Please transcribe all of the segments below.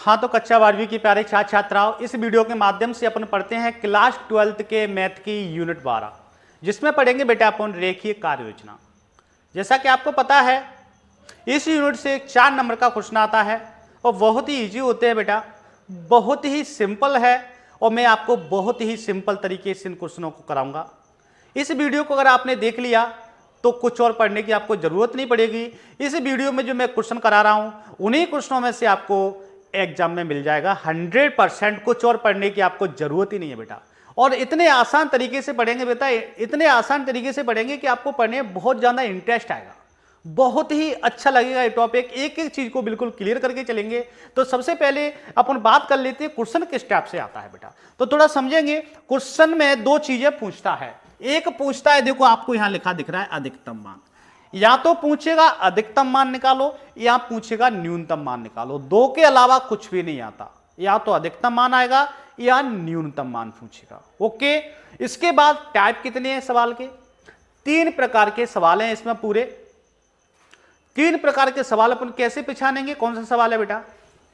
हाँ तो कक्षा 12वीं की प्यारे छात्र छात्राओं, इस वीडियो के माध्यम से अपन पढ़ते हैं क्लास 12th के मैथ की यूनिट 12, जिसमें पढ़ेंगे बेटा अपन रेखीय कार्य योजना। जैसा कि आपको पता है इस यूनिट से 4 नंबर का क्वेश्चन आता है और बहुत ही इजी होते हैं बेटा, बहुत ही सिंपल है और मैं आपको बहुत ही सिंपल तरीके से इन क्वेश्चनों को कराऊंगा। इस वीडियो को अगर आपने देख लिया तो कुछ और पढ़ने की आपको जरूरत नहीं पड़ेगी। इस वीडियो में जो मैं क्वेश्चन करा रहा हूं उन्हीं क्वेश्चनों में से आपको एग्जाम में मिल जाएगा 100%, कुछ और पढ़ने की आपको जरूरत ही नहीं है बेटा। और इतने आसान तरीके से पढ़ेंगे बेटा, इतने आसान तरीके से पढ़ेंगे कि आपको पढ़ने में बहुत ज्यादा इंटरेस्ट आएगा, बहुत ही अच्छा लगेगा। ये टॉपिक एक एक चीज को बिल्कुल क्लियर करके चलेंगे। तो सबसे पहले अपन बात कर लेते हैं क्वेश्चन किस टाइप से आता है बेटा, तो थोड़ा समझेंगे। क्वेश्चन में दो चीजें पूछता है, एक पूछता है, देखो आपको यहां लिखा दिख रहा है अधिकतम मान, या तो पूछेगा अधिकतम मान निकालो या पूछेगा न्यूनतम मान निकालो, दो के अलावा कुछ भी नहीं आता। या तो अधिकतम मान आएगा या न्यूनतम मान पूछेगा। ओके, इसके बाद टाइप कितने हैं सवाल के? 3 प्रकार के सवाल हैं इसमें पूरे। 3 प्रकार के सवाल अपन कैसे पहचानेंगे कौन सा सवाल है बेटा?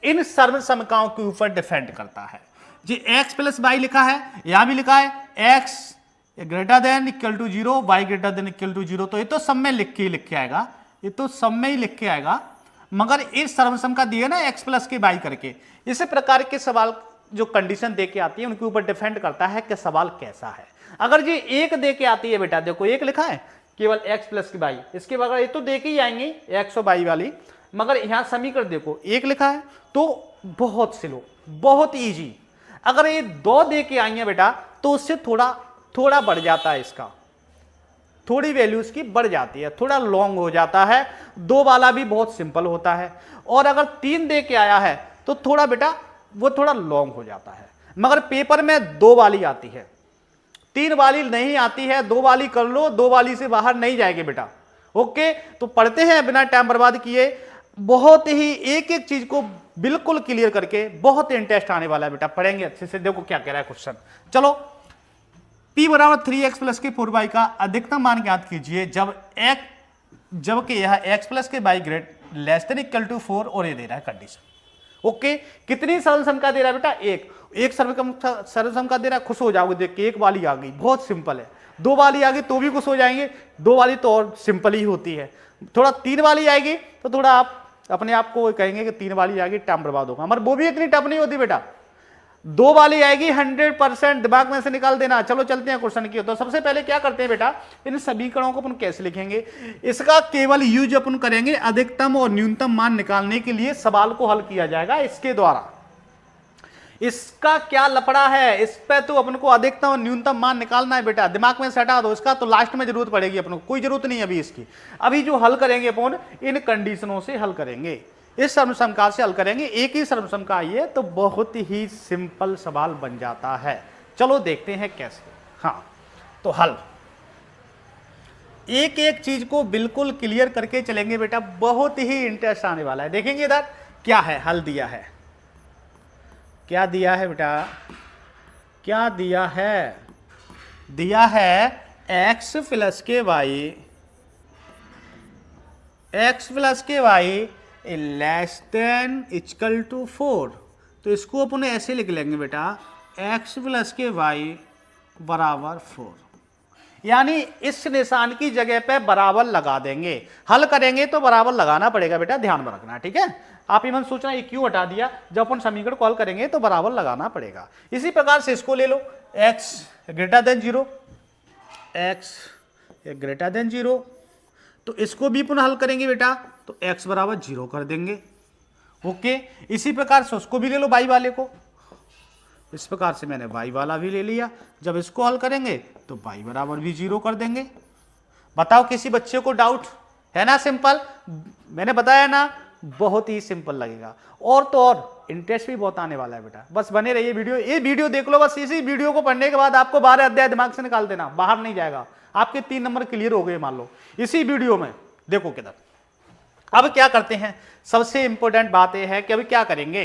इन सर्वसमताओं के ऊपर डिपेंड करता है जी। x प्लस वाई लिखा है, यहां भी लिखा है x greater than equal to 0, y greater than equal to 0, तो ये तो सब में लिख के आएगा, ये तो सब में ही लिख के आएगा। मगर इस सर्वसम का दिया ना x प्लस के वाई करके, इसी प्रकार के सवाल जो कंडीशन दे के आती है उनके ऊपर डिपेंड करता है कि सवाल कैसा है। अगर जी एक दे के आती है बेटा, देखो एक लिखा है केवल x प्लस की वाई, इसके बगैर ये तो दे के ही आएंगे x और वाई वाली, मगर यहां समीकरण देखो एक लिखा है तो बहुत स्लो, बहुत इजी। अगर ये 2 दे के आई है बेटा तो उससे थोड़ा बढ़ जाता है, इसका थोड़ी वैल्यू इसकी बढ़ जाती है, थोड़ा लॉन्ग हो जाता है। 2 वाला भी बहुत सिंपल होता है, और अगर 3 दे के आया है तो थोड़ा बेटा वो थोड़ा लॉन्ग हो जाता है। मगर पेपर में 2 वाली आती है, 3 वाली नहीं आती है। 2 वाली कर लो, 2 वाली से बाहर नहीं जाएंगे बेटा। ओके, तो पढ़ते हैं बिना टाइम बर्बाद किए, बहुत ही एक एक चीज को बिल्कुल क्लियर करके, बहुत इंटरेस्ट आने वाला है बेटा, पढ़ेंगे अच्छे से। देखो क्या कह रहा है क्वेश्चन, चलो। p बराबर 3x प्लस के 4y का अधिकतम मान ज्ञात कीजिए जबकि यह x प्लस के y ग्रेड लेस देन इक्वल टू 4 और ये दे रहा है कंडीशन। ओके, कितनी सरल का दे रहा है बेटा? एक सरल का दे रहा है। खुश हो जाओगे देख के, 1 वाली आ गई, बहुत सिंपल है। 2 वाली आ गई तो भी खुश हो जाएंगे, 2 वाली तो और सिंपल ही होती है। थोड़ा 3 वाली आएगी तो थोड़ा आप अपने आप को कहेंगे कि 3 वाली आएगी टाइम बर्बाद होगा, मगर वो भी इतनी टफ नहीं होती बेटा। 2 वाली आएगी 100%, दिमाग में से निकाल देना। चलो चलते हैं क्वेश्चन की। तो सबसे पहले क्या करते हैं बेटा, इन समीकरणों को अपन कैसे लिखेंगे? इसका केवल यूज अपन करेंगे अधिकतम और न्यूनतम मान निकालने के लिए। सवाल को हल किया जाएगा इसके द्वारा। इसका क्या लफड़ा है, इस पे तो अपन को अधिकतम और न्यूनतम मान निकालना है बेटा, दिमाग में से हटा दो। इसका तो लास्ट में जरूरत पड़ेगी अपन को, कोई जरूरत नहीं अभी इसकी। अभी जो हल करेंगे अपन इन कंडीशनों से हल करेंगे, इस सर्वसमता से हल करेंगे। एक ही सर्वसमता आई है तो बहुत ही सिंपल सवाल बन जाता है। चलो देखते हैं कैसे। हाँ, तो हल एक एक चीज को बिल्कुल क्लियर करके चलेंगे बेटा, बहुत ही इंटरेस्ट आने वाला है। देखेंगे इधर क्या है, हल दिया है, क्या दिया है बेटा, क्या दिया है? दिया है x प्लस के y less than equal to 4। तो इसको अपन ऐसे लिख लेंगे बेटा, x प्लस के वाई बराबर 4, यानी इस निशान की जगह पे बराबर लगा देंगे। हल करेंगे तो बराबर लगाना पड़ेगा बेटा, ध्यान में रखना, ठीक है। आप इवन सोचना ये क्यों हटा दिया, जब अपन समीकरण कॉल करेंगे तो बराबर लगाना पड़ेगा। इसी प्रकार से इसको ले लो, x greater than 0, x greater than 0, तो इसको भी पुनः हल करेंगे बेटा तो x बराबर 0 कर देंगे। ओके, इसी प्रकार से उसको भी ले लो y वाले को, इस प्रकार से मैंने y वाला भी ले लिया। जब इसको हल करेंगे तो y बराबर भी 0 कर देंगे। बताओ किसी बच्चे को डाउट है ना? सिंपल, मैंने बताया ना, बहुत ही सिंपल लगेगा। और तो और इंटरेस्ट भी बहुत आने वाला है बेटा, बस बने रहिए। ये वीडियो देख लो, बस इसी वीडियो को पढ़ने के बाद आपको 12 अध्याय दिमाग से निकाल देना, बाहर नहीं जाएगा। आपके 3 नंबर क्लियर हो गए मान लो इसी वीडियो में। देखो किधर, अब क्या करते हैं, सबसे इंपॉर्टेंट बात यह है कि अभी क्या करेंगे,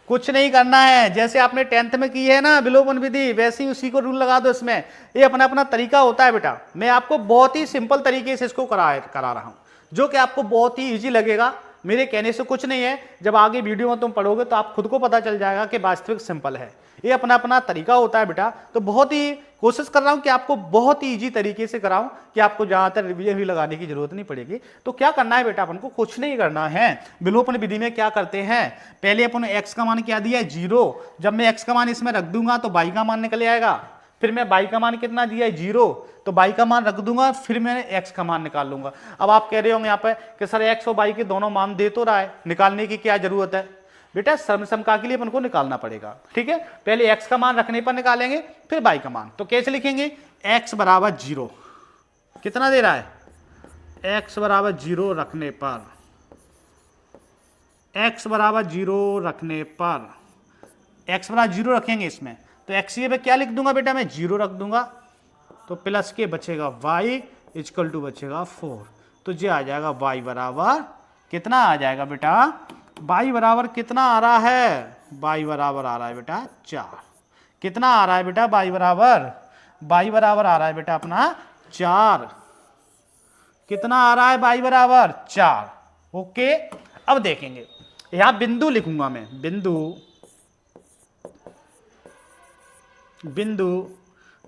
कुछ नहीं करना है। जैसे आपने 10th में की है ना विलोपन विधि, वैसे ही उसी को रूल लगा दो इसमें। ये अपना अपना तरीका होता है बेटा, मैं आपको बहुत ही सिंपल तरीके से इसको करा रहा हूं, जो कि आपको बहुत ही ईजी लगेगा। मेरे कहने से कुछ नहीं है, जब आगे वीडियो में तुम पढ़ोगे तो आप खुद को पता चल जाएगा कि वास्तविक सिंपल है। ये अपना अपना तरीका होता है बेटा, तो बहुत ही कोशिश कर रहा हूं कि आपको बहुत ही ईजी तरीके से कराऊं कि आपको ज़्यादातर रिवीजन भी लगाने की जरूरत नहीं पड़ेगी। तो क्या करना है बेटा, अपन को कुछ नहीं करना है। विलोपन विधि में क्या करते हैं, पहले अपन ने x का मान क्या दिया है 0, जब मैं x का मान इसमें रख दूंगा तो y का मान निकल आएगा, फिर मैं y का मान कितना दिया है 0, तो y का मान रख दूंगा, फिर मैं x का मान निकाल लूंगा। अब आप कह रहे होंगे यहाँ पे कि सर x और y के दोनों मान दे तो रहा है, निकालने की क्या जरूरत है। बेटा समका के लिए अपन को निकालना पड़ेगा, ठीक है। पहले x का मान रखने पर निकालेंगे, फिर y का मान। तो कैसे लिखेंगे, x बराबर 0, कितना दे रहा है, x बराबर 0 रखने पर, x बराबर 0 रखने पर, x बराबर 0 रखेंगे इसमें, तो x ये पे क्या लिख दूंगा बेटा, मैं 0 रख दूंगा, तो प्लस के बचेगा y इक्वल टू बचेगा 4, तो ये आ जाएगा y बराबर कितना आ जाएगा बेटा, y बराबर कितना आ रहा है, y बराबर आ रहा है बेटा 4। कितना आ रहा है बेटा y बराबर आ रहा है बेटा अपना 4। कितना आ रहा है y बराबर 4। ओके, अब देखेंगे यहां बिंदु लिखूंगा मैं, बिंदु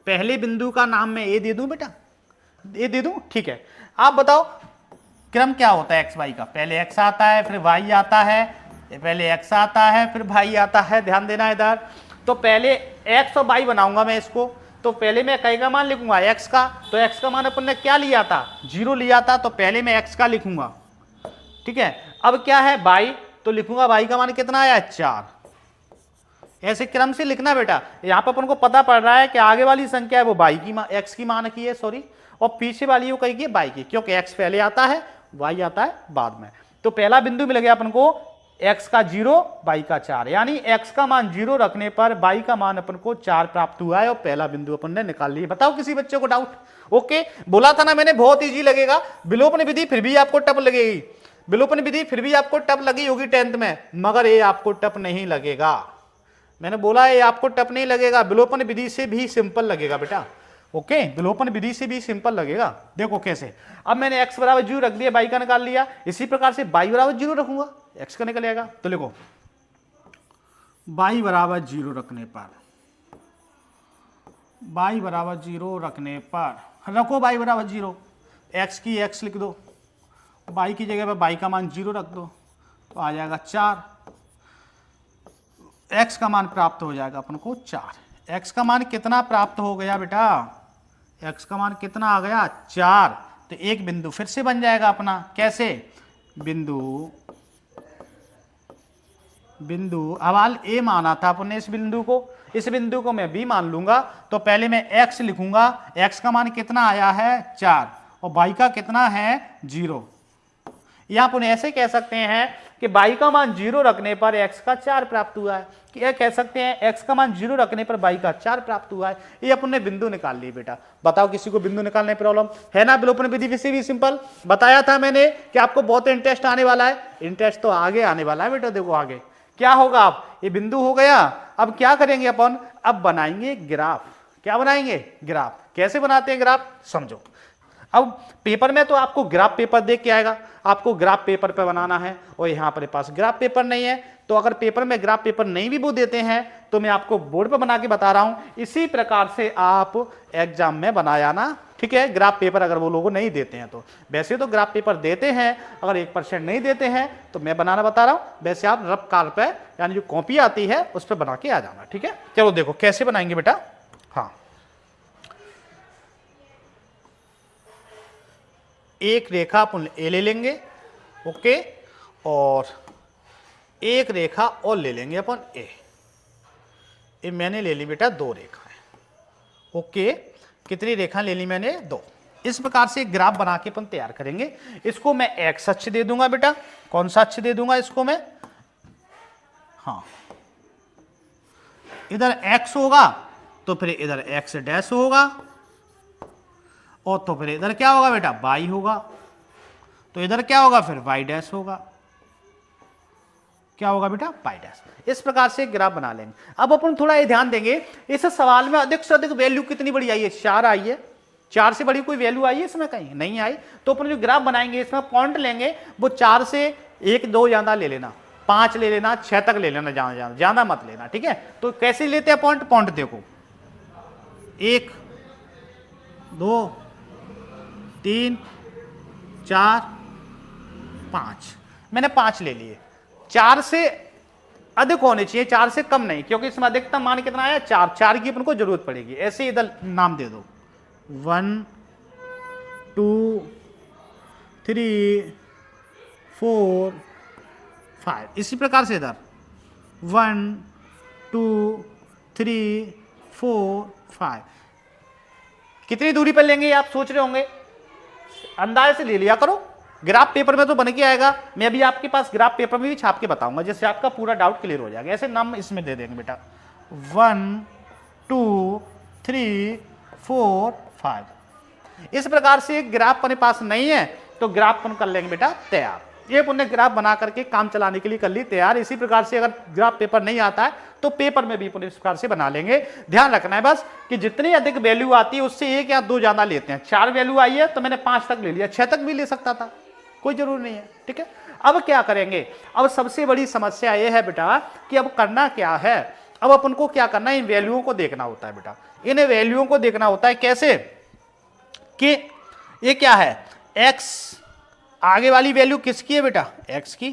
पहले बिंदु का नाम मैं ए दे दूं बेटा, ए दे दूं, ठीक है। आप बताओ क्रम क्या होता है एक्स वाई का, पहले x आता है फिर y आता है, पहले x आता है फिर y आता है, ध्यान देना इधर। तो पहले x और y बनाऊंगा मैं इसको, तो पहले मैं कई का मान लिखूंगा x का, तो x का मान अपन ने क्या लिया था 0 लिया था, तो पहले मैं x का लिखूंगा, ठीक है। अब क्या है y, तो लिखूंगा y का मान कितना आया 4। ऐसे क्रम से लिखना बेटा। यहाँ पर अपन को पता पड़ रहा है कि आगे वाली संख्या है वो x की मान की है, सॉरी, और पीछे वाली वो कही की y की, क्योंकि x पहले आता है y आता है बाद में। तो पहला बिंदु मिल गया अपन को x का 0 y का 4, यानी x का मान 0 रखने पर y का मान अपन को 4 प्राप्त हुआ है और पहला बिंदु अपन ने निकाल लिया। बताओ किसी बच्चे को डाउट। ओके, बोला था ना मैंने बहुत इजी लगेगा। विलोपन विधि फिर भी आपको टफ लगेगी, विलोपन विधि फिर भी आपको टफ लगी होगी 10th में, मगर ये आपको टफ नहीं लगेगा। मैंने बोला ये आपको टफ नहीं लगेगा, विलोपन विधि से भी सिंपल लगेगा बेटा। ओके, विलोपन विधि से भी सिंपल लगेगा। देखो कैसे, अब मैंने x बराबर 0 रख दिया, y का निकाल लिया, इसी प्रकार से y बराबर 0 रखूंगा, x का निकल आएगा। तो लिखो y बराबर 0 रखने पर, y बराबर 0 रखने पर रखो y बराबर 0, x की x लिख दो, y की जगह पर y का मान 0 रख दो, तो आ जाएगा 4, x का मान प्राप्त हो जाएगा अपन को 4। x का मान कितना प्राप्त हो गया बेटा, x का मान कितना आ गया 4। तो एक बिंदु फिर से बन जाएगा अपना, कैसे, बिंदु हवाल ए माना था अपन ने इस बिंदु को मैं b मान लूंगा। तो पहले मैं x लिखूंगा, x का मान कितना आया है 4 और y का कितना है 0। यहां अपन ऐसे कह सकते हैं कि y का मान 0 रखने पर x का 4 प्राप्त हुआ है, कि यह कह सकते हैं x का मान 0 रखने पर y का 4 प्राप्त हुआ है। ये अपन ने बिंदु निकाल ली बेटा। बताओ किसी को बिंदु निकालने प्रॉब्लम है ना। विलोपन विधि से भी सिंपल बताया था मैंने कि आपको बहुत इंटरेस्ट आने वाला है, इंटरेस्ट तो आगे आने वाला है बेटा। देखो आगे क्या होगा, आप ये बिंदु हो गया, अब क्या करेंगे अपन, अब बनाएंगे ग्राफ। क्या बनाएंगे, ग्राफ। कैसे बनाते हैं ग्राफ समझो। अब पेपर में तो आपको ग्राफ पेपर देख के आएगा, आपको ग्राफ पेपर पे बनाना है, और यहाँ पर पास ग्राफ पेपर नहीं है, तो अगर पेपर में ग्राफ पेपर नहीं भी वो देते हैं तो मैं आपको बोर्ड पे बना के बता रहा हूँ, इसी प्रकार से आप एग्जाम में बनाया ना, ठीक है। ग्राफ पेपर अगर वो लोग नहीं देते हैं तो, वैसे तो ग्राफ पेपर देते हैं, अगर 1% नहीं देते हैं तो मैं बनाना बता रहा हूँ। वैसे आप रफ कार पे यानी जो कॉपी आती है उस पर बना के आ जाना, ठीक है। चलो देखो कैसे बनाएंगे बेटा। हाँ, एक रेखा अपन ए ले लेंगे, ओके, और एक रेखा और ले लेंगे अपन ए मैंने ले ली बेटा 2 रेखाएं। ओके, कितनी रेखा ले ली मैंने 2। इस प्रकार से एक ग्राफ बना के अपन तैयार करेंगे। इसको मैं एक्स अक्ष दे दूंगा बेटा। कौन सा अक्ष दे दूंगा इसको मैं, हाँ, इधर x होगा तो फिर इधर x डैश होगा, और तो फिर इधर क्या होगा बेटा y होगा, तो इधर क्या होगा फिर y डैश होगा। क्या होगा बेटा y डैश। इस प्रकार से ग्राफ बना लेंगे। अब अपन थोड़ा ये ध्यान देंगे, इस सवाल में अधिक से अधिक वैल्यू कितनी बड़ी आई है, 4 आई है, 4 से बड़ी कोई वैल्यू आई है इसमें? कहीं नहीं आई। तो अपन जो ग्राफ बनाएंगे इसमें पॉइंट लेंगे, वो 4 से 1 2 ज्यादा ले लेना, 5 ले लेना, 6 तक ले लेना, ज्यादा मत लेना, ठीक है। तो कैसे लेते हैं पॉइंट? पॉइंट देखो 1 2 3 4 5, मैंने 5 ले लिए। 4 से अधिक होने चाहिए, 4 से कम नहीं, क्योंकि इसमें अधिकतम मान कितना आया? 4। 4 की अपन को जरूरत पड़ेगी। ऐसे इधर नाम दे दो 1 2 3 4 5। इसी प्रकार से इधर 1 2 3 4 5। कितनी दूरी पर लेंगे आप सोच रहे होंगे, अंदाजे से ले लिया करो। ग्राफ पेपर में तो बन के आएगा, मैं अभी आपके पास ग्राफ पेपर में भी छाप के बताऊंगा, जिससे आपका पूरा डाउट क्लियर हो जाएगा। ऐसे नाम इसमें दे देंगे बेटा 1 2 3 4 5। इस प्रकार से एक ग्राफ अपने पास नहीं है तो ग्राफ अपन कर लेंगे बेटा तैयार। ये पुण्य ग्राफ बना करके काम चलाने के लिए कर ली तैयार। इसी प्रकार से अगर ग्राफ पेपर नहीं आता है तो पेपर में भी पुण्य इस प्रकार से बना लेंगे। ध्यान रखना है बस कि जितनी अधिक वैल्यू आती है उससे 1 या 2 ज्यादा लेते हैं। 4 वैल्यू आई है तो मैंने 5 तक ले लिया, 6 तक भी ले सकता था, कोई जरूर नहीं है, ठीक है। अब क्या करेंगे? अब सबसे बड़ी समस्या यह है बेटा कि अब करना क्या है। अब अपन को क्या करना है? इन वैल्यूओं को देखना होता है बेटा। इन वैल्यूओं को देखना होता है कैसे कि ये क्या है? x, आगे वाली वैल्यू किसकी है बेटा? x की।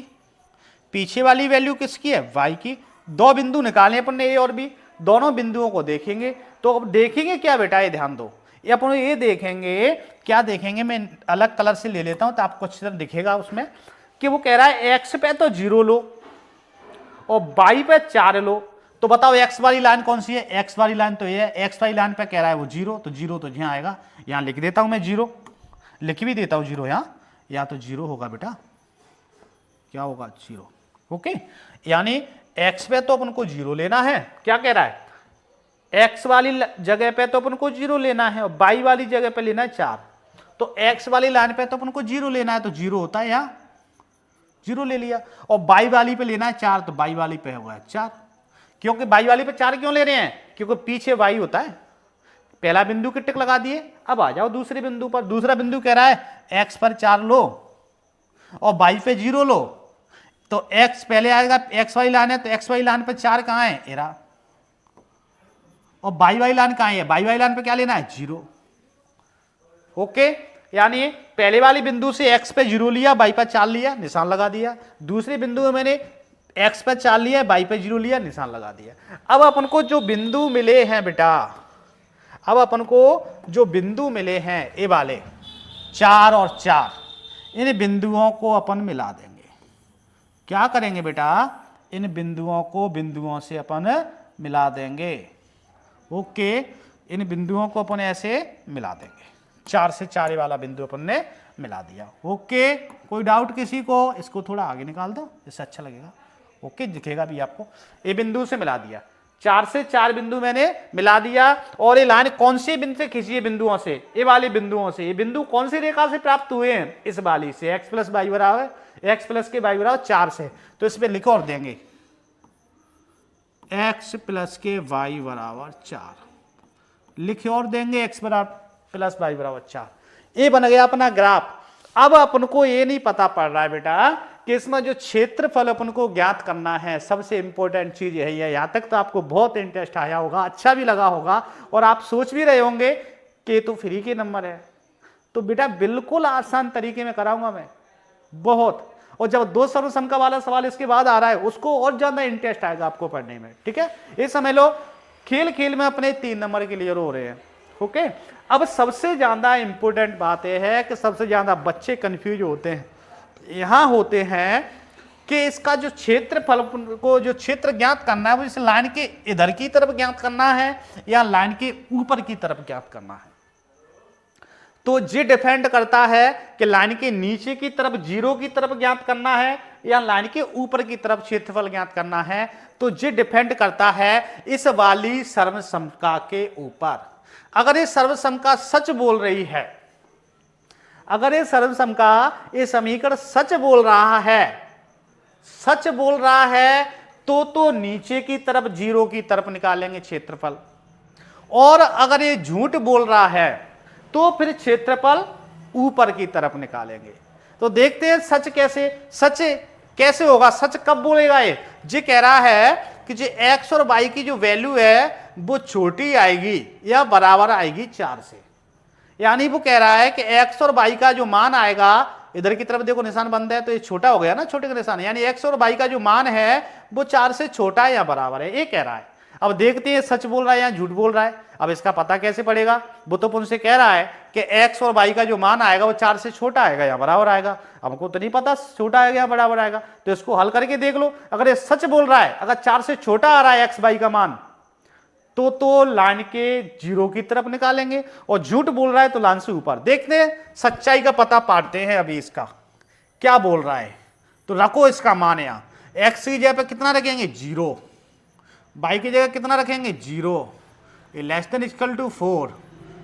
पीछे वाली वैल्यू किसकी है? y की। 2 बिंदु निकालने अपन ने, a और b। दोनों बिंदुओं को देखेंगे। तो अब देखेंगे क्या बेटा? ये ध्यान दो, ये अपन ये देखेंगे, क्या देखेंगे? मैं अलग कलर से ले लेता हूं तो आपको अच्छी तरह दिखेगा उसमें कि वो कह रहा है x पे तो 0 लो और y पे 4 लो। तो बताओ x वाली लाइन कौन सी है? x वाली लाइन तो ये है। x वाली लाइन पे कह रहा है वो 0, तो 0 तो यहां आएगा। यहां लिख देता हूं मैं 0, लिख भी देता हूं 0 यहां, या तो 0 होगा बेटा, क्या होगा? 0। ओके, यानी x पे तो अपन को 0 लेना है। क्या कह रहा है? x वाली जगह पे तो अपन को 0 लेना है और y वाली जगह पे लेना है 4। तो x वाली लाइन पे तो अपन को 0 लेना है, तो 0 होता है यहां, 0 ले लिया। और y वाली पे लेना है 4, तो y वाली पे होगा 4। क्योंकि y वाली पे 4 क्यों ले रहे हैं? क्योंकि पीछे y होता है। पहला बिंदु की टिक लगा दिए। अब आ जाओ दूसरे बिंदु पर। दूसरा बिंदु कह रहा है x पर 4 लो और y पे 0 लो। तो x पहले आएगा, x वाली लाइन है तो x वाली लाइन पे 4 कहां है? एरा। और y वाली लाइन कहां है? y वाली लाइन पे क्या लेना है? 0। ओके, यानी पहले वाली बिंदु से x पे 0 लिया, y पर 4 लिया, निशान लगा दिया। दूसरे बिंदु में मैंने x पे 4 लिया, y पे 0 लिया, निशान लगा दिया। अब अपन को जो बिंदु मिले हैं बेटा, अब अपन को जो बिंदु मिले हैं ये वाले 4 और 4, इन बिंदुओं को अपन मिला देंगे। क्या करेंगे बेटा? इन बिंदुओं को बिंदुओं से अपन मिला देंगे। ओके, इन बिंदुओं को अपन ऐसे मिला देंगे। 4 से 4 वाला बिंदु अपन ने मिला दिया। ओके, कोई डाउट किसी को? इसको थोड़ा आगे निकाल दो, इससे अच्छा लगेगा। ओके, दिखेगा भी आपको। ये बिंदु से मिला दिया, 4 से 4 बिंदु मैंने मिला दिया। और ये लाइन कौन से बिंदु से खींची है? बिंदुओं से, ये वाले बिंदुओं से। ये बिंदु कौन सी रेखा से प्राप्त हुए हैं? इस वाली से। x प्लस वाई बराबर, x प्लस के वाई बराबर 4 से। तो इस पे लिखो और देंगे x प्लस के वाई बराबर 4, लिखे और देंगे x बराबर प्लस वाई बराबर 4। ये बन गया अपना ग्राफ। अब अपन को ये नहीं पता पड़ रहा है बेटा कि इसमें जो क्षेत्रफल अपन को ज्ञात करना है, सबसे इंपॉर्टेंट चीज यही है। यहां तक तो आपको बहुत इंटरेस्ट आया होगा, अच्छा भी लगा होगा, और आप सोच भी रहे होंगे कि ये तो फ्री के नंबर है। तो बेटा बिल्कुल आसान तरीके में कराऊंगा मैं, बहुत। और जब 2 सर्वसम वाला सवाल इसके बाद आ रहा है, उसको और ज्यादा इंटरेस्ट आएगा आपको पढ़ने में, ठीक है। ये समझ लो खेल खेल में अपने 3 नंबर क्लियर हो रहे हैं। ओके, अब सबसे ज्यादा इंपॉर्टेंट बात यह है कि सबसे ज्यादा बच्चे कंफ्यूज होते हैं, यहां होते हैं कि इसका जो क्षेत्रफल को जो क्षेत्र ज्ञात करना है वो इस लाइन के इधर की तरफ ज्ञात करना है या लाइन के ऊपर की तरफ ज्ञात करना है। तो ये डिपेंड करता है कि लाइन के नीचे की तरफ 0 की तरफ ज्ञात करना है या लाइन के ऊपर की तरफ क्षेत्रफल ज्ञात करना है। तो ये डिपेंड करता है इस वाली सर्वसमका के ऊपर। अगर ये सर्वसमका सच बोल रही है, अगर ये सर्वसमका ये समीकरण सच बोल रहा है, सच बोल रहा है, तो नीचे की तरफ 0 की तरफ निकालेंगे क्षेत्रफल। और अगर ये झूठ बोल रहा है तो फिर क्षेत्रफल ऊपर की तरफ निकालेंगे। तो देखते हैं सच कैसे होगा, सच कब बोलेगा ये कह रहा है कि जो x और y की जो वैल्यू है वो छोटी आएगी या बराबर आएगी 4 से। यानी वो कह रहा है कि x और y का जो मान आएगा, इधर की तरफ देखो निशान बंद है तो ये छोटा हो गया ना, छोटे का निशान, यानी x और y का जो मान है वो 4 से छोटा है या बराबर है, ये कह रहा है। अब देखते हैं सच बोल रहा है या झूठ बोल रहा है। अब इसका पता कैसे पड़ेगा, वो तो उनसे कह रहा है कि x और y का जो मान आएगा वो 4 से छोटा आएगा या बराबर आएगा। हमको तो नहीं पता छोटा आएगा या बराबर आएगा, तो इसको हल करके देख लो। अगर ये सच बोल रहा है, अगर 4 से छोटा आ रहा है x y का मान, तो लाइन के जीरो की तरफ निकालेंगे, और झूठ बोल रहा है तो लाइन से ऊपर। देखते हैं सच्चाई का पता पाते हैं अभी इसका क्या बोल रहा है। तो रखो इसका मान, यहां x की जगह पे कितना रखेंगे 0, y की जगह कितना रखेंगे 0, ये लेस देन इक्वल टू 4,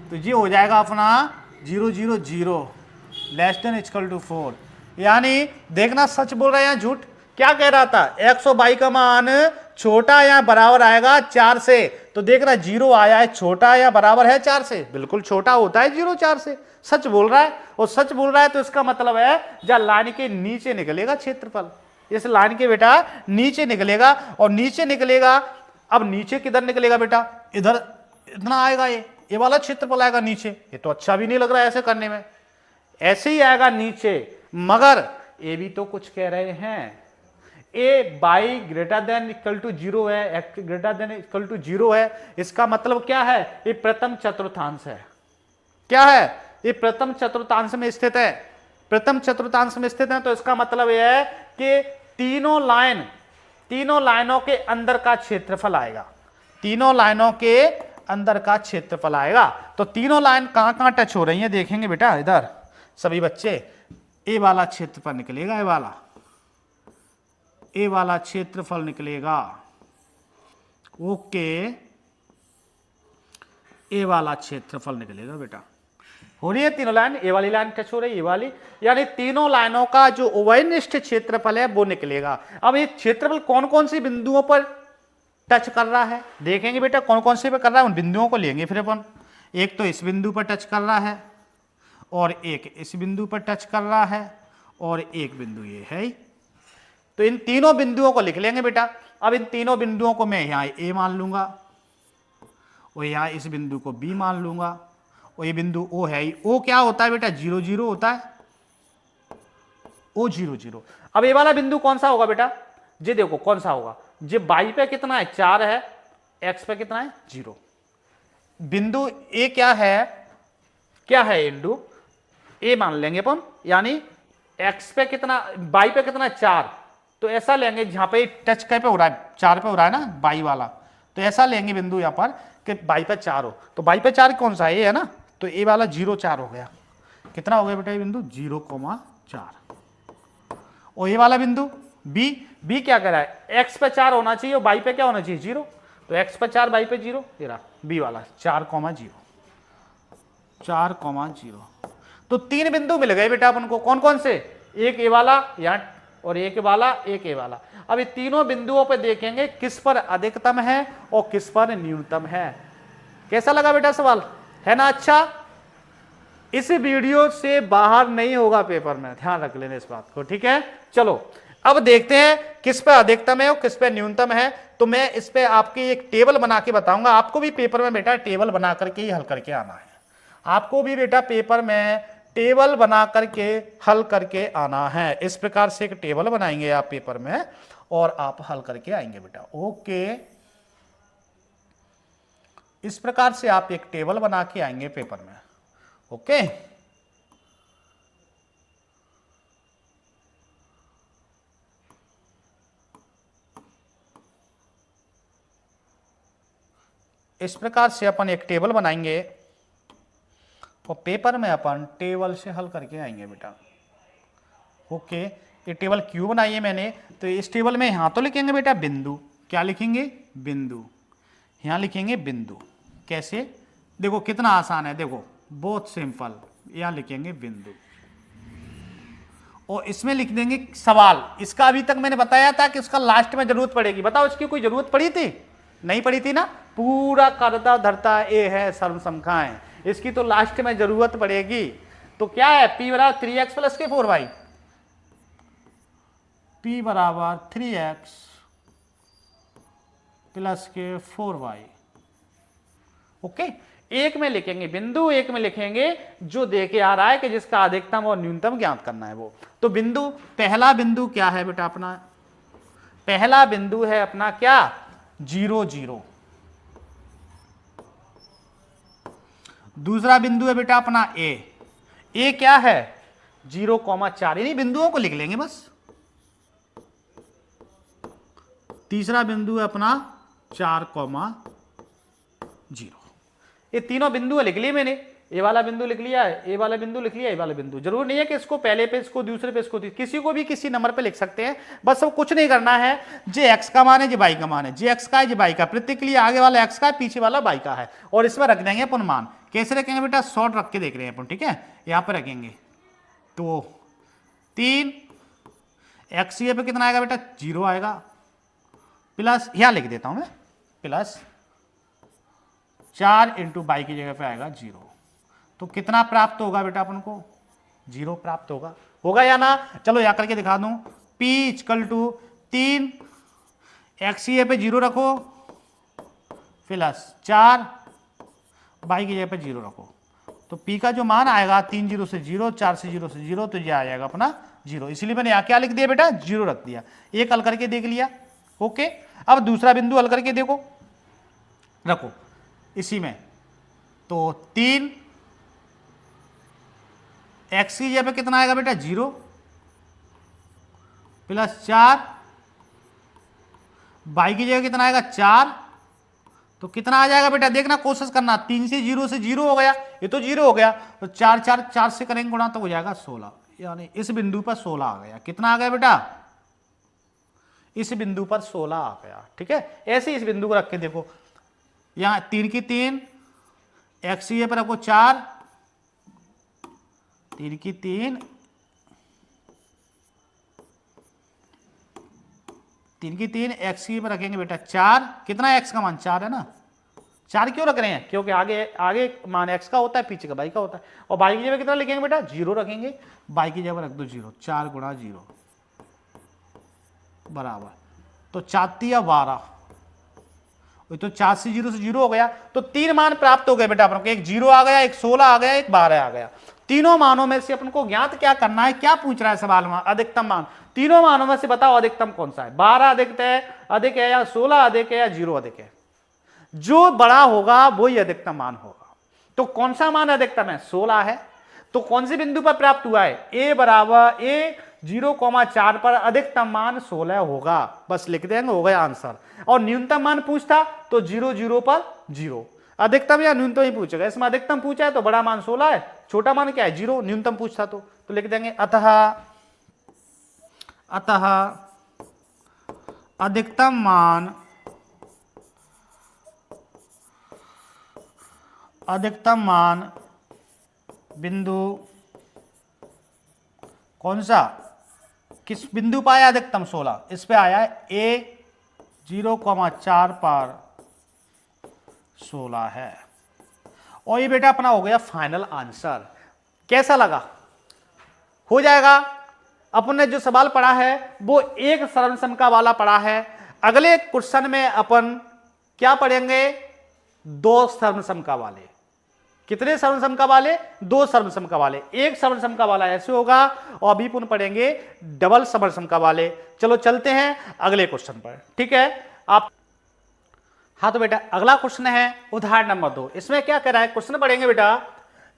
तो ये हो जाएगा अपना 0 0 0 लेस देन इक्वल टू 4। यानी देखना सच बोल रहा है या झूठ। क्या कह रहा था, x और y का मान छोटा या बराबर आएगा 4 से, तो देखना 0 आया है, छोटा या बराबर है 4 से, बिल्कुल छोटा होता है 0 4 से। सच बोल रहा है, और सच बोल रहा है तो इसका मतलब है जब लाइन के नीचे निकलेगा क्षेत्रफल, इस लाइन के बेटा नीचे निकलेगा, और नीचे निकलेगा। अब नीचे किधर निकलेगा बेटा, इधर इतना आएगा, ये वाला क्षेत्रफल आएगा नीचे। ये तो अच्छा भी नहीं लग रहा है ऐसे करने में, ऐसे ही आएगा नीचे। मगर ये भी तो कुछ कह रहे हैं, a by greater than equal to 0 है, X greater than equal to 0 है। इसका मतलब क्या है, ये प्रथम चतुर्थांश है। क्या है, ये प्रथम चतुर्थांश में स्थित है, प्रथम चतुर्थांश में स्थित है। तो इसका मतलब यह है कि तीनों लाइनों के अंदर का क्षेत्रफल आएगा, तीनों लाइनों के अंदर का क्षेत्रफल आएगा। तो तीनों लाइन कहां कहां टच हो रही हैं देखेंगे बेटा, इधर सभी बच्चे, ए वाला क्षेत्रफल निकलेगा, ए वाला क्षेत्रफल निकलेगा, ओके, ए वाला क्षेत्रफल निकलेगा बेटा। हो रही है तीनों लाइन, ए वाली लाइन टच हो रही है, ये वाली, यानी तीनों लाइनों का जो उभयनिष्ठ क्षेत्रफल है वो निकलेगा। अब ये क्षेत्रफल कौन कौन सी बिंदुओं पर टच कर रहा है देखेंगे बेटा, कौन कौन से पे कर रहा है, उन बिंदुओं को लेंगे फिर अपन। एक तो इस बिंदु पर टच कर रहा है, और एक इस बिंदु पर टच कर रहा है, और एक बिंदु ये है। तो इन तीनों बिंदुओं को लिख लेंगे बेटा। अब इन तीनों बिंदुओं को मैं यहां ए मान लूंगा, और यहां इस बिंदु को बी मान लूंगा, और ये बिंदु ओ है। ओ क्या होता है बेटा, 0 0 होता है, ओ 0 0। अब ये वाला बिंदु कौन सा होगा बेटा, ये देखो कौन सा होगा, ये बाई पे कितना है 4 है, एक्स पे कितना है 0। बिंदु ए क्या है इंडू ए मान लेंगे अपन, यानी एक्स पे कितना, बाई पे कितना है 4, तो ऐसा लेंगे जहां पे टच पे हो रहा है 4 पे हो रहा है ना बाई वाला, तो ऐसा लेंगे बिंदु यहां पर कि बाई पे 4 हो। तो बाई पे 4 कौन सा है ना, तो ए वाला 0 4 हो गया। कितना हो गया बेटा ये बिंदु 0,4। और ये वाला बिंदु बी क्या कह रहा है, एक्स पे 4 होना चाहिए और बाई पे क्या होना चाहिए 0, तो एक्स पे 4 बाई पे 0, ये रहा बी वाला 4,0। तो 3 बिंदु मिल गए बेटा अपन को, कौन कौन से, एक ए वाला यहाँ, और एक वाला, एक ए वाला। अब ये तीनों बिंदुओं पे देखेंगे किस पर अधिकतम है और किस पर न्यूनतम है। कैसा लगा बेटा सवाल, है ना अच्छा। इस वीडियो से बाहर नहीं होगा पेपर में, ध्यान रख लेना इस बात को, ठीक है। चलो अब देखते हैं किस पे अधिकतम है और किस पे न्यूनतम है। तो मैं इस पे आपकी एक टेबल बना के बताऊंगा, आपको भी पेपर में बेटा टेबल बना करके ही हल करके आना है, आपको भी बेटा पेपर में टेबल बना करके हल करके आना है। इस प्रकार से एक टेबल बनाएंगे आप पेपर में और आप हल करके आएंगे बेटा, ओके। इस प्रकार से आप एक टेबल बना के आएंगे पेपर में, ओके। इस प्रकार से अपन एक टेबल बनाएंगे और पेपर में अपन टेबल से हल करके आएंगे बेटा, ओके। ये टेबल क्यों बनाई है मैंने, तो इस टेबल में यहां तो लिखेंगे बेटा बिंदु, क्या लिखेंगे बिंदु, यहां लिखेंगे बिंदु। कैसे, देखो कितना आसान है, देखो बहुत सिंपल, यहां लिखेंगे बिंदु और इसमें लिख देंगे सवाल। इसका अभी तक मैंने बताया था कि इसका लास्ट में जरूरत पड़ेगी, बताओ इसकी कोई जरूरत पड़ी थी, नहीं पड़ी थी ना। पूरा करता धरता ए है सर्व संख्याएं, इसकी तो लास्ट में जरूरत पड़ेगी। तो क्या है, p बराबर 3x प्लस के 4y, p बराबर 3x प्लस के 4y। ओके, एक में लिखेंगे, बिंदु एक में लिखेंगे जो दे के आ रहा है कि जिसका अधिकतम और न्यूनतम ज्ञात करना है वो। तो बिंदु, पहला बिंदु क्या है बेटा अपना, पहला बिंदु है अपना क्या, 0 0। दूसरा बिंदु है बेटा अपना ए क्या है 0,4, यानी बिंदुओं को लिख लेंगे बस। तीसरा बिंदु है अपना 4,0। ये तीनों बिंदु लिख लिए मैंने, ए वाला बिंदु लिख लिया है, ए वाला बिंदु लिख लिया, ए वाला बिंदु। जरूर नहीं है कि इसको पहले पे, इसको दूसरे पे, इसको किसी को भी किसी नंबर पे लिख सकते हैं, बस सब कुछ नहीं करना है। जे एक्स का मान है, जे वाई का मान है, जे एक्स का है, जे वाई का, प्रत्येक के लिए आगे वाला एक्स का है, पीछे वाला वाई का है, और इसमें रख देंगे अपन मान। कैसे रखेंगे बेटा, शॉर्ट रख के देख रहे हैं अपन, ठीक है, यहाँ पे रखेंगे। तो 3 एक्स ये पे कितना आएगा बेटा, 0 आएगा, प्लस यहाँ लिख देता हूं मैं, प्लस 4 इंटू बाई की जगह पे आएगा 0। तो कितना प्राप्त होगा बेटा अपन को, 0 प्राप्त होगा या ना। चलो यहाँ करके दिखा दूं, P इक्वल टू 3 एक्स ये पे 0 रखो, प्लस 4 बाई की जगह पे 0 रखो। तो P का जो मान आएगा 3 0 से 0, 4 से 0 से 0, तो ये आ जाएगा अपना 0। इसलिए मैंने यहाँ क्या लिख दिया बेटा, 0 रख दिया। एक हल करके देख लिया, ओके। अब दूसरा बिंदु हल करके देखो, रखो इसी में। तो 3 एक्स की जगह पे कितना आएगा बेटा, 0, प्लस 4 बाई की जगह कितना आएगा, 4। तो कितना आ जाएगा बेटा, देखना कोशिश करना, 3 से 0 से 0 हो गया, ये तो 0 हो गया, तो 4 4 4 से करेंगे गुणा तो हो जाएगा 16, यानी इस बिंदु पर 16 आ गया। कितना आ गया बेटा, इस बिंदु पर 16 आ गया, ठीक है। ऐसे ही इस बिंदु को रख के देखो, यहां 3 की 3 एक्स ये पर रखो 4, 3 की 3 एक्स की पर रखेंगे बेटा 4। कितना एक्स का मान 4 है ना, 4 क्यों रख रहे हैं, क्योंकि आगे मान एक्स का होता है, पीछे का बाई का होता है। और बाई की जगह कितना लिखेंगे बेटा, 0 रखेंगे, बाई की जगह रख दो 0, 4 गुणा 0 बराबर, तो 4 या 12, तो 4 से 0 से 0 हो गया। तो 3 मान प्राप्त हो गए बेटा अपन को, एक 0 आ गया, एक 16 आ गया, एक 12 आ गया। तीनों मानों में से अपन को ज्ञात क्या करना है, क्या पूछ रहा है सवाल में, अधिकतम मान। तीनों मानों में से बताओ अधिकतम कौन सा है, 12 अधिक है या 16 अधिक है या 0 अधिक है। जो बड़ा होगा वही अधिकतम मान होगा। तो कौन सा मान अधिकतम है, 16 है। तो कौन से बिंदु पर प्राप्त हुआ है, ए बराबर ए 0,4 पर अधिकतम मान 16 होगा, बस लिख देंगे, हो गया आंसर। और न्यूनतम मान पूछता तो 0 0 पर 0, अधिकतम या न्यूनतम ही पूछेगा। इसमें अधिकतम पूछा है तो बड़ा मान 16 है, छोटा मान क्या है 0, न्यूनतम पूछता तो लिख देंगे अतः अधिकतम मान बिंदु कौन सा, किस बिंदु पर आया अधिकतम 16, इस पे आया है ए 0,4 पर 16 है। और ये बेटा अपना हो गया फाइनल आंसर। कैसा लगा, हो जाएगा। अपन ने जो सवाल पढ़ा है वो एक सर्वसमका वाला पढ़ा है। अगले क्वेश्चन में अपन क्या पढ़ेंगे, 2 सर्वसमका वाले। कितने सर्वसमका वाले, 2 सर्वसमका वाले। एक सर्वसमका वाला ऐसे होगा और अभी अपन पढ़ेंगे डबल सर्वसमका वाले। चलो चलते हैं अगले क्वेश्चन पर, ठीक है आप। हाँ तो बेटा अगला क्वेश्चन है उदाहरण नंबर 2। इसमें क्या कर रहा है, क्वेश्चन पढ़ेंगे बेटा,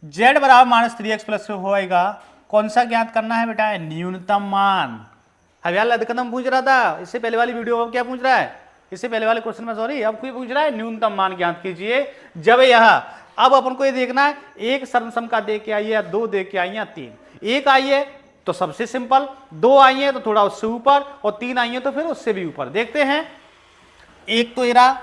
z बराबर -3x प्लस होएगा, कौन सा ज्ञात करना है बेटा, न्यूनतम मान। हवियाल अधिकतम पूछ रहा था इससे पहले वाली वीडियो में, क्या पूछ रहा है इससे पहले वाले क्वेश्चन में, सॉरी, अब कोई पूछ रहा है न्यूनतम मान ज्ञात कीजिए। जब यह, अब अपन को ये देखना है एक सर्वसमका दे के आई है, 2 दे के आई है, 3। एक आई है तो सबसे सिंपल, 2 आई है तो थोड़ा उससे ऊपर, और 3 आई है तो फिर उससे भी ऊपर। देखते हैं, एक तो इरा,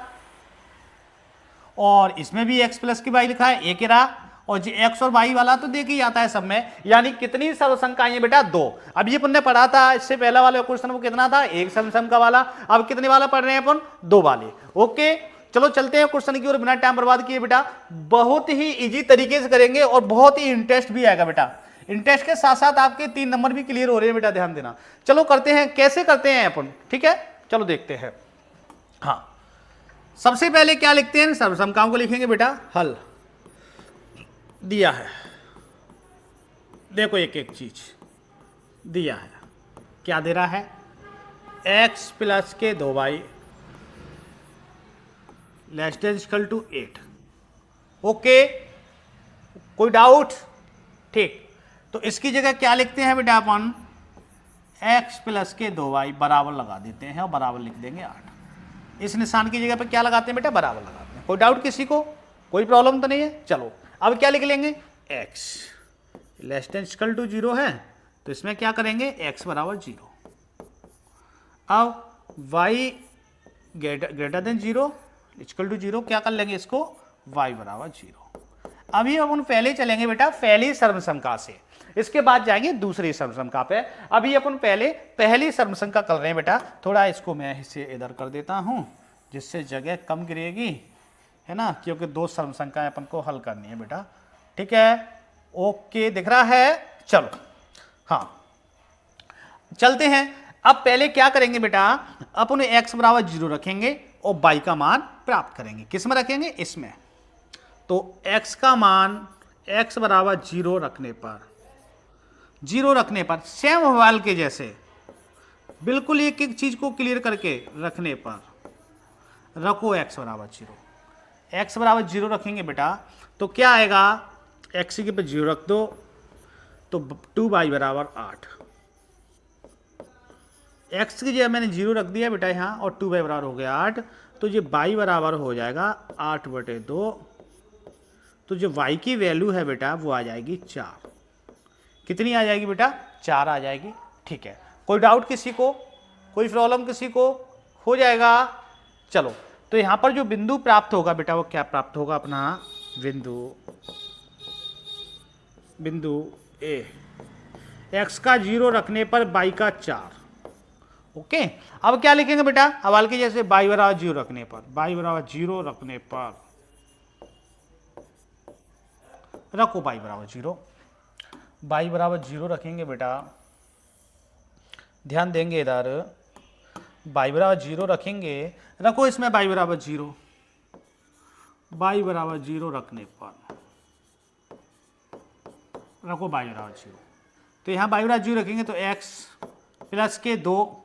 और इसमें भी x प्लस की y लिखा है, एक इरा, और जो x और y वाला तो देख ही आता है सब में। यानी कितनी सर्वसमका आई है बेटा, 2। अब ये अपन ने पढ़ा था इससे पहला वाला क्वेश्चन, वो कितना था, एक सर्वसमका वाला। अब कितने वाला पढ़ रहे हैं अपन, 2 वाले। ओके, चलो चलते हैं क्वेश्चन की ओर बिना टाइम बर्बाद किए बेटा। बहुत ही इजी तरीके से करेंगे और बहुत ही इंटरेस्ट भी आएगा बेटा। इंटरेस्ट के साथ साथ आपके 3 नंबर भी क्लियर हो रहे हैं बेटा, ध्यान देना। चलो करते हैं, कैसे करते हैं अपन, ठीक है, चलो देखते हैं। हाँ, सबसे पहले क्या लिखते हैं, सर्वसमकाओं को लिखेंगे बेटा। हल दिया है, देखो एक एक चीज दिया है, क्या दे रहा है, x प्लस के 2y less than equal to 8। Okay, कोई डाउट? ठीक, तो इसकी जगह क्या लिखते हैं बेटा अपन, x प्लस के 2y बराबर लगा देते हैं और बराबर लिख देंगे 8। इस निशान की जगह पे क्या लगाते हैं बेटा, बराबर लगाते हैं। कोई डाउट किसी को, कोई प्रॉब्लम तो नहीं है? चलो अब क्या लिख लेंगे, x less than equal to 0 है तो इसमें क्या करेंगे, x बराबर 0। अब y greater than 0 equal to 0 क्या कर लेंगे इसको, y बराबर 0। अभी अपन पहले चलेंगे बेटा पहली सर्वसमका से, इसके बाद जाएंगे दूसरी सर्वसमका पे। अभी अपन पहले पहली सर्वसमका कर रहे हैं बेटा। थोड़ा इसको मैं इसे इधर कर देता हूं जिससे जगह कम गिरेगी, है ना, क्योंकि 2 सर्वसमकाएं अपन को हल करनी है बेटा। ठीक है, ओके, दिख रहा है? चलो हाँ चलते हैं। अब पहले क्या करेंगे बेटा, अपन x बराबर 0 रखेंगे और y का मान प्राप्त करेंगे। किस में रखेंगे, इसमें। तो x का मान x बराबर 0 रखने पर सेम सवाल के जैसे बिल्कुल एक एक चीज को क्लियर करके रखने पर रखो x बराबर 0। x बराबर 0 रखेंगे बेटा तो क्या आएगा, x के पे 0 रख दो तो 2y बराबर 8। x की जगह मैंने 0 रख दिया बेटा यहाँ और 2y बराबर हो गया 8, तो ये y बराबर हो जाएगा 8/2। तो जो y की वैल्यू है बेटा वो आ जाएगी 4। कितनी आ जाएगी बेटा, 4 आ जाएगी। ठीक है, कोई डाउट किसी को, कोई प्रॉब्लम किसी को, हो जाएगा। चलो, तो यहाँ पर जो बिंदु प्राप्त होगा बेटा वो क्या प्राप्त होगा, अपना बिंदु A, x का 0 रखने पर y का 4। ओके, अब क्या लिखेंगे बेटा, हवाल के जैसे y बराबर 0 रखने पर, y बराबर 0 रखने पर रखो y बराबर 0। y बराबर 0 रखेंगे बेटा, ध्यान देंगे इधर, y बराबर 0 रखेंगे, रखो इसमें y बराबर 0। y बराबर 0 रखने पर रखो y बराबर 0। तो यहाँ y बराबर 0 रखेंगे तो x प्लस के 2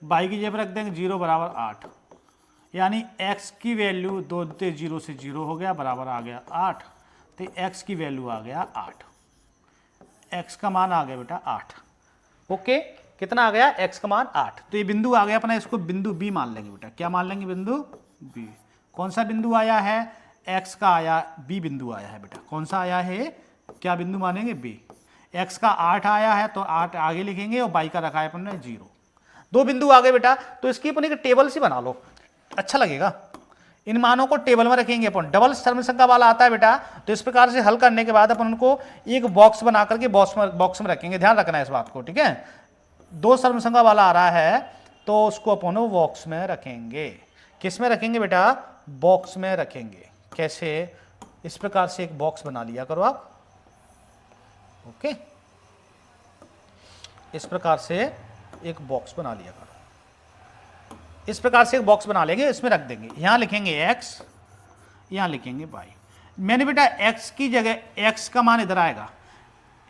y की जगह रख देंगे 0 बराबर 8, यानी x की वैल्यू 2 से 0 से 0 हो गया, बराबर आ गया 8। तो x की वैल्यू आ गया 8, x का मान आ गया बेटा 8। ओके, कितना आ गया, x का मान 8। तो ये बिंदु आ गया अपना, इसको बिंदु B मान लेंगे बेटा। क्या मान लेंगे, बिंदु B। कौन सा बिंदु आया है, x का आया, B बिंदु आया है बेटा। कौन सा आया है, क्या बिंदु मानेंगे, B। x का 8 आया है तो 8 आगे लिखेंगे और y का रखा है अपन ने 0। 2 बिंदु आ गए बेटा, तो इसकी अपन एक टेबल सी बना लो, अच्छा लगेगा। इन मानों को टेबल में रखेंगे अपन। डबल सर्वसमका वाला आता है बेटा, तो इस प्रकार से हल करने के बाद अपन उनको एक बॉक्स बना करके बॉक्स में रखेंगे। ध्यान रखना है इस बात को, ठीक है। 2 सर्वसमका वाला आ रहा है तो उसको अपन बॉक्स में रखेंगे। किस में रखेंगे बेटा, बॉक्स में रखेंगे। कैसे, इस प्रकार से एक बॉक्स बना लिया करो आप। ओके, इस प्रकार से एक बॉक्स बना लिया करो। इस प्रकार से एक बॉक्स बना लेंगे, इसमें रख देंगे। यहां लिखेंगे x, यहां लिखेंगे y। मैंने बेटा x की जगह, x का मान इधर आएगा,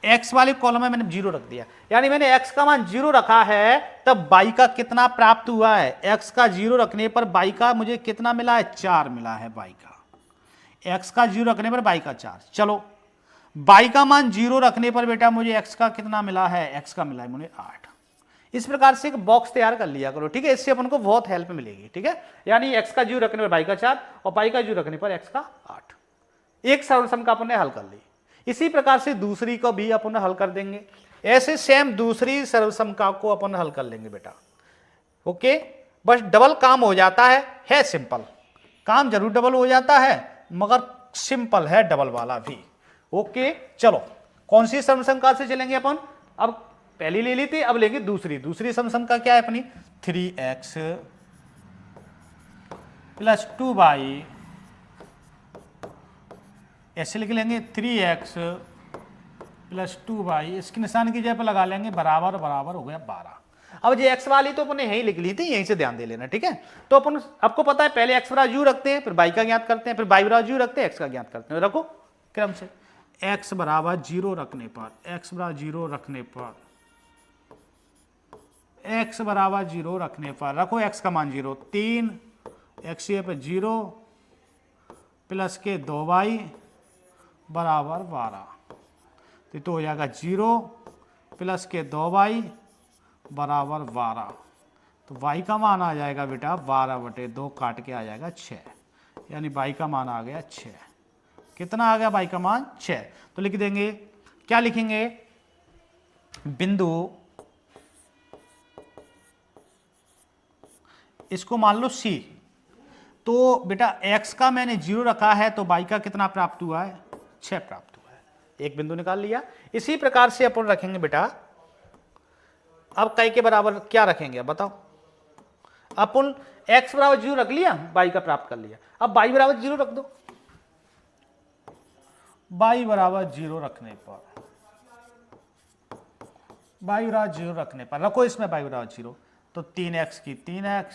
x वाले कॉलम में मैंने 0 रख दिया, यानी मैंने x का मान 0 रखा है, तब y का कितना प्राप्त हुआ है, x का 0 रखने पर y का मुझे कितना मिला है, 4 मिला है y का। x का 0 रखने पर y का 4। चलो, y का मान 0 रखने पर बेटा मुझे x का कितना मिला है, x का मिला है मुझे 8। इस प्रकार से एक बॉक्स तैयार कर लिया करो, ठीक है। इससे अपन को बहुत हेल्प मिलेगी, ठीक है। यानी x का 0 रखने पर y का 4 और y का 0 रखने पर x का 8। एक सर्वसमका अपन ने हल कर ली। इसी प्रकार से दूसरी को भी अपन हल कर देंगे। ऐसे सेम दूसरी सर्वसमका को अपन हल कर लेंगे बेटा। ओके, बस डबल काम हो जाता है सिंपल। काम जरूर डबल हो जाता है मगर सिंपल है डबल वाला भी। ओके, चलो कौन सी सर्वसमका से चलेंगे अपन, अब पहली ले ली थी, अब लेंगे दूसरी। दूसरी सर्वसमका क्या है अपनी, 3x प्लस 2y, ऐसे लिख लेंगे 3x प्लस 2y, इसकी निशान की जगह पर लगा लेंगे बराबर बराबर हो गया 12। अब ये x वाली तो अपने यहीं लिख ली थी, यहीं से ध्यान दे लेना, ठीक है। तो अपन आपको पता है पहले x बराबर 0 रखते हैं, फिर y का ज्ञात करते हैं, फिर y बराबर 0 रखते हैं, x का ज्ञात करते हैं। रखो क्रम से, x बराबर 0 रखने पर, x बराबर 0 रखने पर, x बराबर 0 रखने पर रखो x का मान 0, 3 x पे 0 प्लस के 2y बराबर 12, तो हो जाएगा 0 प्लस के 2y बराबर 12। तो y का मान आ जाएगा बेटा 12/2, काट के आ जाएगा 6, यानी y का मान आ गया 6। कितना आ गया y का मान? 6। तो लिख देंगे, क्या लिखेंगे, बिंदु, इसको मान लो C। तो बेटा x का मैंने 0 रखा है, तो y का कितना प्राप्त हुआ है? 6 प्राप्त हुआ है। एक बिंदु निकाल लिया। इसी प्रकार से अपन रखेंगे बेटा, अब कई के बराबर क्या रखेंगे अब बताओ। अपन x बराबर 0 रख लिया, y का प्राप्त कर लिया। अब y बराबर 0 रख दो। y बराबर 0 रखने पर, y बराबर 0 रखने पर रखो इसमें y बराबर 0, तो 3x की 3x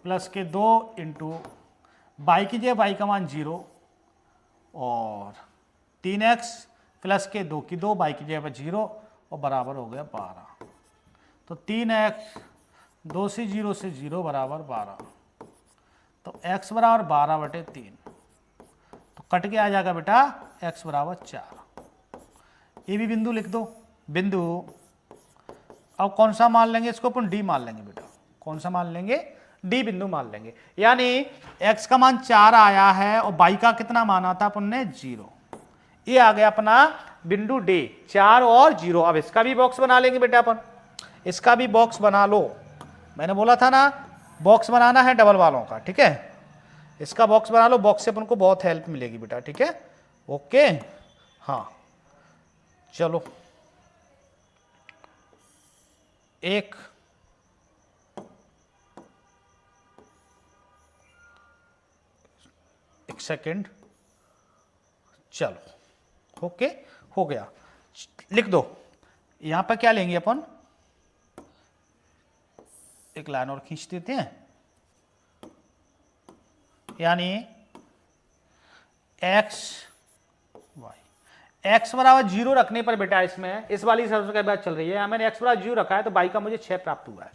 प्लस के 2 इंटू y की जगह y का मान 0 और 3x प्लस के 2 की 2, y की जगह पर 0 और बराबर हो गया 12। तो 3x 2 से 0 से 0 बराबर 12, तो x बराबर 12/3, तो कट के आ जाएगा बेटा x बराबर 4। ये भी बिंदु लिख दो, बिंदु। अब कौन सा मान लेंगे इसको? अपन D मान लेंगे बेटा। कौन सा मान लेंगे? D बिंदु मान लेंगे। यानी x का मान 4 आया है और y का कितना माना था अपन ने? 0। ये आ गया अपना बिंदु D, 4 और 0। अब इसका भी बॉक्स बना लेंगे बेटा अपन, इसका भी बॉक्स बना लो। मैंने बोला था ना बॉक्स बनाना है डबल वालों का, ठीक है। इसका बॉक्स बना लो, बॉक्स से अपन को बहुत हेल्प मिलेगी बेटा, ठीक है। ओके, हाँ चलो, एक सेकंड, चलो ओके हो गया। लिख दो, यहां पर क्या लेंगे अपन, एक लाइन और खींच देते हैं, यानी x y, x बराबर 0 रखने पर बेटा, इसमें इस वाली शर्त की बात चल रही है, यहां मैंने x बराबर 0 रखा है तो y का मुझे 6 प्राप्त हुआ है।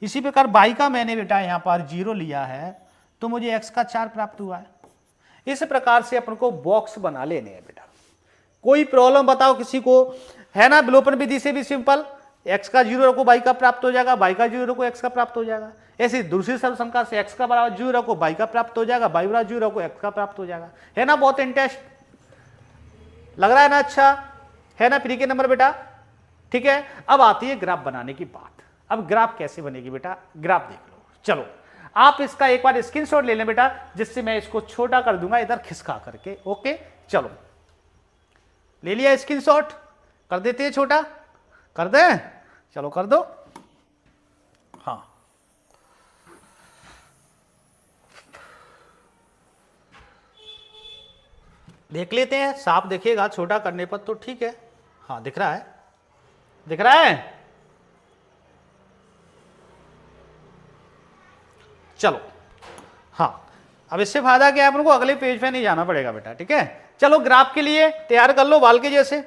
इसी प्रकार y का मैंने बेटा यहां पर 0 लिया है तो मुझे x का 4 प्राप्त हुआ है। इस प्रकार से अपन को बॉक्स बना लेने हैं बेटा। कोई प्रॉब्लम बताओ किसी को, है ना। विलोपन विधि से भी सिंपल, x का 0 रखो y का प्राप्त हो जाएगा, y का 0 रखो x का प्राप्त हो जाएगा। ऐसी दूसरी सर्वसंख्या से x का बराबर 0 रखो y का प्राप्त हो जाएगा, y बराबर 0 रखो x का प्राप्त हो जाएगा। है ना, बहुत इंटरेस्ट लग रहा है ना, अच्छा है ना, फ्री के नंबर बेटा, ठीक है। अब आती है ग्राफ बनाने की बात। अब ग्राफ कैसे बनेगी बेटा, ग्राफ देख लो। चलो आप इसका एक बार स्क्रीनशॉट ले लें बेटा, जिससे मैं इसको छोटा कर दूंगा इधर खिसका करके। ओके चलो, ले लिया स्क्रीनशॉट, कर देते हैं छोटा, कर दें, चलो कर दो। हाँ देख लेते हैं, साफ देखिएगा, छोटा करने पर तो ठीक है। हाँ दिख रहा है, दिख रहा है, चलो। हाँ अब इससे फायदा क्या है, अपन को अगले पेज पे नहीं जाना पड़ेगा बेटा, ठीक है। चलो ग्राफ के लिए तैयार कर लो, बाल के जैसे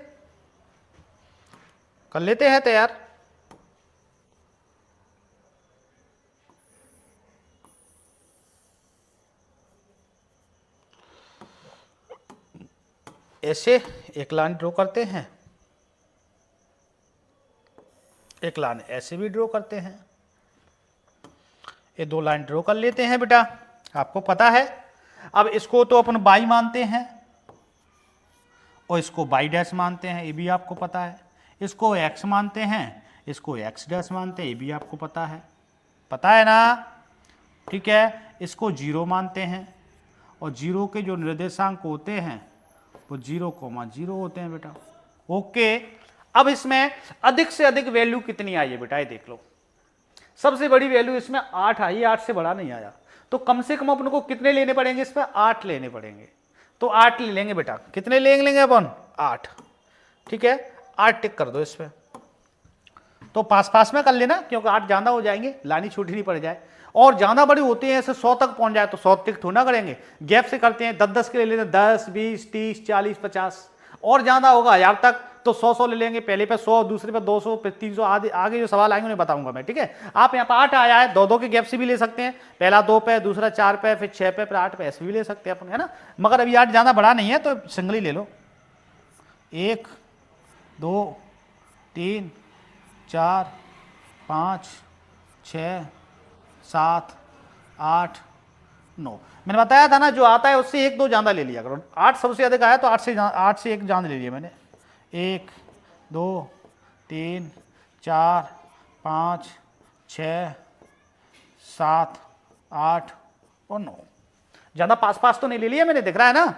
कर लेते हैं तैयार। ऐसे एक लाइन ड्रॉ करते हैं, एक लाइन ऐसे भी ड्रॉ करते हैं, ये 2 लाइन ड्रॉ कर लेते हैं बेटा, आपको पता है। अब इसको तो अपन बाई मानते हैं और इसको बाई डैश मानते हैं, ये भी आपको पता है। इसको x मानते हैं, इसको x डैश मानते हैं, ये भी आपको पता है ना, ठीक है। इसको 0 मानते हैं और 0 के जो निर्देशांक होते हैं वो 0,0 होते हैं बेटा। ओके, अब इसमें अधिक से अधिक वैल्यू कितनी आई है बेटा, ये देख लो। सबसे बड़ी वैल्यू इसमें 8 आई, 8 से बड़ा नहीं आया। तो कम से कम अपन को कितने लेने पड़ेंगे इस पर? 8 लेने पड़ेंगे। तो 8 ले लेंगे बेटा। कितने ले लेंगे अपन? 8। ठीक है, 8 टिक कर दो इस पर। तो पास पास में कर लेना, क्योंकि 8 ज्यादा हो जाएंगे, लानी छोटी नहीं पड़ जाए। और ज्यादा बड़ी होती है ऐसे 100 तक पहुंच जाए तो 100 टिक थोड़ा करेंगे, गैप से करते हैं। 10-10 के ले लेते हैं, 10, 20, 30, 40, 50। और ज्यादा होगा 1000 तक तो 100-100 ले लेंगे। पहले पे 100, दूसरे पे 200, फिर 300, आगे जो सवाल आएंगे उन्हें बताऊंगा मैं। ठीक है, आप यहाँ पर 8 आया है, 2-2 के गैप से भी ले सकते हैं। पहला 2 पे, दूसरा 4 पे, फिर 6 पे, फिर 8 पे, ऐसे भी ले सकते हैं अपन, है ना। मगर अभी 8 ज्यादा बड़ा नहीं है तो सिंगल ही ले लो। 1, 2, 3, 4, 5, 6, 7, 8, 9। मैंने बताया था ना, जो आता है उससे 1-2 ज्यादा ले लिया करो। 8 सबसे अधिक आया तो 8 से 1 ज्यादा ले लिया मैंने। 1, 2, 3, 4, 5, 6, 7, 8 और 9। ज्यादा पास पास तो नहीं ले लिया मैंने, दिख रहा है ना।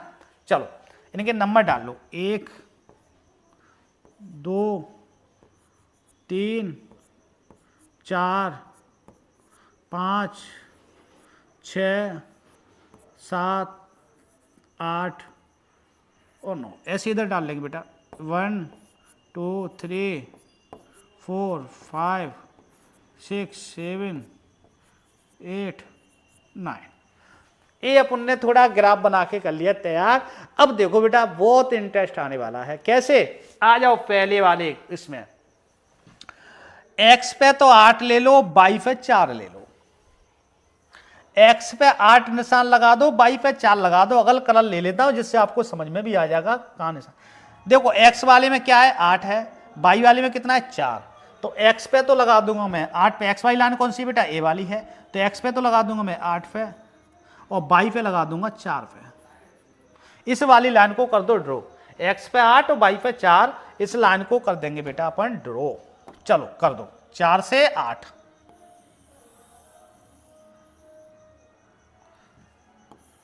चलो इनके नंबर डाल लो। 1, 2, 3, 4, 5, 6, 7, 8 और 9। ऐसे इधर डाल लेंगे बेटा। 1, 2, 3, 4, 5, 6, 7, 8, 9। ये अपन ने थोड़ा ग्राफ बना के कर लिया तैयार। अब देखो बेटा, बहुत इंटरेस्ट आने वाला है। कैसे? आ जाओ पहले वाले इसमें। x पे तो 8 ले लो, y पे 4 ले लो। x पे 8 निशान लगा दो, y पे 4 लगा दो। अगल कलर ले लेता हूं जिससे आपको समझ में भी आ जाएगा कहां निशान। देखो x वाले में क्या है? 8 है। y वाले में कितना है? 4। तो x पे तो लगा दूंगा मैं 8 पे। x वाली लाइन कौन सी बेटा? a वाली है। तो x पे तो लगा दूंगा मैं 8 पे, और y पे लगा दूंगा 4 पे। इस वाली लाइन को कर दो ड्रॉ। x पे 8 और y पे 4, इस लाइन को कर देंगे बेटा अपन ड्रॉ। चलो कर दो। 4 से 8,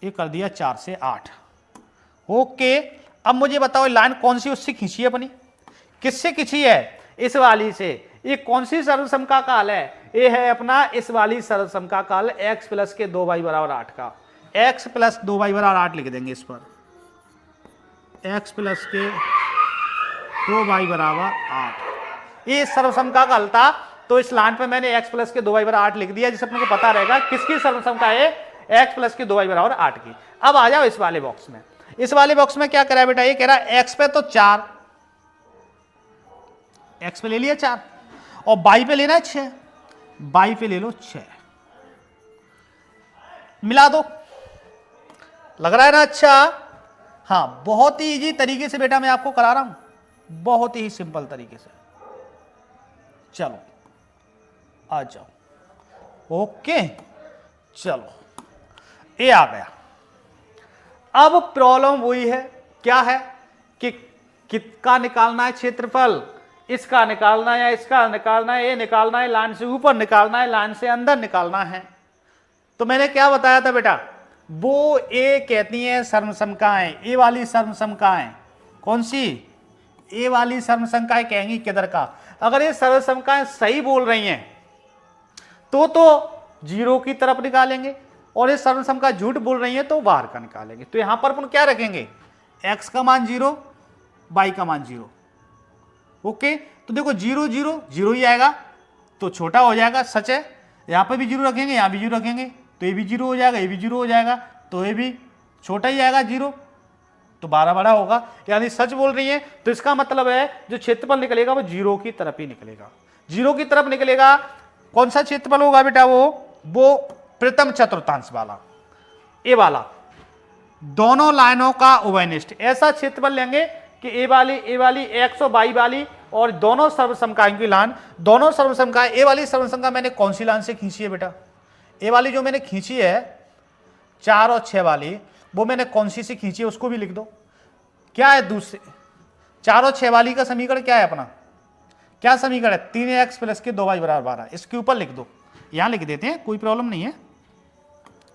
ये कर दिया 4 से 8। ओके, अब मुझे बताओ लाइन कौन सी उससे खींची है अपनी? किससे खींची है? इस वाली से। ये कौन सी सर्वसमका काल है? ये है अपना इस वाली सर्वसमका काल, x प्लस के 2y बराबर 8 का। x प्लस 2y बराबर 8 लिख देंगे इस पर। x प्लस के 2y बराबर 8, ये सर्वसमका काल था। तो इस लाइन पे मैंने x प्लस के 2y बराबर 8 लिख दिया, जिससे अपने को पता रहेगा किसकी सर्वसमका है? x प्लस के 2y बराबर 8 की। अब आ जाओ इस वाले बॉक्स में। इस वाले बॉक्स में क्या करा है बेटा? ये कह रहा है x पे तो 4, x पे ले लिया 4, और y पे लेना है 6, y पे ले लो 6। मिला दो। लग रहा है ना अच्छा? हाँ, बहुत ही इजी तरीके से बेटा मैं आपको करा रहा हूं, बहुत ही सिंपल तरीके से। चलो आ जाओ। ओके, चलो ये आ गया। अब प्रॉब्लम वही है, क्या है कि किसका निकालना है क्षेत्रफल? इसका निकालना है या इसका निकालना है? ये निकालना है, लाइन से ऊपर निकालना है, लाइन से अंदर निकालना है। तो मैंने क्या बताया था बेटा? वो ए कहती है सर्वसमकाएं, ए वाली सर्वसमकाएं। कौन सी? ए वाली सर्वसमकाएं कहेंगी किधर का? अगर ये सर्वसमकाएं सही बोल रही हैं तो 0 की तरफ निकालेंगे, और ये सर्वसमका झूठ बोल रही है तो बाहर का निकालेंगे। तो यहां पर अपन क्या रखेंगे? x का मान 0, y का मान 0। ओके, तो देखो 0 0 0 ही आएगा, तो छोटा हो जाएगा, सच है। यहां पर भी 0 रखेंगे, यहां भी 0 रखेंगे, तो ये भी 0 हो जाएगा, ये भी 0 हो जाएगा, तो ये भी छोटा ही आएगा 0, तो 12 बड़ा होगा। यानी सच बोल रही है। तो इसका मतलब है जो क्षेत्रफल निकलेगा वो 0 की तरफ ही निकलेगा। 0 की तरफ निकलेगा। कौन सा क्षेत्रफल होगा बेटा? वो प्रथम चतुर्थांश वाला, ए वाला, दोनों लाइनों का उभयनिष्ठ। ऐसा क्षेत्रफल लेंगे कि ए वाली x और y वाली, और दोनों सर्वसमकाएं की लाइन, दोनों सर्वसमकाएं। ए वाली सर्वसमका मैंने कौन सी लाइन से खींची है बेटा? ए वाली जो मैंने खींची है 4 और 6 वाली, वो मैंने कौन सी से खींची है उसको भी लिख दो। क्या है दूसरे 4 और 6 वाली का समीकरण? क्या है अपना? क्या समीकरण है? 3x प्लस के 2y बराबर 12। इसके ऊपर लिख दो, यहां लिख देते हैं, कोई प्रॉब्लम नहीं है,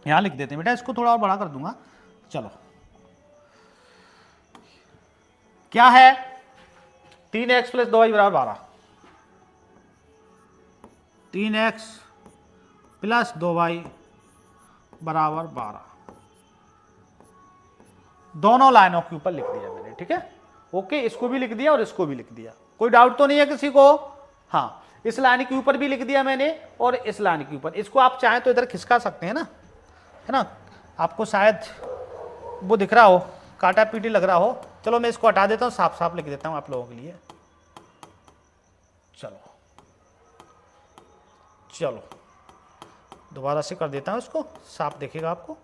यहां लिख देते हैं बेटा। इसको थोड़ा और बड़ा कर दूंगा। चलो, क्या है? 3x प्लस 2y बराबर 12। 3x प्लस 2y बराबर 12 दोनों लाइनों के ऊपर लिख दिया मैंने, ठीक है। ओके, इसको भी लिख दिया और इसको भी लिख दिया, कोई डाउट तो नहीं है किसी को? हाँ, इस लाइन के ऊपर भी लिख दिया मैंने और इस लाइन के ऊपर। इसको आप चाहें तो इधर खिसका सकते हैं ना, है ना। आपको शायद वो दिख रहा हो, काटा पीटी लग रहा हो। चलो मैं इसको हटा देता हूँ, साफ साफ लिख देता हूँ आप लोगों के लिए। चलो चलो दोबारा से कर देता हूँ इसको, साफ दिखेगा आपको।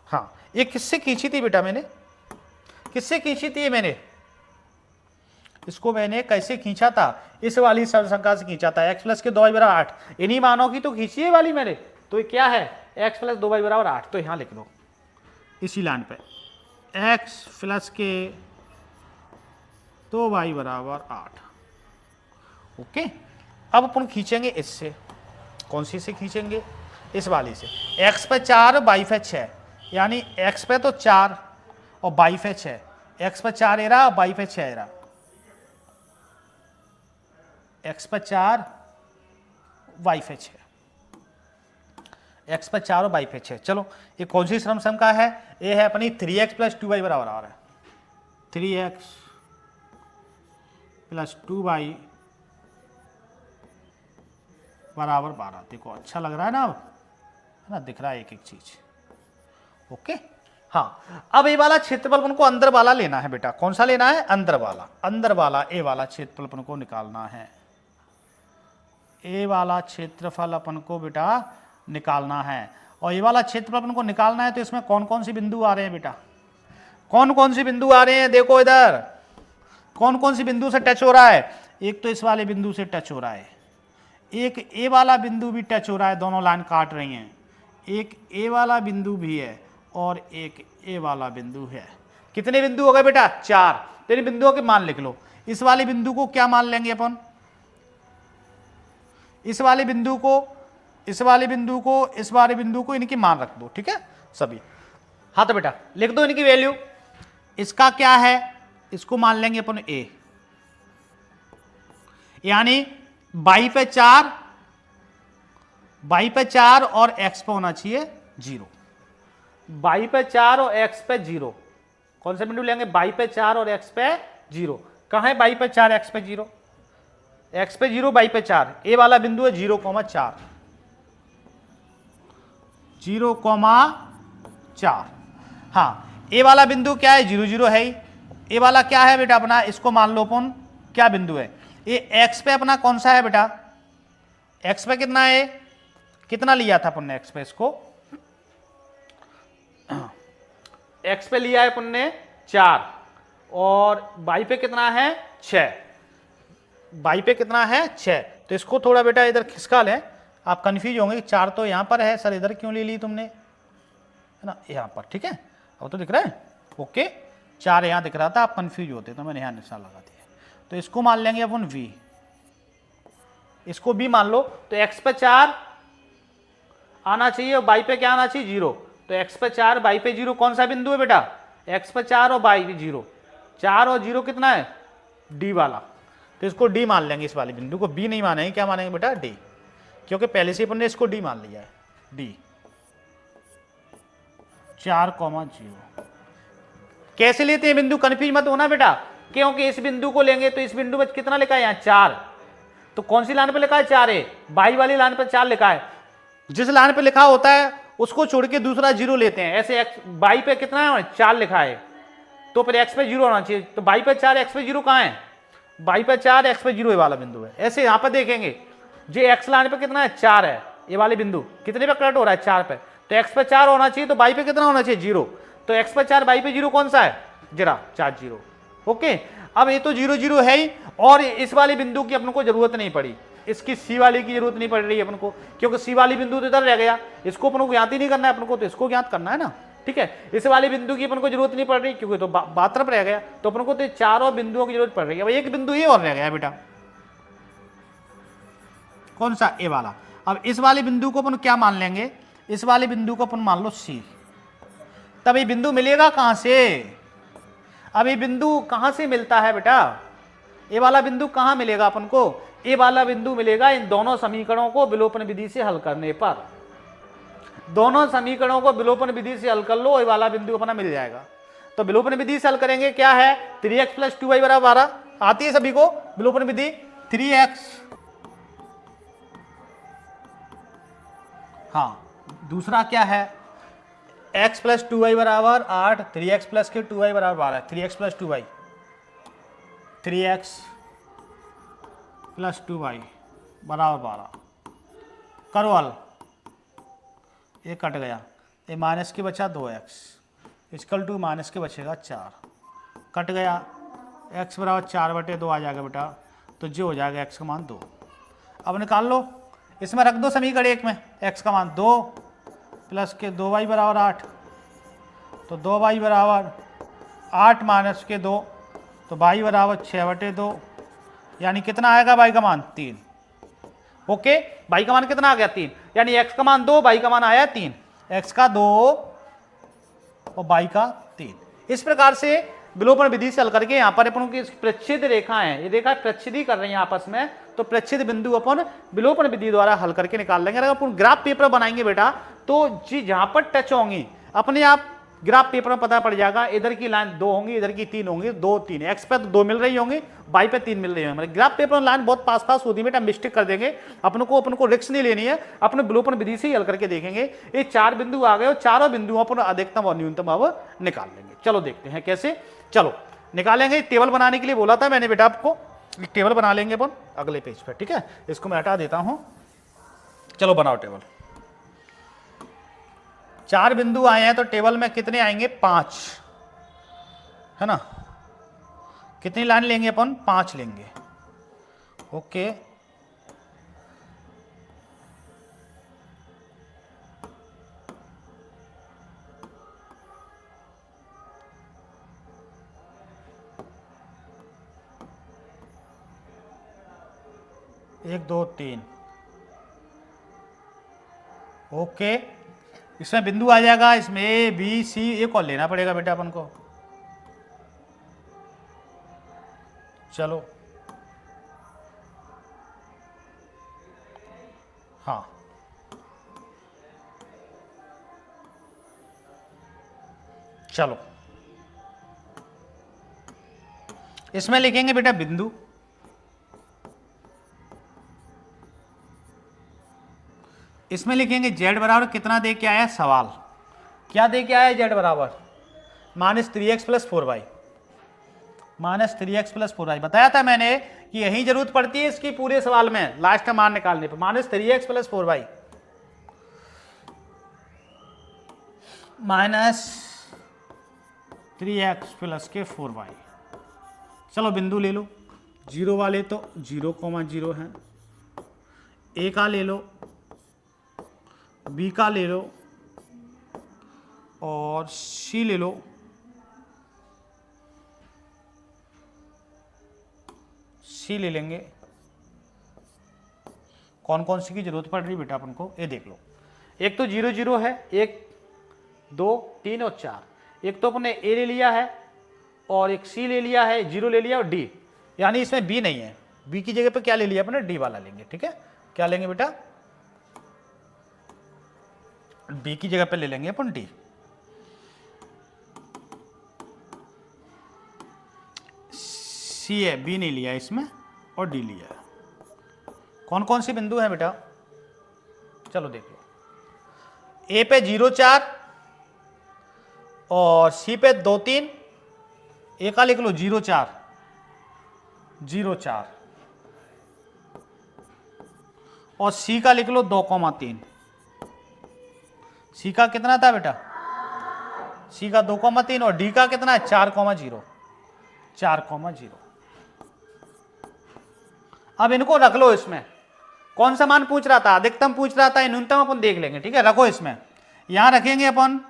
हाँ, ये किससे खींची थी बेटा मैंने? किससे खींची थी मैंने? इसको मैंने कैसे खींचा था? इस वाली सरलसंख्या से खींचा था, x प्लस के 2y बराबर 8। इन्हीं मानों की तो खींची है वाली मैंने। तो ये क्या है? x प्लस 2y बराबर 8। तो यहाँ लिख दो इसी लाइन पे, x प्लस के 2y बराबर 8। ओके, अब अपन खींचेंगे इससे। कौन सी से खींचेंगे? इस वाली से। x पे 4 y पे 6, यानी x पे तो 4 और y पे 6। x पे 4 ए रहा, y पे 6 ए रहा। x पे 4 y पे 6, x पे 4 और y पे 6। चलो, ये कौन सी सरलसंख्या है? ये है अपनी 3x प्लस 2y बराबर आ रहा है। 3x प्लस 2y बराबर 12। देखो अच्छा लग रहा है ना, अब है ना, दिख रहा है एक एक चीज। ओके, हाँ, अब ये वाला क्षेत्रफल अपन को अंदर वाला लेना है बेटा। कौन सा लेना है? अंदर वाला। अंदर वाला ए वाला क्षेत्रफल अपन को निकालना है। ए वाला क्षेत्रफल अपन को बेटा निकालना है। और ये वाला क्षेत्रफल अपन को निकालना है, तो इसमें कौन कौन से बिंदु आ रहे हैं बेटा? कौन कौन से बिंदु आ रहे हैं? देखो इधर कौन कौन से बिंदु से टच हो रहा है। एक तो इस वाले बिंदु से टच हो रहा है, एक ए वाला बिंदु भी टच हो रहा है, दोनों लाइन काट रही हैं। एक ए वाला बिंदु भी है और एक ए वाला बिंदु है। कितने बिंदु हो गए बेटा? 4। तो इन बिंदुओं के मान लिख लो। इस वाले बिंदु को क्या मान लेंगे अपन? इस वाले बिंदु को, इस वाले बिंदु को, इस वाले बिंदु को, इनकी मान रख दो, ठीक है सभी। हाँ तो बेटा लिख दो इनकी वैल्यू। इसका क्या है? इसको मान लेंगे अपन ए, यानी y पे 4, y पे 4 और x पे होना चाहिए 0। y पे 4 और x पे 0। कौन से बिंदु लेंगे? y पे 4 और x पे 0। कहां है y पे 4 x पे 0? x पे 0 y पे 4। ए वाला बिंदु है 0,4, 0,4। हाँ, ए वाला बिंदु क्या है? 0 0 है ही। ए वाला क्या है बेटा अपना? इसको मान लो अपन क्या बिंदु है? ये x पे अपना कौन सा है बेटा? x पे कितना है? कितना लिया था अपन ने x पे? इसको x पे लिया है अपन ने 4 और y पे कितना है? 6। y पे कितना है? 6। तो इसको थोड़ा बेटा इधर खिसका लें, आप कंफ्यूज होंगे कि 4 तो यहां पर है सर, इधर क्यों ले ली तुमने, है ना, यहां पर। ठीक है, अब तो दिख रहा है। ओके, 4 यहां दिख रहा था, आप कंफ्यूज होते तो मैंने यहां निशान लगा दिया। तो इसको मान लेंगे अपन v, इसको b मान लो। तो x पे 4 आना चाहिए और y पे क्या आना चाहिए? 0। तो x पे 4 y पे 0 कौन सा बिंदु है बेटा? x पे 4 और y पे 0। 4 और 0 कितना है? d वाला। तो इसको d मान लेंगे, इस वाले बिंदु को b नहीं मानेंगे, क्या मानेंगे बेटा? d, क्योंकि पहले से अपन ने इसको d मान लिया है। d 4,0। कैसे लेते हैं बिंदु? कन्फ्यूज मत होना बेटा, क्योंकि इस बिंदु को लेंगे तो इस बिंदु में कितना लिखा है? यहाँ 4। तो कौन सी लाइन पे लिखा है? 4 है। बाई वाली लाइन पे 4 लिखा है। जिस लाइन पे लिखा होता है उसको छोड़ के दूसरा 0 लेते हैं। ऐसे x बाई पे कितना है? 4 लिखा है, तो फिर x पे 0 होना चाहिए। तो बाई पे 4 x पे 0 कहाँ है? बाई पे 4 x पे 0 वाला बिंदु है। ऐसे यहाँ पर देखेंगे, जो x लाइन पे कितना है? 4 है। ये वाले बिंदु कितने पे कट हो रहा है? 4 पे। तो x पे 4 होना चाहिए, तो बाई पे कितना होना चाहिए? 0। तो x पे 4 बाई पे 0 कौन सा है? जरा 4 0। ओके, अब ये तो 0 0 है ही, और इस वाले बिंदु की अपन को जरूरत नहीं पड़ी, इसकी सी वाली की जरूरत नहीं पड़ रही है अपन को, क्योंकि सी वाली बिंदु तो इधर रह गया। इसको अपन को ज्ञात ही नहीं करना है अपन को, तो इसको ज्ञात करना है ना। ठीक है, इस वाले बिंदु की अपन को जरूरत नहीं पड़ रही, क्योंकि तो बात तरफ रह गया। तो अपन को तो चारों बिंदुओं की जरूरत पड़ रही है। अब एक बिंदु ये और रह गया बेटा, कौन सा? ए वाला। अब इस वाले बिंदु को अपन क्या मान लेंगे? इस वाले बिंदु को अपन मान लो सी। तब ये बिंदु मिलेगा कहां से? अब ये बिंदु कहां से मिलता है बेटा? ए वाला बिंदु कहां मिलेगा अपन को? ए वाला बिंदु मिलेगा इन दोनों समीकरणों को विलोपन विधि से हल करने पर। दोनों समीकरणों को विलोपन विधि से हल कर लो, वही वाला बिंदु अपना मिल जाएगा। तो विलोपन विधि से हल करेंगे, क्या है 3x + 2y = 12, आती है सभी को विलोपन विधि। 3x, हाँ दूसरा क्या है x + 2y = 8, 3x + 2y = 12, 3x + 2y, 3x + 2y = 12। करो हल, ये कट गया, ये माइनस के बचा 2x = माइनस के बचेगा 4, कट गया, x = 4/2 आ जाएगा बेटा, तो जो हो जाएगा x का मान 2। अब निकाल लो, इसमें रख दो समीकरण एक में, x का मान 2 + 2y = 8, तो 2y = 8 - 2, तो y = 6/2, यानी कितना आएगा y का मान 3। ओके, y का मान कितना आ गया 3, यानी x का मान 2, y का मान आया 3, x का 2 और y का 3। इस प्रकार से विलोपन विधि से हल करके यहाँ पर अपन की प्रच्छेद रेखा है, ये देखा प्रच्छेदी कर रही है आपस में, तो प्रच्छेद बिंदु अपन विलोपन विधि द्वारा हल करके निकाल लेंगे। अगर अपन ग्राफ पेपर बनाएंगे बेटा, तो जी जहां पर टच होंगी अपने आप ग्राफ पेपर में पता पड़ जाएगा, इधर की लाइन 2 होंगी, इधर की 3 होंगी, 2 3, एक्स पे तो 2 मिल रही होंगी, वाई पे 3 मिल रही होंगी। ग्राफ पेपर में लाइन बहुत पास होती है बेटा, मिस्टेक कर देंगे, अपन को रिस्क नहीं लेनी है, अपने विलोपन विधि से ही हल करके देखेंगे। ये 4 बिंदु आ गए और चारों बिंदुओं पर अधिकतम और न्यूनतम अब निकाल लेंगे। चलो देखते हैं कैसे, चलो निकालेंगे। टेबल बनाने के लिए बोला था मैंने बेटा आपको, एक टेबल बना लेंगे अपन अगले पेज पर, ठीक है। इसको मैं हटा देता हूं, चलो बनाओ टेबल। 4 बिंदु आए हैं तो टेबल में कितने आएंगे 5, है ना। कितनी लाइन लेंगे अपन 5 लेंगे, ओके। एक 2 3, ओके। इसमें बिंदु आ जाएगा, इसमें ए बी सी, एक और लेना पड़ेगा बेटा अपन को। चलो हाँ, चलो इसमें लिखेंगे बेटा बिंदु, इसमें लिखेंगे z बराबर कितना दे के आया सवाल, क्या दे के आया z बराबर -3x + 4y, -3x + 4y। बताया था मैंने कि यही जरूरत पड़ती है इसकी पूरे सवाल में, लास्ट मान निकालने पर। -3x + 4y, -3x + 4y। चलो बिंदु ले लो, 0 वाले तो 0,0 है, ए का ले लो, बी का ले लो और सी ले लो, सी ले लेंगे। कौन कौन सी की जरूरत पड़ रही बेटा अपन को, ये देख लो। एक तो 0 0 है, 1 2 3 और 4। एक तो अपने ए ले लिया है और एक सी ले लिया है, 0 ले लिया और डी, यानी इसमें बी नहीं है। बी की जगह पे क्या ले लिया अपने, डी वाला लेंगे, ठीक है। क्या लेंगे बेटा, बी की जगह पे ले लेंगे अपन डी। सी है, बी नहीं लिया इसमें, और डी लिया है। कौन कौन से बिंदु हैं बेटा, चलो देख लो। ए पे 0 4 और सी पे 2 3, ए का लिख लो 0 4 0 4 और सी का लिख लो 2,3। सी का कितना था बेटा, सी का 2,3 और डी का कितना है 4,0 4,0। अब इनको रख लो, इसमें कौन सा मान पूछ रहा था, अधिकतम पूछ रहा था, न्यूनतम अपन देख लेंगे, ठीक है। रखो इसमें, यहां रखेंगे अपन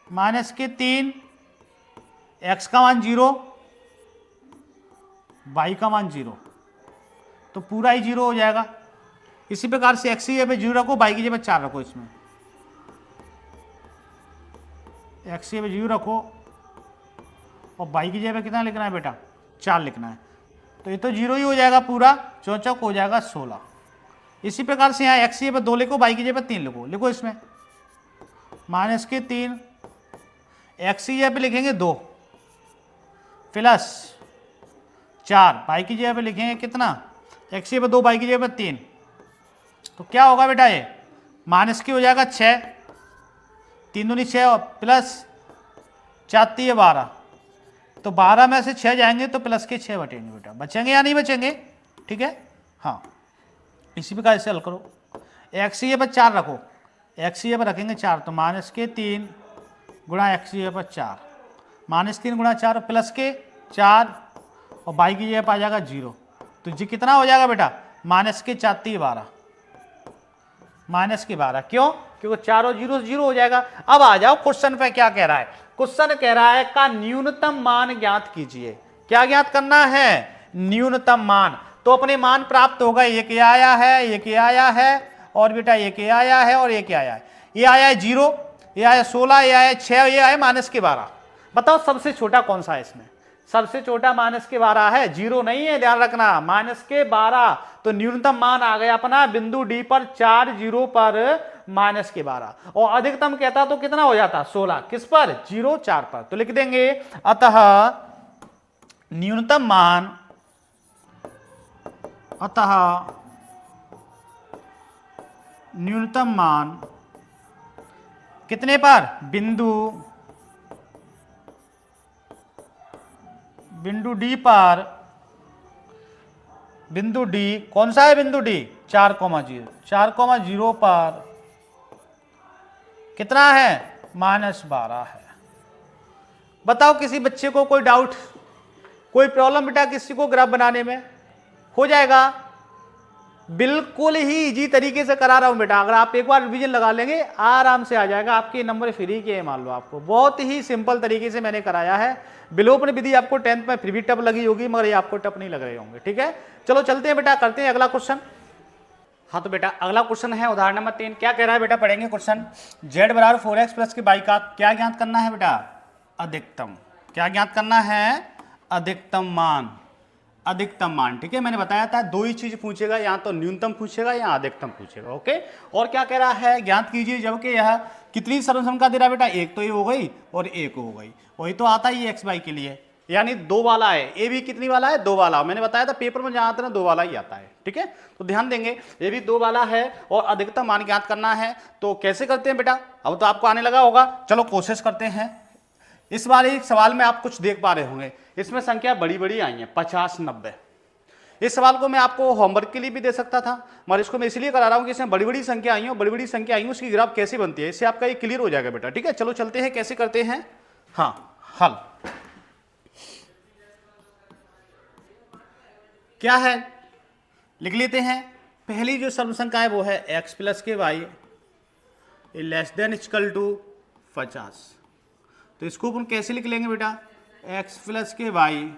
-3, x का मान 0, y का मान 0, तो पूरा ही 0 हो जाएगा। इसी प्रकार से x की जगह पे 0 रखो, y की जगह पे 4 रखो। इसमें x की जगह पे 0 रखो और y की जगह पे कितना लिखना है बेटा 4 लिखना है, तो ये तो 0 ही हो जाएगा पूरा, 4 चौक हो जाएगा 16। इसी प्रकार से यहाँ एक्स की जगह पर 2 लिखो, वाई की जगह पर 3 लिखो, लिखो इसमें माइनस के 3, एक्स की जगह पे लिखेंगे 2 प्लस 4, वाई की जगह पे लिखेंगे कितना, एक्स की जगह पर 2, वाई की जगह पर 3, तो क्या होगा बेटा ये माइनस की हो जाएगा 6, 3 दूनी 6 और प्लस 4 3 12, तो 12 में से 6 जाएंगे तो प्लस के 6 बटेंगे बेटा, बचेंगे या नहीं बचेंगे, ठीक है। हाँ इसी प्रकार इसे हल करो, एक्स की जगह पर 4 रखो, एक्स की जगह पर रखेंगे 4, तो माइनस के 3 गुणा एक्स की जगह पर 4, माइनस 3 गुणा 4 प्लस के 4 और वाई की जगह पर आ जाएगा 0, तो जी कितना हो जाएगा बेटा माइनस के 4 3 12, माइनस के 12, क्यों, क्योंकि 4 और 0 0 हो जाएगा। अब आ जाओ क्वेश्चन पे क्या कह रहा है, क्वेश्चन कह रहा है का न्यूनतम मान ज्ञात कीजिए। क्या ज्ञात करना है, न्यूनतम मान। तो अपने मान प्राप्त होगा, एक ये आया है, एक ये आया है और बेटा एक ये आया है और एक ये आया है, ये आया है 0, ये आया 16, ये आया 6, ये आया माइनस के 12। बताओ सबसे छोटा कौन सा है इसमें, सबसे छोटा माइनस के 12 है, 0 नहीं है, ध्यान रखना, माइनस के 12। तो न्यूनतम मान आ गया अपना बिंदु डी पर 4 0 पर माइनस के 12, और अधिकतम कहता तो कितना हो जाता 16, किस पर 0 4 पर। तो लिख देंगे अतः न्यूनतम मान, अतः न्यूनतम मान कितने पर, बिंदु डी पर, बिंदु डी कौन सा है, बिंदु डी 4,0, 4,0 पर कितना है -12 है। बताओ किसी बच्चे को कोई डाउट, कोई प्रॉब्लम बेटा किसी को ग्राफ बनाने में, हो जाएगा, बिल्कुल ही इजी तरीके से करा रहा हूं बेटा, अगर आप एक बार रिवीजन लगा लेंगे आराम से आ जाएगा, आपके नंबर फ्री के मान लो, आपको बहुत ही सिंपल तरीके से मैंने कराया है। विलोपन विधि आपको 10th में फिर भी टफ लगी होगी, मगर ये आपको टफ नहीं लग रहे होंगे, ठीक है। चलो चलते हैं बेटा, करते हैं अगला क्वेश्चन। हाँ तो बेटा अगला क्वेश्चन है उदाहरण नंबर 3। क्या कह रहा है बेटा, पढ़ेंगे क्वेश्चन, z बराबर 4x प्लस के y का क्या ज्ञात करना है बेटा, अधिकतम। क्या ज्ञात करना है, अधिकतम मान, अधिकतम मान, ठीक है। मैंने बताया था दो ही चीज पूछेगा, या तो न्यूनतम पूछेगा या अधिकतम पूछेगा, ओके। और क्या कह रहा है, ज्ञात कीजिए जबकि यह कितनी सर्वसंख्या दे रहा है बेटा, एक तो ये हो गई और एक हो गई, वही तो आता ही एक्स वाई के लिए, यानी 2 वाला है, ए भी कितनी वाला है, 2 वाला। मैंने बताया था पेपर में जहां आता है 2 वाला ही आता है, ठीक है। तो ध्यान देंगे, ये भी 2 वाला है और अधिकतम मान ज्ञात करना है। तो कैसे करते हैं बेटा, अब तो आपको आने लगा होगा, चलो कोशिश करते हैं। इस बार एक सवाल में आप कुछ देख पा रहे होंगे, इसमें संख्या बड़ी बड़ी आई है 50 90। इस सवाल को मैं आपको होमवर्क के लिए भी दे सकता था, मगर इसको मैं इसलिए करा रहा हूं कि इसमें बड़ी बड़ी संख्या आई है, बड़ी बड़ी संख्या आई है, उसकी ग्राफ कैसे बनती है, इससे आपका ये क्लियर हो जाएगा बेटा, ठीक है। चलो चलते हैं, कैसे करते हैं। हाँ हल क्या है, लिख लेते हैं। पहली जो सर्वसंख्या है वो है x प्लस के y less than equal to 50। तो इसको अपन कैसे लिख लेंगे बेटा, x प्लस के वाई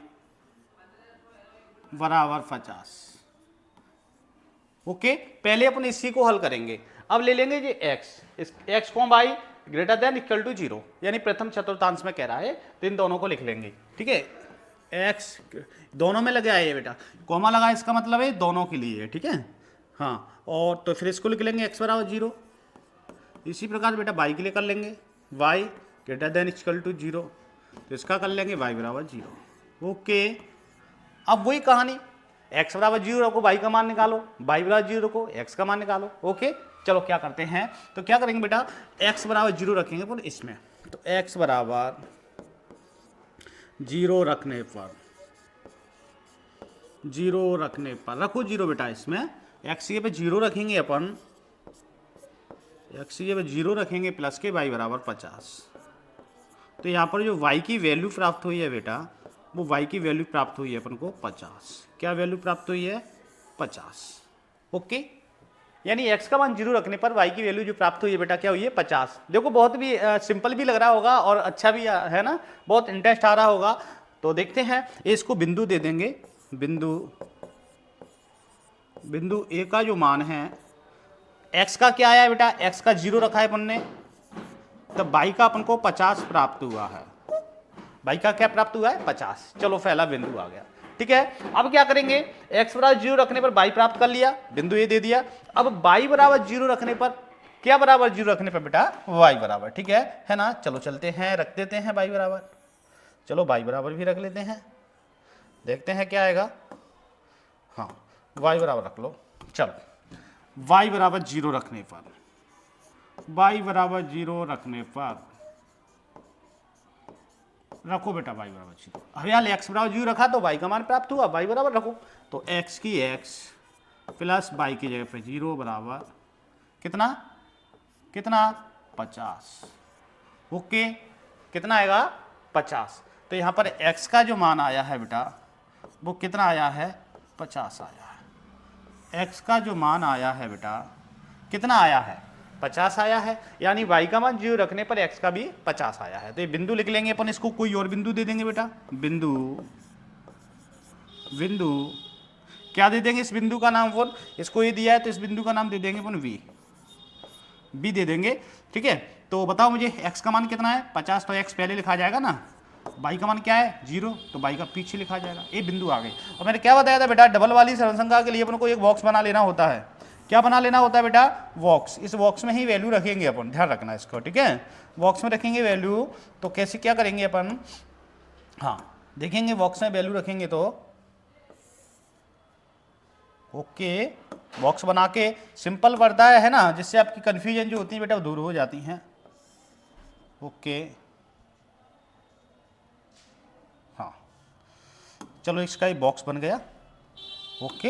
बराबर 50। ओके, पहले अपन इसी को हल करेंगे। अब ले लेंगे ये x को y greater than equal to 0, यानी प्रथम चतुर्थांश में कह रहा है, तो इन दोनों को लिख लेंगे, ठीक है। x दोनों में लगे आए है बेटा, कॉमा लगा, इसका मतलब है दोनों के लिए है, ठीक है। हाँ, और तो फिर इसको लिख लेंगे x बराबर 0। इसी प्रकार बेटा y के लिए कर लेंगे y greater than equal to 0, तो इसका कर लेंगे y बराबर 0। ओके, अब वही कहानी, x बराबर 0 रखो, y का मान निकालो, y बराबर 0 रखो, x का मान निकालो। ओके, चलो क्या करते हैं, तो क्या करेंगे बेटा, x बराबर 0 रखेंगे पर इसमें, तो x बराबर 0 रखने पर, 0 रखने पर रखो 0 बेटा, इसमें x पे 0 रखेंगे अपन, x पे 0 रखेंगे प्लस के y बराबर 50। तो यहाँ पर जो y की वैल्यू प्राप्त हुई है बेटा, वो y की वैल्यू प्राप्त हुई है अपन को 50। क्या वैल्यू प्राप्त हुई है, 50। ओके, यानी x का मान 0 रखने पर y की वैल्यू जो प्राप्त हुई है बेटा क्या हुई है, 50। देखो बहुत भी सिंपल भी लग रहा होगा और अच्छा भी है ना, बहुत इंटरेस्ट आ रहा होगा। तो देखते हैं, इसको बिंदु दे देंगे, बिंदु ए का जो मान है, x का क्या आया है बेटा, x का 0 रखा है अपन ने, तब y का अपन को 50 प्राप्त हुआ है। y का क्या प्राप्त हुआ है, 50। चलो पहला बिंदु आ गया, ठीक है। अब क्या करेंगे, x बराबर 0 रखने पर y प्राप्त कर लिया, बिंदु ए दे दिया। अब y बराबर 0 रखने पर, क्या बराबर 0 रखने पर बेटा, y बराबर, ठीक है ना। चलो चलते हैं, रख देते हैं y बराबर, चलो y बराबर भी रख लेते हैं, देखते हैं क्या आएगा। हाँ y बराबर रख लो, चलो y बराबर 0 रखने पर, y बराबर 0 रखने पर रखो बेटा y बराबर 0। अब यहाँ x बराबर 0 रखा तो y का मान प्राप्त हुआ, y बराबर रखो, तो x की x प्लस y की जगह पे 0 बराबर कितना, कितना 50। ओके, कितना आएगा 50। तो यहाँ पर x का जो मान आया है बेटा वो कितना आया है, 50 आया है। x का जो मान आया है बेटा कितना आया है, 50 आया है, यानी y का मान 0 रखने पर x का भी 50 आया है। तो ये बिंदु लिख लेंगे अपन, इसको कोई और बिंदु दे देंगे बेटा, बिंदु, बिंदु क्या दे देंगे, इस बिंदु का नाम अपन, इसको ये दिया है तो इस बिंदु का नाम दे देंगे अपन b दे देंगे, ठीक है। तो बताओ मुझे x का मान कितना है, 50, तो x पहले लिखा जाएगा ना, y का मान क्या है 0, तो y का पीछे लिखा जाएगा। ये बिंदु आ गई। और मैंने क्या बताया था बेटा, डबल वाली सरलसंख्या के लिए अपन को एक बॉक्स बना लेना होता है। क्या बना लेना होता है बेटा, बॉक्स। इस बॉक्स में ही वैल्यू रखेंगे अपन, ध्यान रखना इसको, ठीक है। बॉक्स में रखेंगे वैल्यू, तो कैसे क्या करेंगे अपन, हाँ देखेंगे बॉक्स में वैल्यू रखेंगे तो ओके, बॉक्स बना के सिंपल पड़ता है ना, जिससे आपकी कंफ्यूजन जो होती है बेटा वो दूर हो जाती हैं। ओके, हाँ चलो इसका ही बॉक्स बन गया। ओके,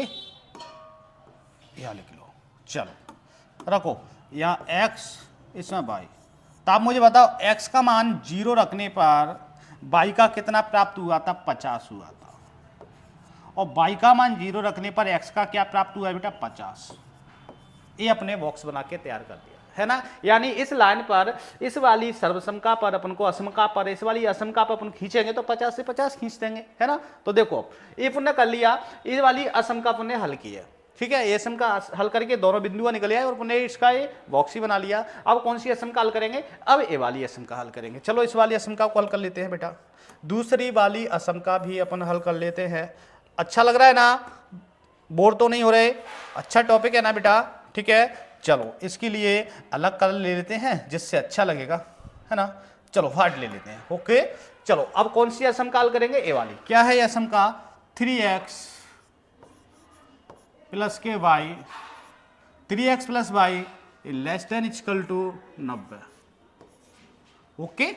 यहाँ लिख लो, चलो रखो यहाँ x, इसमें y। तो आप मुझे बताओ x का मान 0 रखने पर y का कितना प्राप्त हुआ था, 50 हुआ था, और y का मान 0 रखने पर x का क्या प्राप्त हुआ है बेटा, 50। ये अपने बॉक्स बना के तैयार कर दिया है ना। यानी इस लाइन पर, इस वाली सर्वसमका पर अपन को असमका पर, इस वाली असमका पर अपन खींचेंगे तो 50 से 50 खींच देंगे, है ना। तो देखो ये अपन ने कर लिया, इस वाली असमका अपन ने हल की है, ठीक है। ये असमका हल करके दोनों बिंदुआ निकल आए और अपन ने इसका ये बॉक्स ही बना लिया। अब कौन सी असमका हल करेंगे, अब ये वाली असमका हल करेंगे। चलो इस वाली असमका को हल कर लेते हैं बेटा, दूसरी वाली असमका भी अपन हल कर लेते हैं। अच्छा लग रहा है ना, बोर तो नहीं हो रहे, अच्छा टॉपिक है ना बेटा, ठीक है। चलो इसके लिए अलग कलर ले लेते हैं जिससे अच्छा लगेगा, है ना। चलो व्हाइट ले लेते हैं, ओके। चलो अब कौन सी असमका हल करेंगे, ए वाली। क्या है ये असमका, 3x प्लस के y, 3x plus y less than equal to 90। Okay,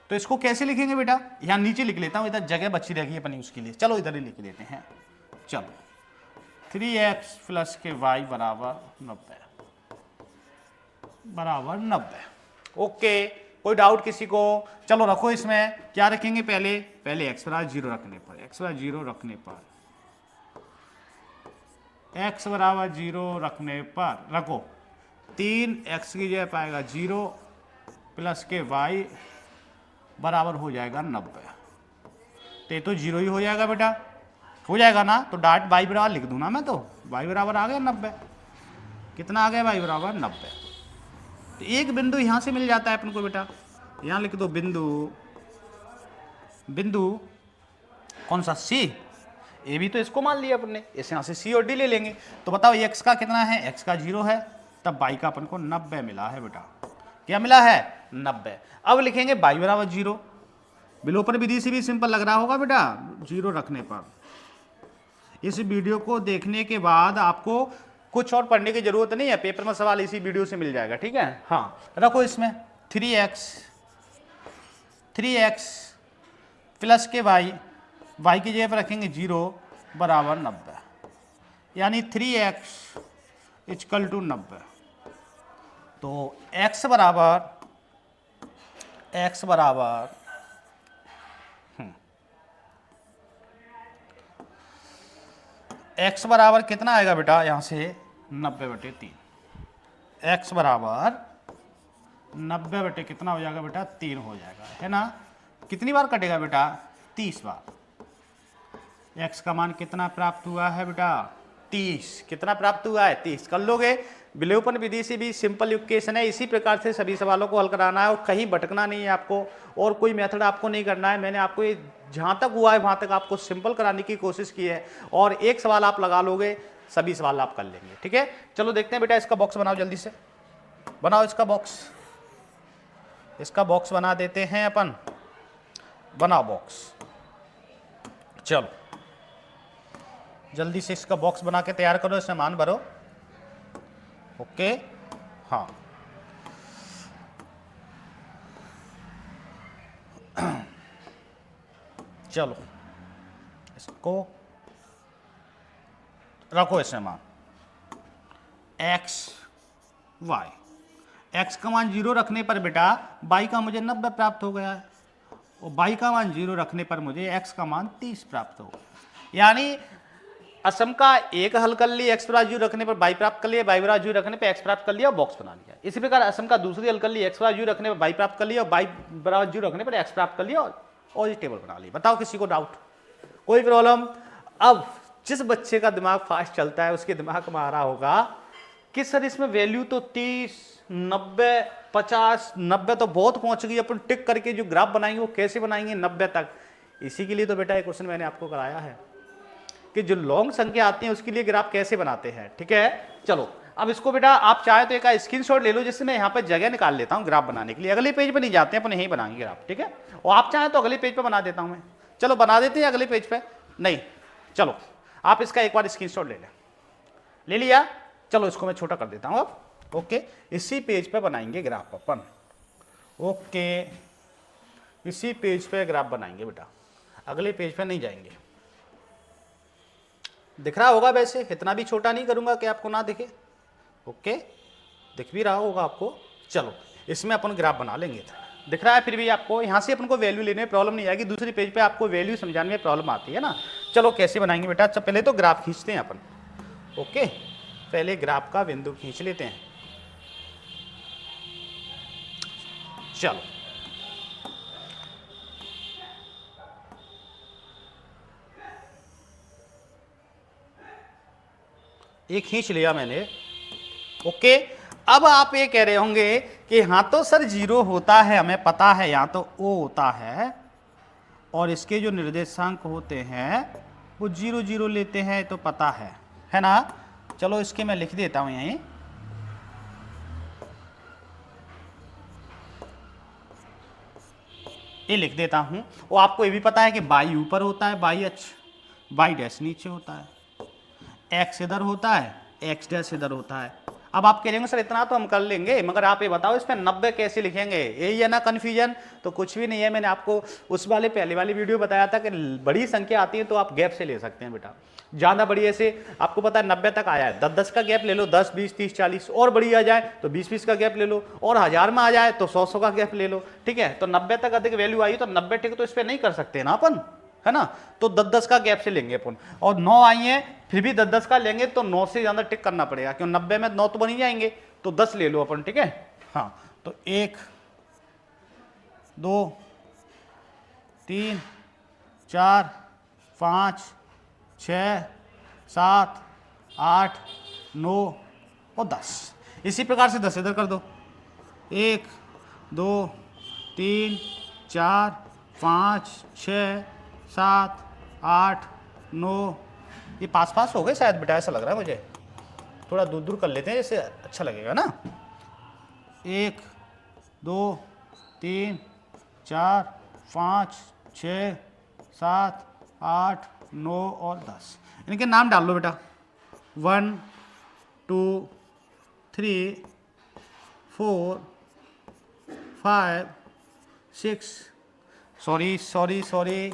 तो इसको कैसे लिखेंगे बेटा, यहां नीचे लिख लेता हूं, इधर जगह बची रहेगी अपनी उसके लिए। चलो इधर ही लिख लेते हैं, चलो 3x प्लस के वाई बराबर 90, बराबर 90। ओके, कोई डाउट किसी को। चलो रखो, इसमें क्या रखेंगे, पहले x बराबर 0 रखने पर, x बराबर 0 रखने पर, x बराबर 0 रखने पर रखो 3x की जगह पाएगा 0 प्लस के y बराबर हो जाएगा 90। तो ये तो 0 ही हो जाएगा बेटा, हो जाएगा ना। तो डाट y बराबर लिख दूँ ना मैं, तो y बराबर आ गया 90। कितना आ गया, y बराबर 90। तो एक बिंदु यहाँ से मिल जाता है अपन को बेटा, यहाँ लिख दो बिंदु, बिंदु कौन सा, C। ए भी तो इसको मान लिया अपन ने, इस यहाँ से C और D ले लेंगे। तो बताओ x का कितना है, x का 0 है, तब y का अपन को 90 मिला है बेटा। क्या मिला है, 90। अब लिखेंगे y बराबर 0, विलोपन विधि से भी सिंपल लग रहा होगा बेटा, 0 रखने पर। इस वीडियो को देखने के बाद आपको कुछ और पढ़ने की जरूरत नहीं है, पेपर में सवाल इसी वीडियो से मिल जाएगा, ठीक है। हाँ रखो इसमें 3x प्लस के y की जगह पर रखेंगे 0 बराबर 90, यानी 3x इक्वल टू 90। तो x बराबर x बराबर कितना आएगा बेटा, यहाँ से 90/3। x बराबर 90 कितना हो जाएगा बेटा, 3 हो जाएगा, है ना। कितनी बार कटेगा बेटा, 30 बार। x का मान कितना प्राप्त हुआ है बेटा, 30। कितना प्राप्त हुआ है, 30। कर लोगे, विलोपन विधि से भी सिंपल इक्वेशन है, इसी प्रकार से सभी सवालों को हल कराना है और कहीं भटकना नहीं है आपको, और कोई मेथड आपको नहीं करना है। मैंने आपको ये जहां तक हुआ है वहां तक आपको सिंपल कराने की कोशिश की है, और एक सवाल आप लगा लोगे, सभी सवाल आप कर लेंगे। ठीक है, चलो देखते हैं बेटा, इसका बॉक्स बनाओ, जल्दी से बनाओ इसका बॉक्स। इसका बॉक्स बना देते हैं अपन, बनाओ बॉक्स। चलो जल्दी से इसका बॉक्स बना के तैयार करो, सामान भरो। ओके, हाँ चलो इसको रखो इसमें मान x y। x का मान 0 रखने पर बेटा y का मुझे 90 प्राप्त हो गया है, और y का मान 0 रखने पर मुझे x का मान 30 प्राप्त हो गया। यानी असम का एक हल कर लिया, x बराबर 0 रखने पर y प्राप्त कर लिया, y बराबर 0 रखने पर x प्राप्त कर लिया और बॉक्स बना लिया। इसी प्रकार असम का दूसरी हल कर लिया, x बराबर 0 रखने पर y प्राप्त कर लिया और y बराबर 0 रखने पर x प्राप्त कर लिया और ये टेबल बना ली। बताओ किसी को डाउट, कोई प्रॉब्लम? अब जिस बच्चे का दिमाग फास्ट चलता है उसके दिमाग में आ रहा होगा कि सर इसमें वैल्यू तो 30, 90, 50, 90 तो बहुत पहुंच गई, अपन टिक करके जो ग्राफ बनाएंगे वो कैसे बनाएंगे 90 तक? इसी के लिए तो बेटा एक क्वेश्चन मैंने आपको कराया है कि जो लॉन्ग संख्या आती है उसके लिए ग्राफ कैसे बनाते हैं। ठीक है, चलो अब इसको बेटा आप चाहे तो एक स्क्रीनशॉट ले लो, जिससे मैं यहाँ पे जगह निकाल लेता हूँ ग्राफ बनाने के लिए। अगले पेज पे नहीं जाते हैं, अपन यहीं बनाएंगे ग्राफ। ठीक है, और आप चाहे तो अगले पेज पे बना देता हूँ मैं। चलो बना देते हैं अगले पेज पे, नहीं चलो आप इसका एक बार स्क्रीनशॉट ले लिया। चलो इसको मैं छोटा कर देता हूँ अब। ओके, इसी पेज पे बनाएंगे ग्राफ अपन। ओके, इसी पेज पे ग्राफ बनाएंगे बेटा, अगले पेज पे नहीं जाएंगे। दिख रहा होगा, वैसे इतना भी छोटा नहीं करूंगा कि आपको ना दिखे। ओके, दिख भी रहा होगा आपको। चलो इसमें अपन ग्राफ बना लेंगे। दिख रहा है फिर भी आपको? यहाँ से अपन को वैल्यू लेने में प्रॉब्लम नहीं आएगी, दूसरी पेज पे आपको वैल्यू समझाने में प्रॉब्लम आती है ना। चलो कैसे बनाएंगे बेटा? अच्छा पहले तो ग्राफ खींचते हैं अपन। ओके, पहले ग्राफ का बिंदु खींच लेते हैं। चलो ये खींच लिया मैंने। ओके, अब आप ये कह रहे होंगे कि हाँ तो सर 0 होता है, हमें पता है, यहाँ तो O होता है और इसके जो निर्देशांक होते हैं वो 0, 0 लेते हैं, तो पता है ना। चलो इसके मैं लिख देता हूँ यहीं, ये लिख देता हूँ। वो आपको ये भी पता है कि y ऊपर होता है, y अक्ष, y डैश नीचे होता है, x इधर होता है, x डैश इधर होता है। अब आप कह रहे सर इतना तो हम कर लेंगे, मगर आप ये बताओ इस पे 90 कैसे लिखेंगे? यही है ना कन्फ्यूजन। तो कुछ भी नहीं है, मैंने आपको उस वाले पहले वाली वीडियो बताया था कि बड़ी संख्या आती है तो आप गैप से ले सकते हैं बेटा। ज़्यादा बड़ी ऐसे आपको पता है 90 तक आया है, 10-10 का गैप ले लो, 10, 20, 30, 40, और बड़ी आ जाए तो 20-20 का गैप ले लो, और 1000 में आ जाए तो 100-100 का गैप ले लो। ठीक है, तो 90 तक अधिक वैल्यू आई तो 90 टिक तो इस पर नहीं कर सकते ना अपन, है ना। तो 10-10 का गैप से लेंगे अपन, और 9 आई है फिर भी 10-10 का लेंगे तो 9 से ज़्यादा टिक करना पड़ेगा, क्यों 90 में 9 तो बन ही जाएंगे, तो 10 ले लो अपन। ठीक है, हाँ तो 1, 2, 3, 4, 5, 6, 7, 8, 9 और 10। इसी प्रकार से 10 इधर कर दो, 1, 2, 3, 4, 5, 6, 7, 8, 9। ये पास हो गए शायद बेटा, ऐसा लग रहा है मुझे। थोड़ा दूर दूर कर लेते हैं, जैसे अच्छा लगेगा ना। 1, 2, 3, 4, 5, 6, 7, 8, 9 और 10। इनके नाम डाल लो बेटा। 1, 2, 3, 4, 5, 6, सॉरी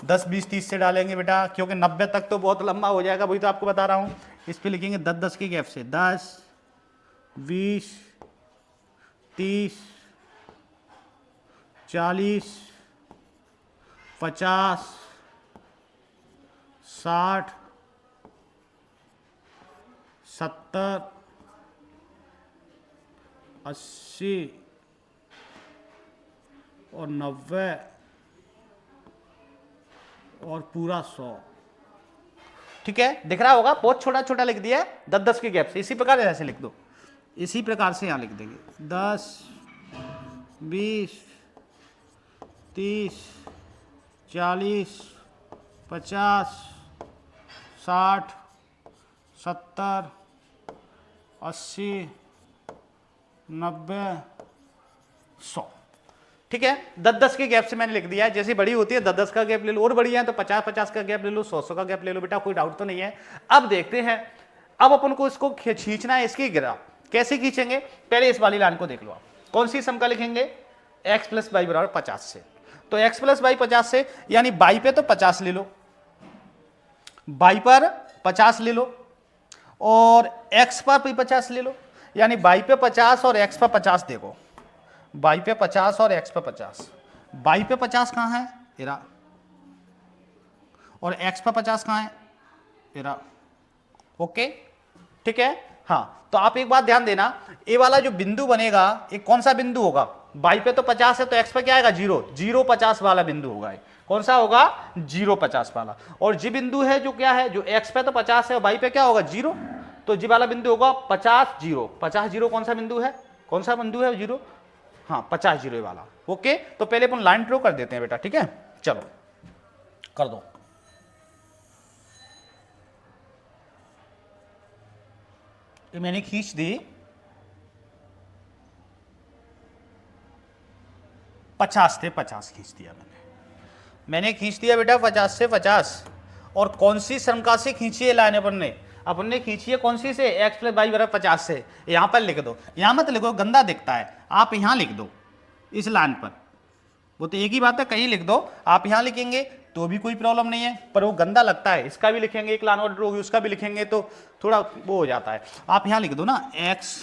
10, 20, 30 से डालेंगे बेटा, क्योंकि 90 तक तो बहुत लंबा हो जाएगा, वही तो आपको बता रहा हूँ। इस पे लिखेंगे 10-10 के गैप से, 10, 20, 30, 40, 50, 60, 70, 80 और 90 और पूरा 100। ठीक है, दिख रहा होगा, बहुत छोटा छोटा लिख दिया है 10-10 के गैप से। इसी प्रकार ऐसे लिख दो, इसी प्रकार से यहाँ लिख देंगे 10, 20, 30, 40, 50, 60, 70, 80, 90, 100। ठीक है, 10-10 के गैप से मैंने लिख दिया है। जैसी बड़ी होती है 10-10 का गैप ले लो, और बड़ी है तो 50-50 का गैप ले लो, 100-100 का गैप ले लो। बेटा कोई डाउट तो नहीं है। अब देखते हैं, अब अपन को इसको खींचना है, इसकी ग्राफ कैसे खींचेंगे। पहले इस वाली लाइन को देख लो आप, कौन सी सम का लिखेंगे, x प्लस वाई बराबर 50 से। तो x प्लस वाई 50 से, यानी बाई पे तो 50 ले लो, बाई पर 50 ले लो, और x पर भी 50 ले लो, यानी बाई पे 50 और x पर 50। देखो बाई पे 50 और x पे 50, बाई पे 50 कहाँ है, इरा, और x पे 50 कहाँ है, इरा। ओके, ठीक है। हाँ, तो आप एक बात ध्यान देना, ये वाला जो बिंदु बनेगा, ये कौन सा बिंदु होगा, बाई पे तो 50 है तो x पे क्या आएगा, 0, 0, 50 वाला बिंदु होगा। कौन सा होगा, 0, 50 वाला। और जी बिंदु है जो क्या है, जो x पे तो 50 है और बाई पे क्या होगा, 0, तो जी वाला बिंदु होगा 50, 0, 50, 0 कौन सा बिंदु है, कौन सा बिंदु है, 0, हाँ 50, 0 वाला। ओके, तो पहले अपन लाइन ड्रॉ कर देते हैं बेटा, ठीक है, चलो कर दो। ये मैंने खींच दी 50 से 50 खींच दिया मैंने खींच दिया बेटा 50 से 50। और कौन सी समका से खींची है लाइन, अपन ने खींची है कौन सी से, x प्लस वाई बराबर 50 से। यहां पर लिख दो, यहां मत लिखो, गंदा दिखता है, आप यहां लिख दो इस लाइन पर। वो तो एक ही बात है, कहीं लिख दो, आप यहां लिखेंगे तो भी कोई प्रॉब्लम नहीं है, पर वो गंदा लगता है। इसका भी लिखेंगे, एक लाइन ऑर्डर होगी, उसका भी लिखेंगे तो थोड़ा वो हो जाता है। आप यहां लिख दो ना, x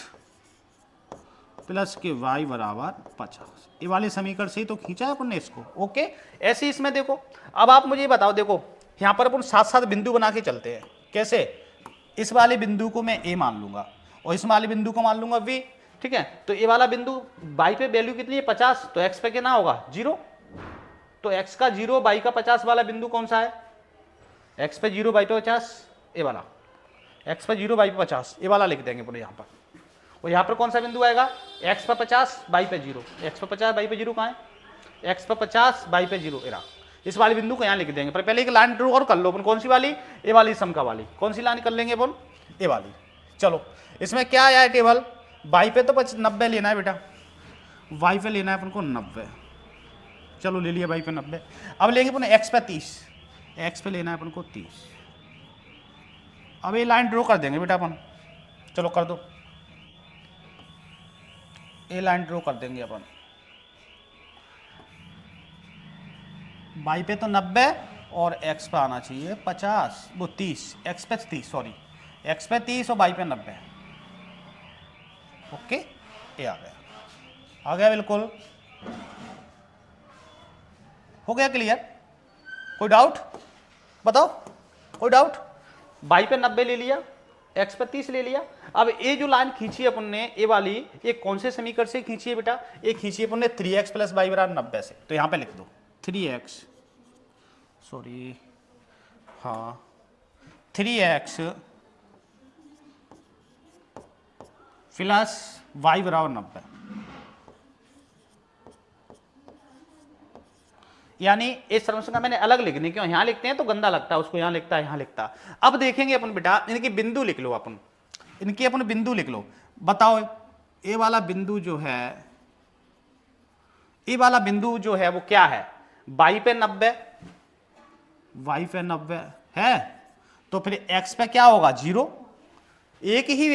प्लस के वाई बराबर 50। ये वाले समीकरण से ही तो खींचा है अपन ने इसको। ओके, ऐसे इसमें देखो, अब आप मुझे बताओ, देखो यहां पर अपन साथ साथ बिंदु बना के चलते हैं। कैसे, इस वाले बिंदु को मैं a मान लूंगा और इस वाले बिंदु को मान लूंगा v। ठीक है, तो ये वाला बिंदु बाई पे वैल्यू कितनी है, 50, तो x पे कितना होगा, 0। तो x का 0 बाई का 50 वाला बिंदु कौन सा है, x पे 0 बाई पे 50, ये वाला, x पे 0 बाई पे 50, ये वाला लिख देंगे पूरे यहाँ पर। और यहाँ पर कौन सा बिंदु आएगा, x पर 50 बाई पे 0, x पर 50 बाई पे 0 कहाँ है, x पर 50 बाई पे 0, एरा। इस वाले बिंदु को यहाँ लिख देंगे। पर पहले एक लाइन ड्रॉ और कर लो अपन, कौन सी वाली, ये वाली समका वाली। कौन सी लाइन कर लेंगे अपन, ये वाली। चलो इसमें क्या आया है टेबल, बाई पे तो 90 लेना है बेटा, वाई पे लेना है अपन को 90। चलो ले लिया बाई पे 90। अब लेंगे अपन x पे 30, x पे लेना है अपन को 30। अब ये लाइन ड्रॉ कर देंगे बेटा अपन, चलो कर दो, ये लाइन ड्रॉ कर देंगे अपन। बाई पे तो 90 और x पे आना चाहिए 50, वो 30, x पे 30, सॉरी x पे 30 और बाई पे 90। ओके, ये आ गया बिल्कुल, हो गया क्लियर। कोई डाउट बताओ, कोई डाउट। बाई पे 90 ले लिया, x पे 30 ले लिया। अब ये जो लाइन खींची है अपन ने, ये वाली, ये कौन से समीकरण से खींची है बेटा, ये खींची है अपन ने 3x प्लस वाई बराबर 90 से। तो यहां पे लिख दो 3x, सॉरी हाँ 3x प्लस वाई बराबर 90, यानी इस समस्या मैंने अलग लिखने क्यों, यहां लिखते हैं तो गंदा लगता है, उसको यहां लिखता है, यहां लिखता। अब देखेंगे अपन बेटा, इनकी बिंदु लिख लो अपन, इनकी अपन बिंदु लिख लो। बताओ ये वाला बिंदु जो है, ये वाला बिंदु जो है वो क्या है, बाई पे 90, वाई पे 90 है, तो फिर x पे क्या होगा, 0। एक ही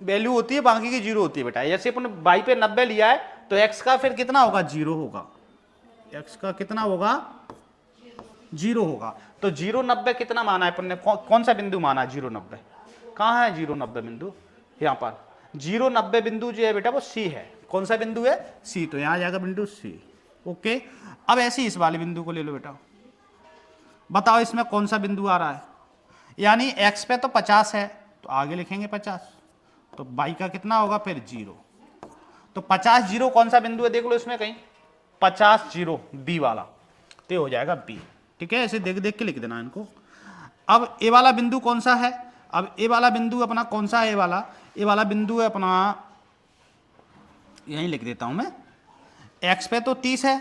वैल्यू होती है, बाकी की 0 होती है बेटा। जैसे अपन बाई पे 90 लिया है तो x का फिर कितना होगा, 0 होगा, x का कितना होगा, 0 होगा। तो 0, 90 कितना माना है अपन ने, कौन सा बिंदु माना है, 0, 90 कहाँ है, 0, 90 बिंदु यहाँ पर। 0, 90 बिंदु जो है बेटा वो C है। कौन सा बिंदु है, C, तो यहाँ आ जाएगा बिंदु C। ओके, अब ऐसे ही इस वाले बिंदु को ले लो बेटा, बताओ इसमें कौन सा बिंदु आ रहा है, यानी x पे तो 50 है तो आगे लिखेंगे 50, तो बाई का कितना होगा फिर 0। तो 50, 0 कौन सा बिंदु है देख लो इसमें कहीं, 50, 0 B वाला, तो हो जाएगा B। ठीक है, ऐसे देख देख के लिख देना इनको। अब ए वाला बिंदु कौन सा है, अब ए वाला बिंदु अपना कौन सा है, ए वाला बिंदु है अपना, यहीं लिख देता हूं मैं, x पे तो 30 है,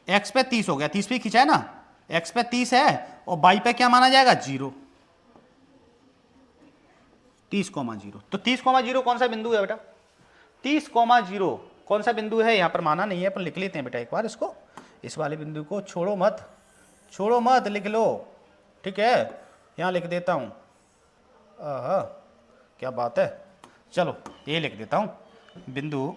एक्स पे 30 हो गया, 30 पे खींचा है ना, एक्स पे 30 है और बाई पे क्या माना जाएगा 0, 30,0। तो 30,0 कौन सा बिंदु है बेटा, 30,0 कौन सा बिंदु है, यहां पर माना नहीं है पर लिख लेते हैं बेटा एक बार इसको, इस वाले बिंदु को छोड़ो मत लिख लो, ठीक है, यहां लिख देता हूं, क्या बात है, चलो ये लिख देता हूं, बिंदु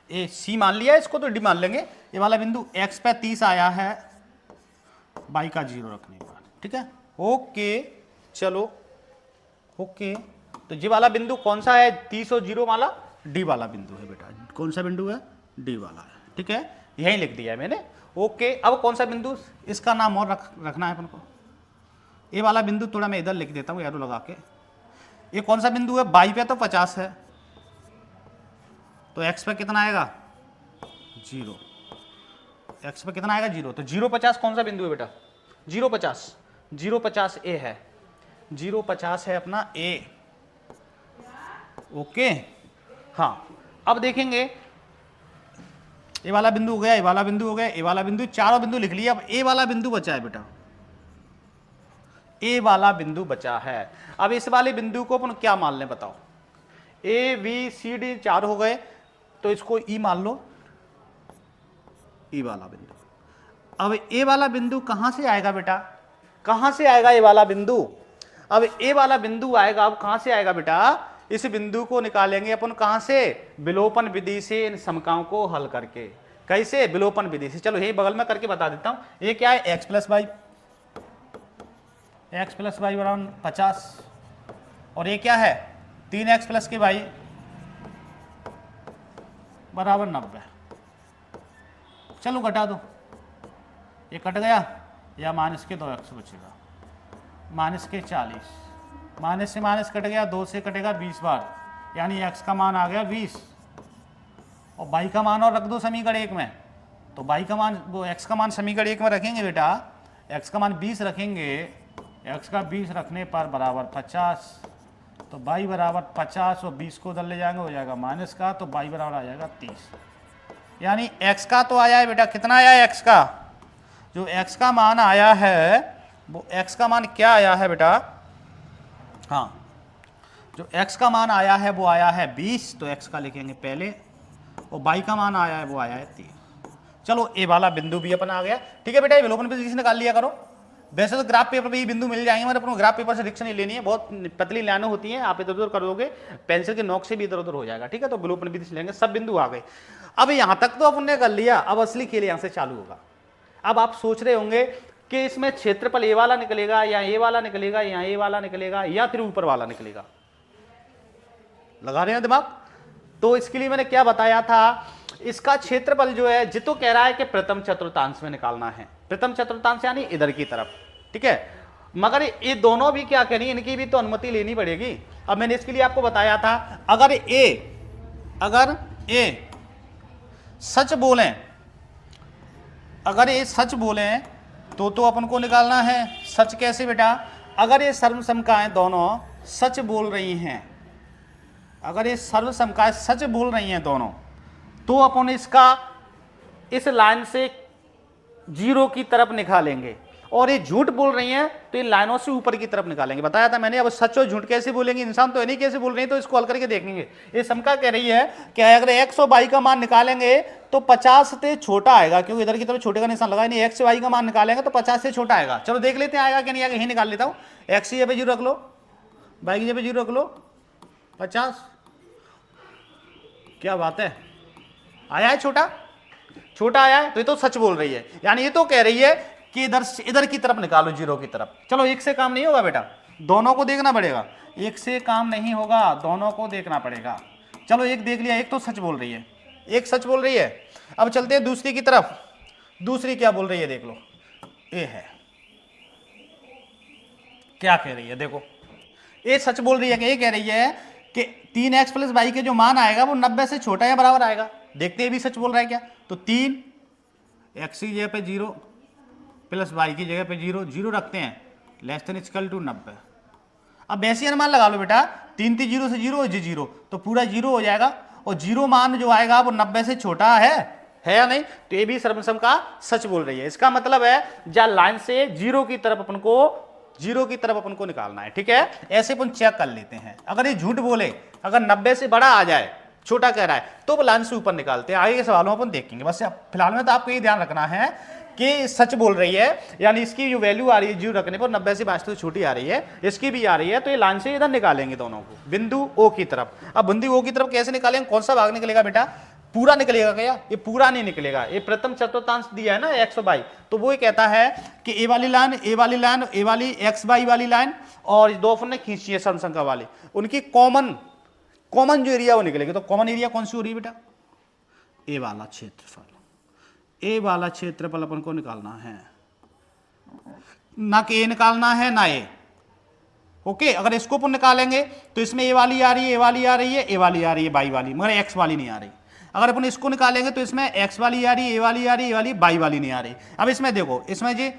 ए सी मान लिया इसको, तो डी मान लेंगे, ये वाला बिंदु एक्स पे 30 आया है बाई का 0 रखने पर, ठीक है, ओके, चलो ओके, तो ये वाला बिंदु कौन सा है, 30 और 0 वाला डी वाला बिंदु है बेटा, कौन सा बिंदु है, डी वाला है, ठीक है, यही लिख दिया है मैंने, ओके। अब कौन सा बिंदु, इसका नाम और रखना है अपन को, ये वाला बिंदु थोड़ा मैं इधर लिख देता हूँ एरो लगा के, ये कौन सा बिंदु है, बाई पे तो 50 है, तो एक्स पे कितना आएगा 0, एक्स पे कितना आएगा 0, तो 0,50 कौन सा बिंदु है बेटा, 0,50 ए है, 0,50 है अपना ए, ओके। हाँ अब देखेंगे, ये वाला बिंदु हो गया, ये वाला बिंदु हो गया, ये वाला बिंदु, चारों बिंदु लिख लिया, अब ए वाला बिंदु बचा है बेटा, ए वाला बिंदु बचा है, अब इस वाले बिंदु को अपन क्या मान लें बताओ, ए बी सी डी 4 हो गए, तो इसको ई मान लो, ई वाला बिंदु। अब ए वाला बिंदु कहां से आएगा बेटा, कहां से आएगा ए वाला बिंदु, अब ए वाला बिंदु आएगा, अब कहां से आएगा बेटा, इस बिंदु को निकालेंगे अपन कहां से, विलोपन विधि से, इन समकाओं को हल करके, कैसे, विलोपन विधि से, चलो यही बगल में करके बता देता हूं, ये क्या है एक्स प्लस वाई बराबर 50, और ये क्या है 3x प्लस के वाई बराबर 90, चलो घटा दो, ये कट गया, या माइनस के 2x बचेगा, माइनस के 40, माइनस से माइनस कट गया, 2 से कटेगा 20 बार, यानी x का मान आ गया 20, और y का मान और रख दो समीकरण 1 में, तो y का मान, वो x का मान समीकरण 1 में रखेंगे बेटा, x का मान 20 रखेंगे, x का 20 रखने पर बराबर 50, तो y बराबर 50 और 20 को उधर ले जाएंगे, हो जाएगा माइनस का, तो y बराबर आ जाएगा 30, यानी x का तो आया है बेटा, कितना आया है x का, जो x का मान आया है वो x का मान क्या आया है बेटा, हाँ जो x का मान आया है वो आया है 20, तो x का लिखेंगे पहले, और y का मान आया है वो आया है 30, चलो ए वाला बिंदु भी अपन आ गया, ठीक है बेटा, ये विलोपन विधि से निकाल लिया करो, वैसे तो ग्राफ पेपर पे ये बिंदु मिल जाएंगे, मतलब ग्राफ पेपर से रिक्शा नहीं लेनी है, बहुत पतली लाइनें होती हैं, आप इधर उधर करोगे पेंसिल के नोक से भी इधर उधर हो जाएगा, ठीक है, तो विलोपन विधि से लेंगे, सब बिंदु आ गए। अब यहां तक तो अपन ने कर लिया, अब असली खेल यहां से चालू होगा। अब आप सोच रहे होंगे कि इसमें क्षेत्रफल ए वाला निकलेगा या ए वाला निकलेगा या ए वाला निकलेगा या फिर ऊपर वाला निकलेगा, लगा रहे हैं दिमाग। तो इसके लिए मैंने क्या बताया था, इसका क्षेत्रफल जो है जितो कह रहा है कि प्रथम चतुर्थांश में निकालना है, प्रथम चतुर्थांश यानी इधर की तरफ, ठीक है, मगर ये दोनों भी क्या करें, इनकी भी तो अनुमति लेनी पड़ेगी। अब मैंने इसके लिए आपको बताया था, अगर ए सच बोलें, अगर ये सच बोलें तो अपन को निकालना है, सच कैसे बेटा, अगर ये सर्वसमकाएं दोनों सच बोल रही हैं, अगर ये सर्वसमकाएं सच बोल रही हैं दोनों, तो अपन इसका इस लाइन से 0 की तरफ निकालेंगे, और ये झूठ बोल रही हैं तो इन लाइनों से ऊपर की तरफ निकालेंगे, बताया था मैंने। अब सच और झूठ कैसे बोलेंगे, इंसान तो नहीं कैसे बोल रही है, तो इसको हल करके देखेंगे। ये समका कह रही है कि अगर x और y का मान निकालेंगे तो 50 से छोटा आएगा, क्योंकि इधर की तरफ छोटे का निशान लगा नहीं, x से y का मान निकालेंगे तो 50 से छोटा आएगा। चलो देख लेते हैं आएगा कि नहीं आएगा, यही निकाल लेता हूँ, x की जगह पे 0 रख लो, y की जगह पे 0 रख लो, 50, क्या बात है, आया है छोटा आया है, तो ये तो सच बोल रही है, यानी ये तो कह रही है कि इधर की तरफ निकालो, 0 की तरफ। चलो एक से काम नहीं होगा बेटा, दोनों को देखना पड़ेगा, एक से काम नहीं होगा, दोनों को देखना पड़ेगा। चलो एक देख लिया, एक तो सच बोल रही है, एक सच बोल रही है। अब चलते हैं दूसरी की तरफ, दूसरी क्या बोल रही है देख लो, ए है, क्या कह रही है देखो, ए सच बोल रही है कि ये कह रही है कि 3x प्लस वाई के जो मान आएगा वो 90 से छोटा या बराबर आएगा। देखते हैं भी सच बोल रहा है क्या, तो 3x की जगह पे 0 प्लस वाई की जगह पे 0 रखते हैं, लेस देन इक्वल टू 90। अब वैसे अनुमान लगा लो बेटा, 3 3 जीरो से जीरो, जी जीरो, तो पूरा जीरो हो जाएगा, और जीरो मान जो आएगा वो 90 से छोटा है या नहीं? तो ये भी सर्वसम का सच बोल रही है। इसका मतलब है जा लाइन से जीरो की तरफ अपन को निकालना है, ठीक है। ऐसे अपन चेक कर लेते हैं। अगर ये झूठ बोले, अगर 90 से बड़ा आ जाए, छोटा कह रहा है, तो वो लाइन से ऊपर निकालते हैं। आगे के सवालों में अपन देखेंगे। बस फिलहाल में तो आपको ये ध्यान रखना है कि सच बोल रही है, यानी इसकी जो वैल्यू आ रही है जीरो रखने पर 90 से वास्तव छोटी आ रही है, इसकी भी आ रही है, तो ये लाइन से इधर निकालेंगे दोनों को, बिंदु ओ की तरफ। अब बिंदु ओ की तरफ कैसे निकालेंगे? कौन सा भाग निकलेगा बेटा? पूरा निकलेगा क्या? ये पूरा नहीं निकलेगा। ये प्रथम चतुर्थांश दिया है ना एक्स वाई, तो वो ये कहता है कि ए वाली लाइन एक्स वाई वाली लाइन, और दो अपन ने खींची है समसंख्या वाली, उनकी कॉमन जो एरिया वो निकलेगी। तो कॉमन एरिया कौन सी हो रही है बेटा? ए वाला क्षेत्रफल। ए वाला क्षेत्रफल अपन को निकालना है, ना कि ए निकालना है ना ए। ओके, अगर इसको अपन निकालेंगे तो इसमें ए वाली आ रही है, ए वाली आ रही है, ए वाली आ रही है, बाई वाली, मगर एक्स वाली नहीं आ रही। अगर अपन इसको निकालेंगे तो इसमें एक्स वाली आ रही है, ए वाली आ रही है, ए वाली, बाई वाली नहीं आ रही। अब इसमें देखो, इसमें जी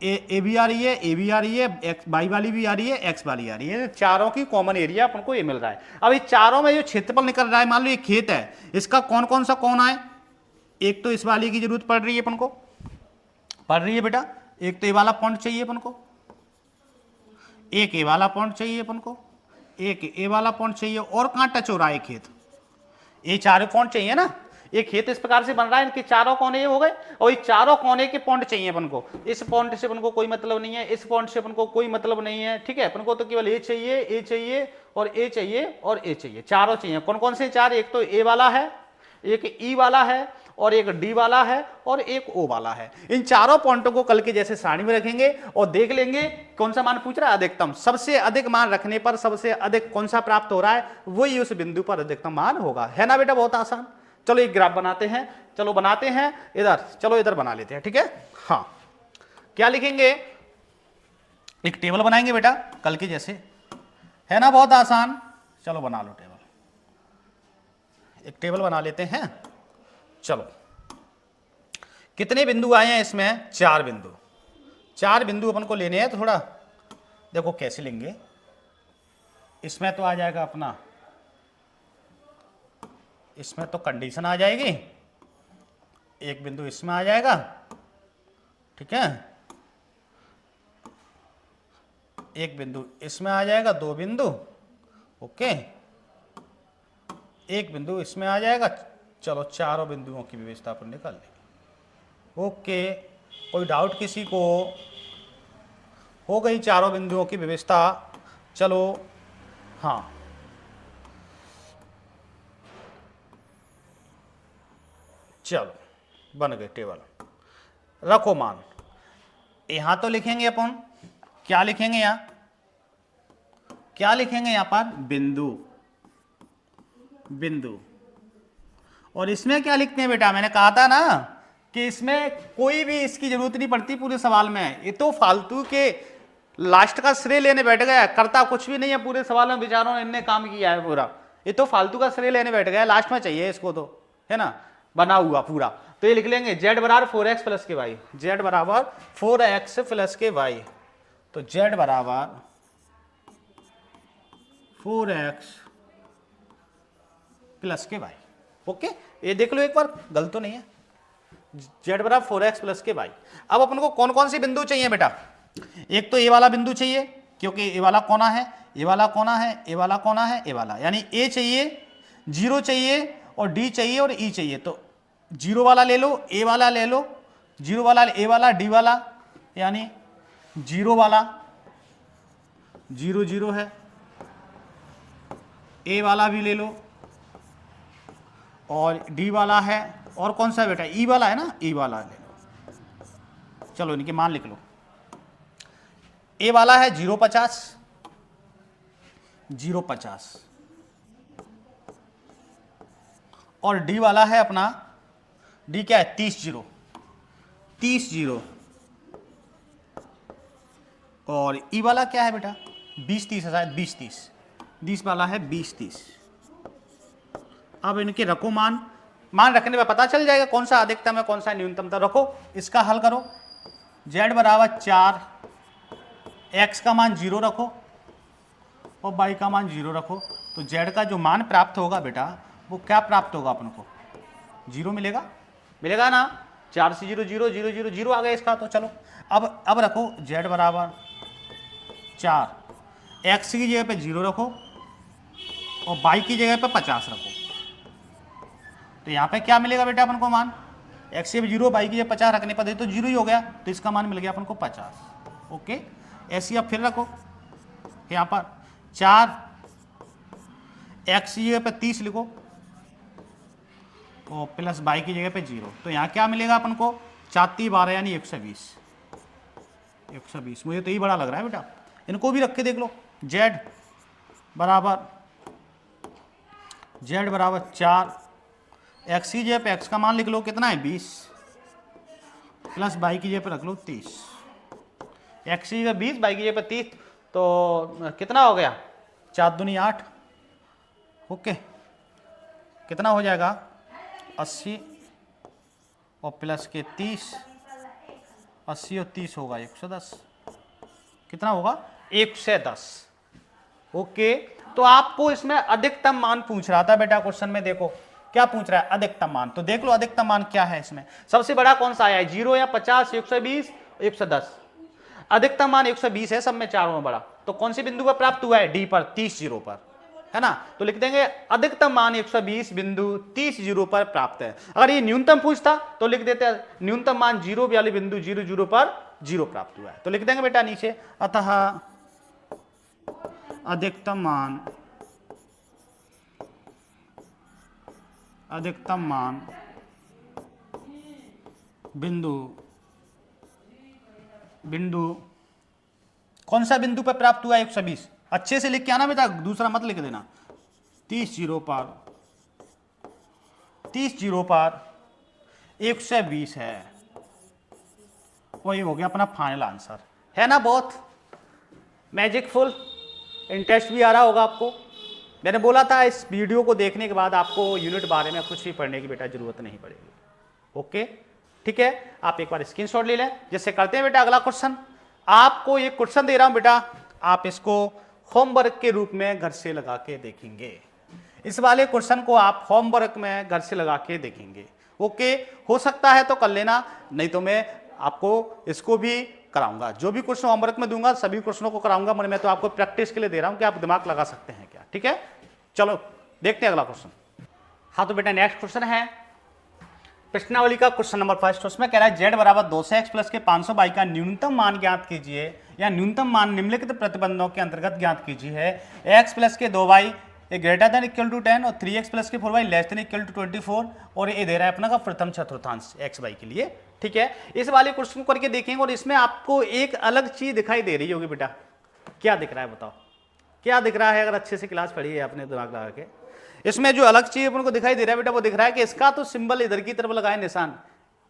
ए भी आ रही है, ए भी आ रही है, एक्स बाई वाली भी आ रही है, एक्स वाली आ रही है, चारों की कॉमन एरिया अपन को ये मिल रहा है। अब इस चारों में जो क्षेत्रफल निकल रहा है, मान लो ये खेत है, इसका कौन कौन सा कौन है? एक तो इस वाली की जरूरत पड़ रही है अपन को, पड़ रही है बेटा। एक तो ये वाला पॉइंट चाहिए अपन को, एक ए वाला पॉइंट चाहिए अपन को, एक ए वाला पॉइंट चाहिए, और कहाँ टच हो रहा है खेत? ये चारों पॉइंट चाहिए ना। ये खेत इस प्रकार से बन रहा है, इनके चारों कोने हो गए, और ये चारों कोने के पॉइंट चाहिए अपन को। इस पॉइंट से अपन को कोई मतलब नहीं है, इस पॉइंट से अपन को कोई मतलब नहीं है, ठीक है। अपन को तो केवल ए चाहिए, ए चाहिए, और ए चाहिए, और ए चाहिए, चारों चाहिए। कौन कौन से चार? एक तो ए वाला है, एक ई वाला है, और एक डी वाला है, और एक ओ वाला है। इन चारों पॉइंटों को कल के जैसे सारणी में रखेंगे और देख लेंगे कौन सा मान पूछ रहा है अधिकतम। सबसे अधिक मान रखने पर सबसे अधिक कौन सा प्राप्त हो रहा है, वही उस बिंदु पर अधिकतम मान होगा। है ना बेटा? बहुत आसान। चलो एक ग्राफ बनाते हैं, चलो बनाते हैं इधर, चलो इधर बना लेते हैं, ठीक है। हाँ, क्या लिखेंगे? एक टेबल बनाएंगे बेटा कल के जैसे, है ना? बहुत आसान। चलो बना लो टेबल, एक टेबल बना लेते हैं। चलो, कितने बिंदु आए हैं इसमें? 4 बिंदु। 4 बिंदु अपन को लेने हैं, तो थोड़ा देखो कैसे लेंगे। इसमें तो आ जाएगा अपना, इसमें तो कंडीशन आ जाएगी, एक बिंदु इसमें आ जाएगा, ठीक है, एक बिंदु इसमें आ जाएगा, 2 बिंदु, ओके, एक बिंदु इसमें आ जाएगा। चलो, चारों बिंदुओं की व्यवस्था अपन निकाल लेंगे। ओके, कोई डाउट किसी को? हो गई चारों बिंदुओं की व्यवस्था। चलो, हाँ, चलो बन गए टेबल। रखो मान, यहां तो लिखेंगे अपन, क्या लिखेंगे यहां? क्या लिखेंगे यहां पर? बिंदु, बिंदु। और इसमें क्या लिखते हैं बेटा? मैंने कहा था ना कि इसमें कोई भी इसकी जरूरत नहीं पड़ती पूरे सवाल में। ये तो फालतू के लास्ट का श्रेय लेने बैठ गया, करता कुछ भी नहीं है पूरे सवाल में। बेचारों ने इनने काम किया है पूरा, ये तो फालतू का श्रेय लेने बैठ गया, लास्ट में चाहिए इसको तो, है ना, बना हुआ पूरा। तो ये लिख लेंगे z बराबर 4x प्लस के वाई, z बराबर 4x प्लस के वाई। तो z बराबर 4x प्लस के वाई। ओके, ये देख लो एक बार, गलत तो नहीं है। z बराबर 4x प्लस के वाई। अब अपन को कौन कौन से बिंदु चाहिए बेटा? एक तो ए वाला बिंदु चाहिए, क्योंकि ए वाला कोना है, ए वाला कोना है, ए वाला कोना है, ए वाला, यानी ए चाहिए, 0 चाहिए, और डी चाहिए, और ई चाहिए। तो 0 वाला ले लो, ए वाला ले लो, 0 वाला, ए वाला, डी वाला, यानी 0 वाला 0 0 है, ए वाला भी ले लो, और डी वाला है, और कौन सा बेटा? ई वाला है ना, ई वाला ले लो। चलो इनके मान लिख लो। ए वाला है 0 50, 0 50, और डी वाला है अपना, डी क्या है? 30 0, 30 0, और ई वाला क्या है बेटा? 20 30 है शायद, 20 30, 20 वाला है 20 30। अब इनके रखो मान, मान रखने पर पता चल जाएगा कौन सा अधिकतम है कौन सा न्यूनतम था। रखो, इसका हल करो। z बराबर 4, x का मान 0 रखो, और बाई का मान 0 रखो, तो जेड का जो मान प्राप्त होगा बेटा वो क्या प्राप्त होगा अपन को, 0 मिलेगा, मिलेगा ना। 4 से 0 0 0 0 0 आ गया इसका। तो चलो अब रखो जेड बराबर 4, एक्स की जगह पे 0 रखो और बाई की जगह पे 50 रखो। तो यहाँ पे क्या मिलेगा बेटा अपन को मान, एक्स की 0 बाई की जगह 50 रखने पर तो 0 ही हो गया, तो इसका मान मिल गया अपन को 50। ओके, ऐसे अब फिर रखो यहाँ पर 4, एक्स की जगह पे 30 लिखो और प्लस बाई की जगह पे 0। तो यहाँ क्या मिलेगा अपन को, 4 3 12 यानी 120। 120 मुझे तो यही बड़ा लग रहा है बेटा, इनको भी रख के देख लो। जेड बराबर 4, एक्स की जगह पे एक्स का मान लिख लो कितना है 20, प्लस बाई की जगह पे रख लो 30। एक्स की जगह 20 बाई की जगह पे 30, तो कितना हो गया, 4 दूनी 8। ओके, कितना हो जाएगा 80 और प्लस के 30, 80 और 30 होगा 110। कितना होगा 110। ओके, तो आपको इसमें अधिकतम मान पूछ रहा था बेटा क्वेश्चन में, देखो क्या पूछ रहा है, अधिकतम मान। तो देख लो अधिकतम मान क्या है इसमें, सबसे बड़ा कौन सा आया है, 0 या 50, 120, 110। अधिकतम मान 120 है सब में, चारों में बड़ा। तो कौन से बिंदु पर प्राप्त हुआ है, डी पर, 30 0 पर, है ना। तो लिख देंगे अधिकतम मान 120 बिंदु 30 0 पर प्राप्त है। अगर ये न्यूनतम पूछता तो लिख देते न्यूनतम मान 0 वाले बिंदु 0 0 पर 0 प्राप्त हुआ है। तो लिख देंगे बेटा नीचे, अतः अधिकतम मान बिंदु कौन सा बिंदु पर प्राप्त हुआ 120, अच्छे से लिख के आना बेटा, दूसरा मत लिख देना। 30 0 पर 120 है, वही हो गया अपना फाइनल आंसर, है ना। बहुत मैजिकफुल, इंटरेस्ट भी आ रहा होगा आपको। मैंने बोला था इस वीडियो को देखने के बाद आपको यूनिट बारे में कुछ भी पढ़ने की बेटा जरूरत नहीं पड़ेगी। ओके, ठीक है, आप एक बार स्क्रीनशॉट ले लें। जैसे करते हैं बेटा अगला क्वेश्चन, आपको ये क्वेश्चन दे रहा हूं बेटा, आप इसको होमवर्क के रूप में घर से लगा के देखेंगे। इस वाले क्वेश्चन को आप होमवर्क में घर से लगा के देखेंगे। ओके, हो सकता है तो कर लेना, नहीं तो मैं आपको इसको भी कराऊंगा। जो भी क्वेश्चन होमवर्क में दूंगा सभी क्वेश्चनों को कराऊंगा, मगर मैं तो आपको प्रैक्टिस के लिए दे रहा हूं कि आप दिमाग लगा सकते हैं क्या। ठीक है, चलो देखते हैं अगला क्वेश्चन। हाँ तो बेटा नेक्स्ट क्वेश्चन है प्रश्नावली का क्वेश्चन नंबर 1। उसमें कह रहा है जेड बराबर 200 एक्स प्लस के 500 बाई का न्यूनतम मान ज्ञात कीजिए, या न्यूनतम मान निम्नलिखित प्रतिबंधों के अंतर्गत ज्ञात कीजिए। एक्स प्लस के 2 y greater than equal to 10 और 3x प्लस के 4 y less than equal to 24, और ये दे रहा है अपना का प्रथम चतुर्थांश एक्स बाई के लिए। ठीक है, इस वाले क्वेश्चन को करके देखेंगे और इसमें आपको एक अलग चीज दिखाई दे रही होगी बेटा। क्या दिख रहा है बताओ, क्या दिख रहा है? अगर अच्छे से क्लास पढ़ी है अपने दिमाग लगा के, इसमें जो अलग चीज अपन को दिखाई दे रहा है बेटा वो दिख रहा है कि इसका तो सिंबल इधर की तरफ लगाए निशान,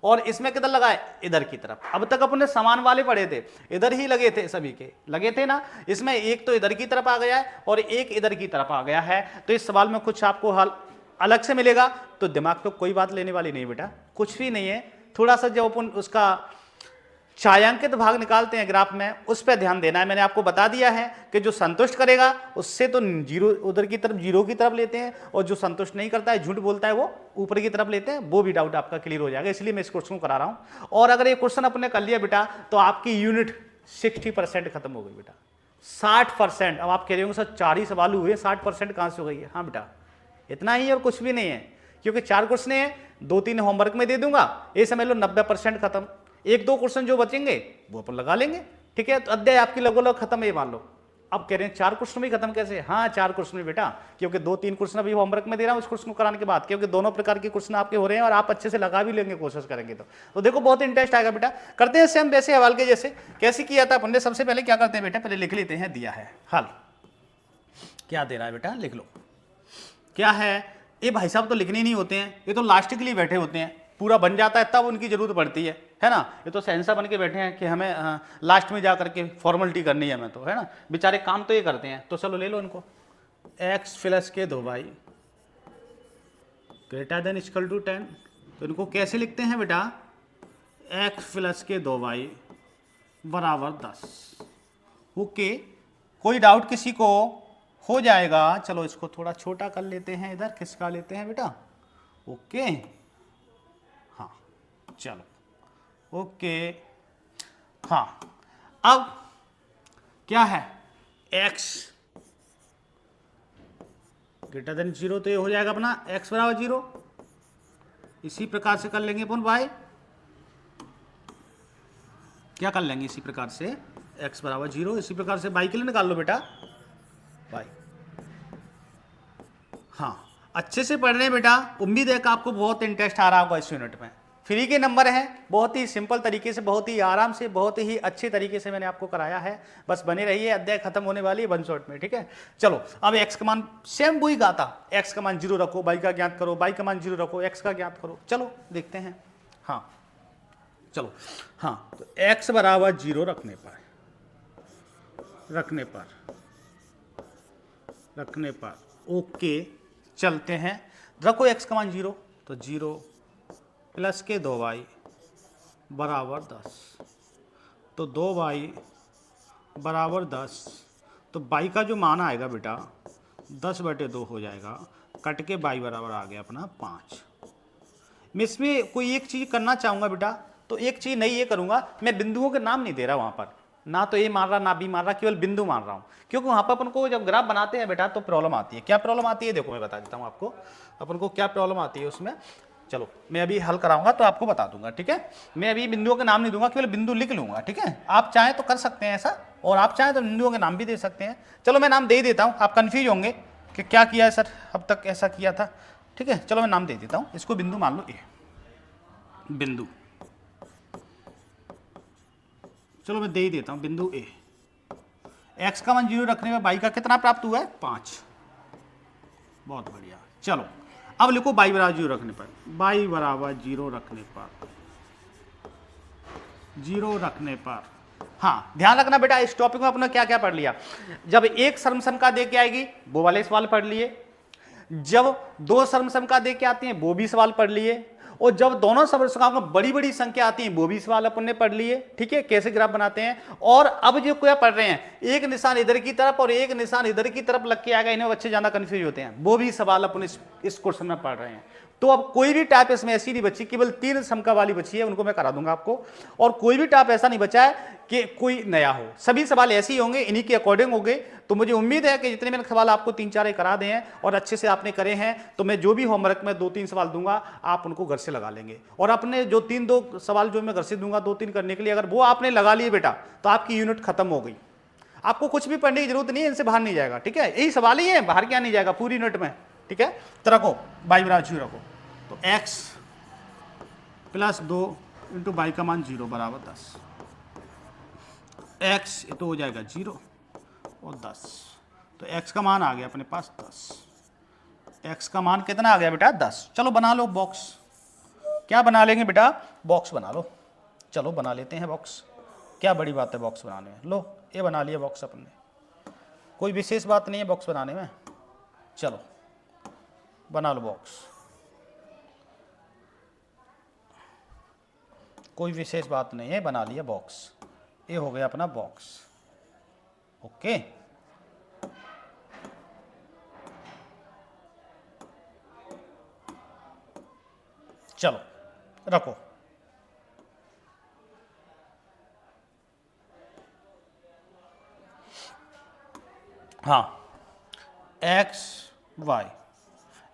और इसमें किधर लगाए, इधर की तरफ। अब तक अपने समान वाले पढ़े थे, इधर ही लगे थे, सभी के लगे थे ना। इसमें एक तो इधर की तरफ आ गया है और एक इधर की तरफ आ गया है। तो इस सवाल में कुछ आपको हल अलग से मिलेगा, तो दिमाग तो कोई बात लेने वाली नहीं बेटा, कुछ भी नहीं है। थोड़ा सा जब अपन उसका छायांकित भाग निकालते हैं ग्राफ में, उस पर ध्यान देना है। मैंने आपको बता दिया है कि जो संतुष्ट करेगा उससे तो जीरो उधर की तरफ, जीरो की तरफ लेते हैं, और जो संतुष्ट नहीं करता है, झूठ बोलता है, वो ऊपर की तरफ लेते हैं। वो भी डाउट आपका क्लियर हो जाएगा, इसलिए मैं इस क्वेश्चन को करा रहा हूं। और अगर ये क्वेश्चन अपने कर लिया बेटा तो आपकी यूनिट 60% खत्म हो गई बेटा, 60%। अब आप कह रहे होंगे सर 4 ही सवाल हुए, 60% कहां से हो गई है? हाँ बेटा, इतना ही और कुछ भी नहीं है, क्योंकि 4 क्वेश्चन है, 2-3 होमवर्क में दे दूंगा, ये समझ लो 90% खत्म। 1-2 क्वेश्चन जो बचेंगे वो अपन लगा लेंगे। ठीक है, तो अध्याय आपकी लगभग खत्म है, मान लो। अब कह रहे हैं 4 क्वेश्चन भी खत्म कैसे? हाँ 4 क्वेश्चन भी बेटा, क्योंकि 2-3 क्वेश्चन अभी होमवर्क में दे रहा हूँ इस क्वेश्चन को कराने के बाद, क्योंकि दोनों प्रकार के क्वेश्चन आपके हो रहे हैं और आप अच्छे से लगा भी लेंगे, कोशिश करेंगे तो देखो बहुत इंटरेस्ट आएगा बेटा। करते हैं सेम वैसे हवाल के जैसे कैसे किया था अपन ने। सबसे पहले क्या करते हैं बेटा, पहले लिख लेते हैं, दिया है हल, क्या दे रहा है बेटा, लिख लो क्या है। ये भाई साहब तो लिखने नहीं होते हैं, ये तो लास्ट के लिए बैठे होते हैं, पूरा बन जाता है तब उनकी जरूरत पड़ती है ना। ये तो सेंसर बन के बैठे हैं कि हमें लास्ट में जा करके फॉर्मेलिटी करनी है हमें, तो है ना, बेचारे काम तो ये करते हैं। तो चलो ले लो इनको, एक्स प्लस के 2 y greater than equal to 10, तो इनको कैसे लिखते हैं बेटा, एक्स प्लस के 2 बाई बराबर 10। ओके, कोई डाउट किसी को? हो जाएगा। चलो इसको थोड़ा छोटा कर लेते हैं, इधर किसका लेते हैं बेटा, ओके, हाँ चलो ओके, हाँ अब क्या है, x ग्रेटर देन 0, तो ये हो जाएगा अपना x बराबर 0। इसी प्रकार से कर लेंगे अपन y, क्या कर लेंगे इसी प्रकार से, x बराबर 0, इसी प्रकार से y के लिए निकाल लो बेटा, y। हाँ अच्छे से पढ़ रहे हैं बेटा, उम्मीद है कि आपको बहुत इंटरेस्ट आ रहा होगा इस यूनिट में। फ्री के नंबर हैं, बहुत ही सिंपल तरीके से, बहुत ही आराम से, बहुत ही अच्छे तरीके से मैंने आपको कराया है। बस बने रहिए, अध्याय खत्म होने वाली है 1 शॉट में, ठीक है। चलो अब x का मान सेम वही गाता, x का मान 0 रखो, y का ज्ञात करो, y का मान 0 रखो, x का ज्ञात करो। चलो देखते हैं, हाँ चलो, हाँ तो x बराबर 0 रखने पर ओके, चलते हैं, रखो x का मान 0, तो 0 प्लस के 2y बराबर 10, तो 2y बराबर 10, तो y का जो मान आएगा बेटा 10/2 हो जाएगा, कट के y बराबर आ गया अपना 5। मैं इसमें कोई एक चीज़ करना चाहूँगा बेटा, तो एक चीज़ नहीं ये करूँगा, मैं बिंदुओं के नाम नहीं दे रहा वहाँ पर, ना तो ए मार रहा ना बी मार रहा, केवल बिंदु मार रहा हूँ, क्योंकि वहाँ पर अपन को जब ग्राफ बनाते हैं बेटा तो प्रॉब्लम आती है। क्या प्रॉब्लम आती है देखो मैं बता देता हूँ आपको, अपन को क्या प्रॉब्लम आती है उसमें। चलो मैं अभी हल कराऊंगा तो आपको बता दूंगा, ठीक है। मैं अभी बिंदुओं के नाम नहीं दूंगा, केवल बिंदु लिख लूंगा, ठीक है। आप चाहें तो कर सकते हैं ऐसा, और आप चाहें तो बिंदुओं के नाम भी दे सकते हैं। चलो मैं नाम दे ही देता हूँ, आप कन्फ्यूज होंगे कि क्या किया है सर, अब तक ऐसा किया था, ठीक है। चलो मैं नाम दे देता हूँ, इसको बिंदु मान लो ए, बिंदु, चलो मैं दे ही देता हूँ बिंदु ए। x का मान 0 रखने में y का कितना प्राप्त हुआ है, 5, बहुत बढ़िया। चलो अब लिखो y बराबर 0 रखने पर, y बराबर 0 रखने पर, हाँ ध्यान रखना बेटा, इस टॉपिक में अपने क्या क्या पढ़ लिया। जब एक सर्वसमका दे के आएगी वो वाले सवाल पढ़ लिए, जब दो सर्वसमका दे के आती हैं वो भी सवाल पढ़ लिए, और जब दोनों सर्वसमकाओं में बड़ी बड़ी संख्या आती है वो भी सवाल अपन ने पढ़ लिए, ठीक है, कैसे ग्राफ बनाते हैं। और अब जो क्या पढ़ रहे हैं, एक निशान इधर की तरफ और एक निशान इधर की तरफ लग के आएगा, इन्हें बच्चे ज्यादा कंफ्यूज होते हैं, वो भी सवाल अपन इस क्वेश्चन में पढ़ रहे हैं। तो अब कोई भी टाइप इसमें ऐसी नहीं बची, केवल 3 समका वाली बची है, उनको मैं करा दूंगा आपको, और कोई भी टाइप ऐसा नहीं बचा है कि कोई नया हो, सभी सवाल ऐसे ही होंगे, इन्हीं के अकॉर्डिंग होंगे। तो मुझे उम्मीद है कि जितने मैंने सवाल आपको 3-4 करा दिए हैं और अच्छे से आपने करे हैं, तो मैं जो भी होमवर्क में 2-3 सवाल दूंगा आप उनको घर से लगा लेंगे, और अपने जो 3-2 सवाल जो मैं घर से दूंगा 2-3 करने के लिए, अगर वो आपने लगा लिए बेटा तो आपकी यूनिट खत्म हो गई। आपको कुछ भी पढ़ने की जरूरत नहीं है, इनसे बाहर नहीं जाएगा, ठीक है, यही सवाल ही है, बाहर क्या नहीं जाएगा पूरी यूनिट में, ठीक है। तो रखो y बराबर 0 रखो, तो x प्लस 2 इंटू y का मान 0 बराबर 10, x ये तो हो जाएगा 0 और 10, तो x का मान आ गया अपने पास 10। x का मान कितना आ गया बेटा 10। चलो बना लो बॉक्स, क्या बना लेंगे बेटा, बॉक्स बना लो, चलो बना लेते हैं बॉक्स, क्या बड़ी बात है बॉक्स बनाने में। लो ये बना लिया बॉक्स अपन ने, कोई विशेष बात नहीं है बॉक्स बनाने में, चलो बना लो बॉक्स, कोई विशेष बात नहीं है, बना लिया बॉक्स, ये हो गया अपना बॉक्स, ओके। चलो रखो, हाँ x y,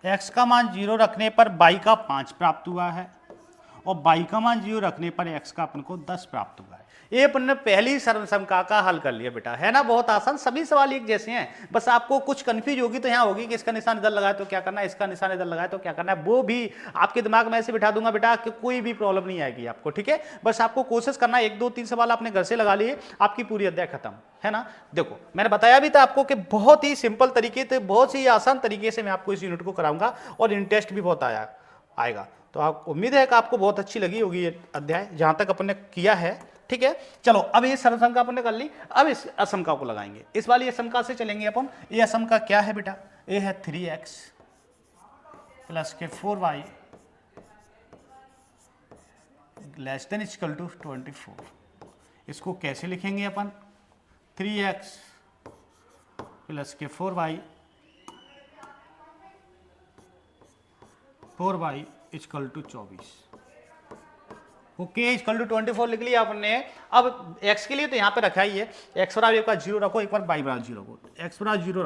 x का मान 0 रखने पर y का 5 प्राप्त हुआ है, और y का मान 0 रखने पर x का अपन को 10 प्राप्त हुआ है। ये अपन ने पहली सर्वसमका का हल कर लिया बेटा, है ना, बहुत आसान, सभी सवाल एक जैसे हैं, बस आपको कुछ कंफ्यूज होगी तो यहाँ होगी कि इसका निशान इधर लगाए तो क्या करना है, इसका निशान इधर लगाए तो क्या करना है, वो भी आपके दिमाग में ऐसे बिठा दूंगा बेटा कि कोई भी प्रॉब्लम नहीं आएगी आपको, ठीक है। बस आपको कोशिश करना है, 1-2-3 सवाल आपने घर से लगा लिए, आपकी पूरी अध्याय खत्म, है ना। देखो मैंने बताया भी था आपको कि बहुत ही सिंपल तरीके से, बहुत ही आसान तरीके से मैं आपको इस यूनिट को कराऊंगा, और इंटरेस्ट भी बहुत आएगा। तो आप उम्मीद है कि आपको बहुत अच्छी लगी होगी ये अध्याय, जहां तक अपन ने किया है, ठीक है। चलो अब ये सर्वसमका अपन ने कर ली, अब इस असमका को लगाएंगे, इस वाली असमका से चलेंगे अपन। ये असमका क्या है बेटा, ये है 3x प्लस के 4y less than equal to 24। इसको कैसे लिखेंगे अपन, 3x प्लस के 4y equal to 24। Okay, equal to 24 लिख लिया आपने। अब x के लिए तो यहाँ पे रखा ही है, x बराबर एक बार 0 रखो, एक बार y बराबर 0 रखो। x बराबर 0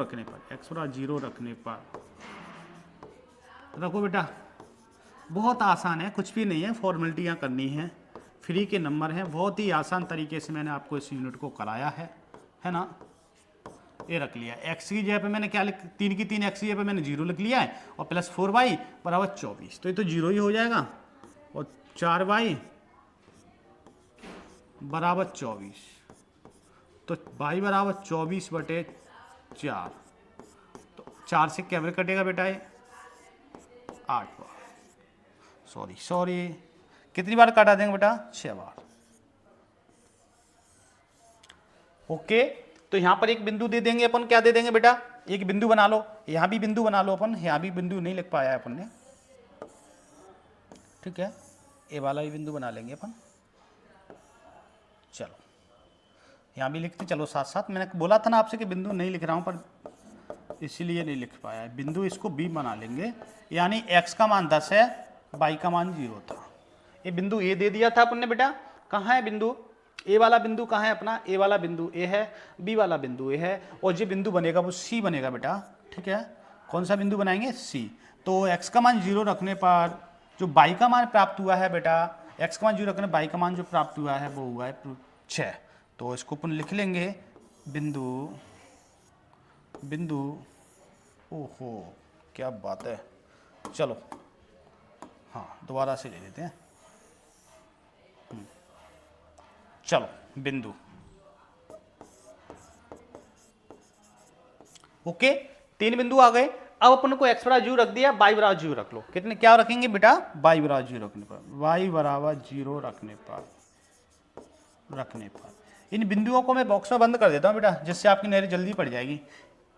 रखने पर रखो बेटा, बहुत आसान है, कुछ भी नहीं है, फॉर्मेलिटियाँ करनी है, फ्री के नंबर हैं, बहुत ही आसान तरीके से मैंने आपको इस यूनिट को कराया है ना। ये रख लिया, x की जगह पे मैंने क्या लिख, 3 की 3 x की जगह पे मैंने 0 लिख लिया है, और प्लस 4y बराबर 24, तो ये तो 0 ही हो जाएगा, और 4y बराबर 24, तो y बराबर 24/4, तो 4 से क्या कटेगा बेटा, ये 8 बार, सॉरी कितनी बार काटा देंगे बेटा, 6 बार। ओके, तो यहां पर एक बिंदु दे देंगे अपन, क्या दे देंगे बेटा, एक बिंदु बना लो, यहां भी बिंदु बना लो अपन, यहां भी बिंदु नहीं लिख पाया है अपन ने, ठीक है, ए वाला भी बिंदु बना लेंगे अपन। चलो यहां भी लिखते चलो साथ साथ, मैंने बोला था ना आपसे कि बिंदु नहीं लिख रहा हूं, पर इसीलिए नहीं लिख पाया है। बिंदु इसको बी बना लेंगे, यानी x का मान 10 है, y का मान 0 था। ये बिंदु ए दे दिया था अपन ने बेटा, कहाँ है बिंदु, ए वाला बिंदु कहाँ है अपना, ए वाला बिंदु ए है, बी वाला बिंदु ए है, और जो बिंदु बनेगा वो सी बनेगा बेटा, ठीक है। कौन सा बिंदु बनाएंगे, सी। तो x का मान 0 रखने पर जो y का मान प्राप्त हुआ है बेटा, x का मान 0 रखने y का मान जो प्राप्त हुआ है वो हुआ है 6। तो इसको अपन लिख लेंगे बिंदु, ओहो क्या बात है, चलो हाँ दोबारा से ले लेते हैं, चलो बिंदु, ओके 3 बिंदु आ गए। अब अपन को x बराबर 0 रख दिया, y बराबर 0 रख लो, कितने क्या रखेंगे बेटा, y बराबर 0 रखने पर, y बराबर 0 रखने पर इन बिंदुओं को मैं बॉक्स में बंद कर देता हूँ बेटा, जिससे आपकी नजर जल्दी पड़ जाएगी,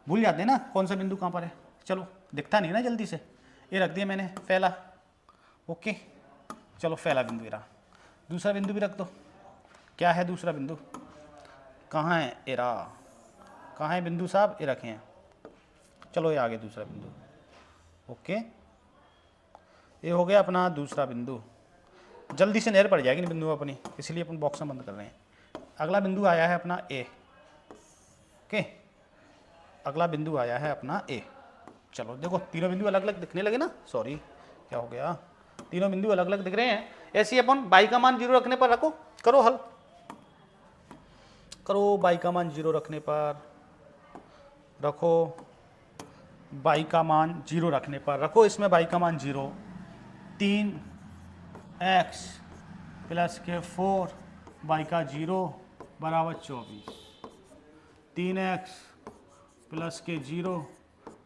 भूल जाते हैं ना कौन सा बिंदु कहाँ पर है, चलो दिखता नहीं ना जल्दी से, ये रख दिया मैंने पहला, ओके चलो पहला बिंदु ये रहा, दूसरा बिंदु भी रख दो, क्या है दूसरा बिंदु, कहाँ है, ये रहा, कहाँ है बिंदु साहब, ये रखे हैं, चलो ये आगे दूसरा बिंदु, ओके ये हो गया अपना दूसरा बिंदु, जल्दी से नजर पड़ जाएगी बिंदु अपनी, इसलिए अपन बॉक्स में बंद कर रहे हैं। अगला बिंदु आया है अपना ए, ओके अगला बिंदु आया है अपना ए, चलो देखो तीनों बिंदु अलग अलग दिखने लगे ना, सॉरी क्या हो गया, तीनों बिंदु अलग अलग दिख रहे हैं। ऐसे ही अपन y का मान 0 रखने पर रखो, करो हल करो, y का मान 0 रखने पर रखो, y का मान 0 रखने पर रखो, इसमें y का मान 0, 3x प्लस के 4 y का 0 बराबर 24, 3x प्लस के 0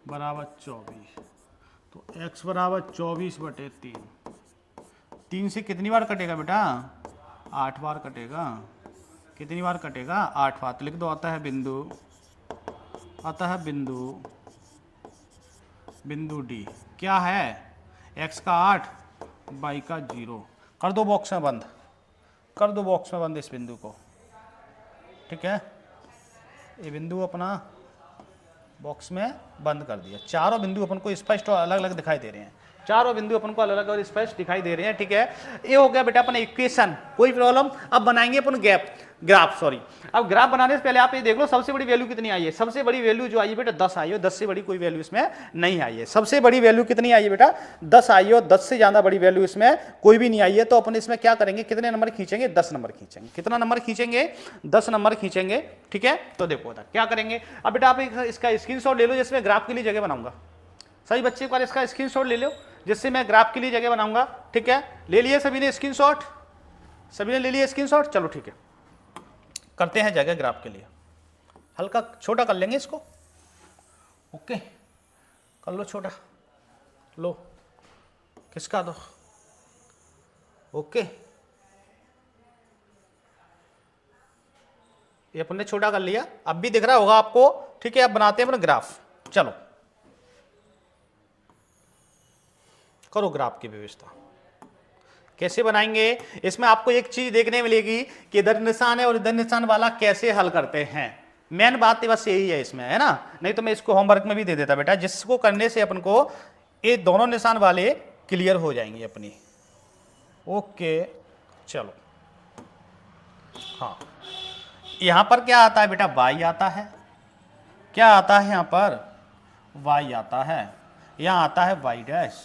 बराबर 24, तो x बराबर 24/3, 3 से कितनी बार कटेगा बेटा, 8 बार कटेगा, कितनी बार कटेगा, 8 बार, तो लिख दो आता है बिंदु डी, क्या है x का 8 y का 0, कर दो बॉक्स में बंद, कर दो बॉक्स में बंद इस बिंदु को, ठीक है, ये बिंदु अपना बॉक्स में बंद कर दिया। चारों बिंदु अपन को स्पष्ट और अलग अलग दिखाई दे रहे हैं, चारों बिंदु अपन को अलग अलग और स्पष्ट दिखाई दे रहे हैं, ठीक है। ये हो गया बेटा अपना इक्वेशन, कोई प्रॉब्लम। अब बनाएंगे अपन ग्राफ, सॉरी अब ग्राफ बनाने से पहले आप ये देख लो सबसे बड़ी वैल्यू कितनी आई है, सबसे बड़ी वैल्यू जो आई है बेटा 10 आई है, 10 से बड़ी कोई वैल्यू इसमें नहीं आई है, सबसे बड़ी वैल्यू कितनी आई है बेटा 10 आई है, और 10 से ज्यादा बड़ी वैल्यू इसमें कोई भी नहीं आई है। तो अपन इसमें क्या करेंगे, कितने नंबर खींचेंगे, 10 नंबर खींचेंगे, कितना नंबर खींचेंगे, 10 नंबर खींचेंगे, ठीक है। तो देखो क्या करेंगे, अब बेटा आप इसका स्क्रीनशॉट ले लो, जिसमें ग्राफ के लिए जगह बनाऊंगा, सही बच्चे पर इसका स्क्रीनशॉट ले लो जिससे मैं ग्राफ के लिए जगह बनाऊंगा, ठीक है। ले लिए सभी ने स्क्रीनशॉट, सभी ने ले लिए स्क्रीनशॉट, चलो ठीक है करते हैं जगह ग्राफ के लिए, हल्का छोटा कर लेंगे इसको, ओके कर लो छोटा, लो किसका दो, ओके ये अपन ने छोटा कर लिया, अब भी दिख रहा होगा आपको, ठीक है। अब बनाते हैं अपना ग्राफ, चलो करो ग्राफ की व्यवस्था, कैसे बनाएंगे। इसमें आपको एक चीज देखने मिलेगी कि इधर निशान है और इधर निशान वाला कैसे हल करते हैं, मेन बात बस यही है इसमें, है ना। नहीं तो मैं इसको होमवर्क में भी दे देता बेटा, जिसको करने से अपन को ये दोनों निशान वाले क्लियर हो जाएंगे अपनी। ओके चलो, हाँ यहां पर क्या आता है बेटा, वाई आता है। क्या आता है यहां पर, वाई आता है। यहाँ आता है वाई डैश,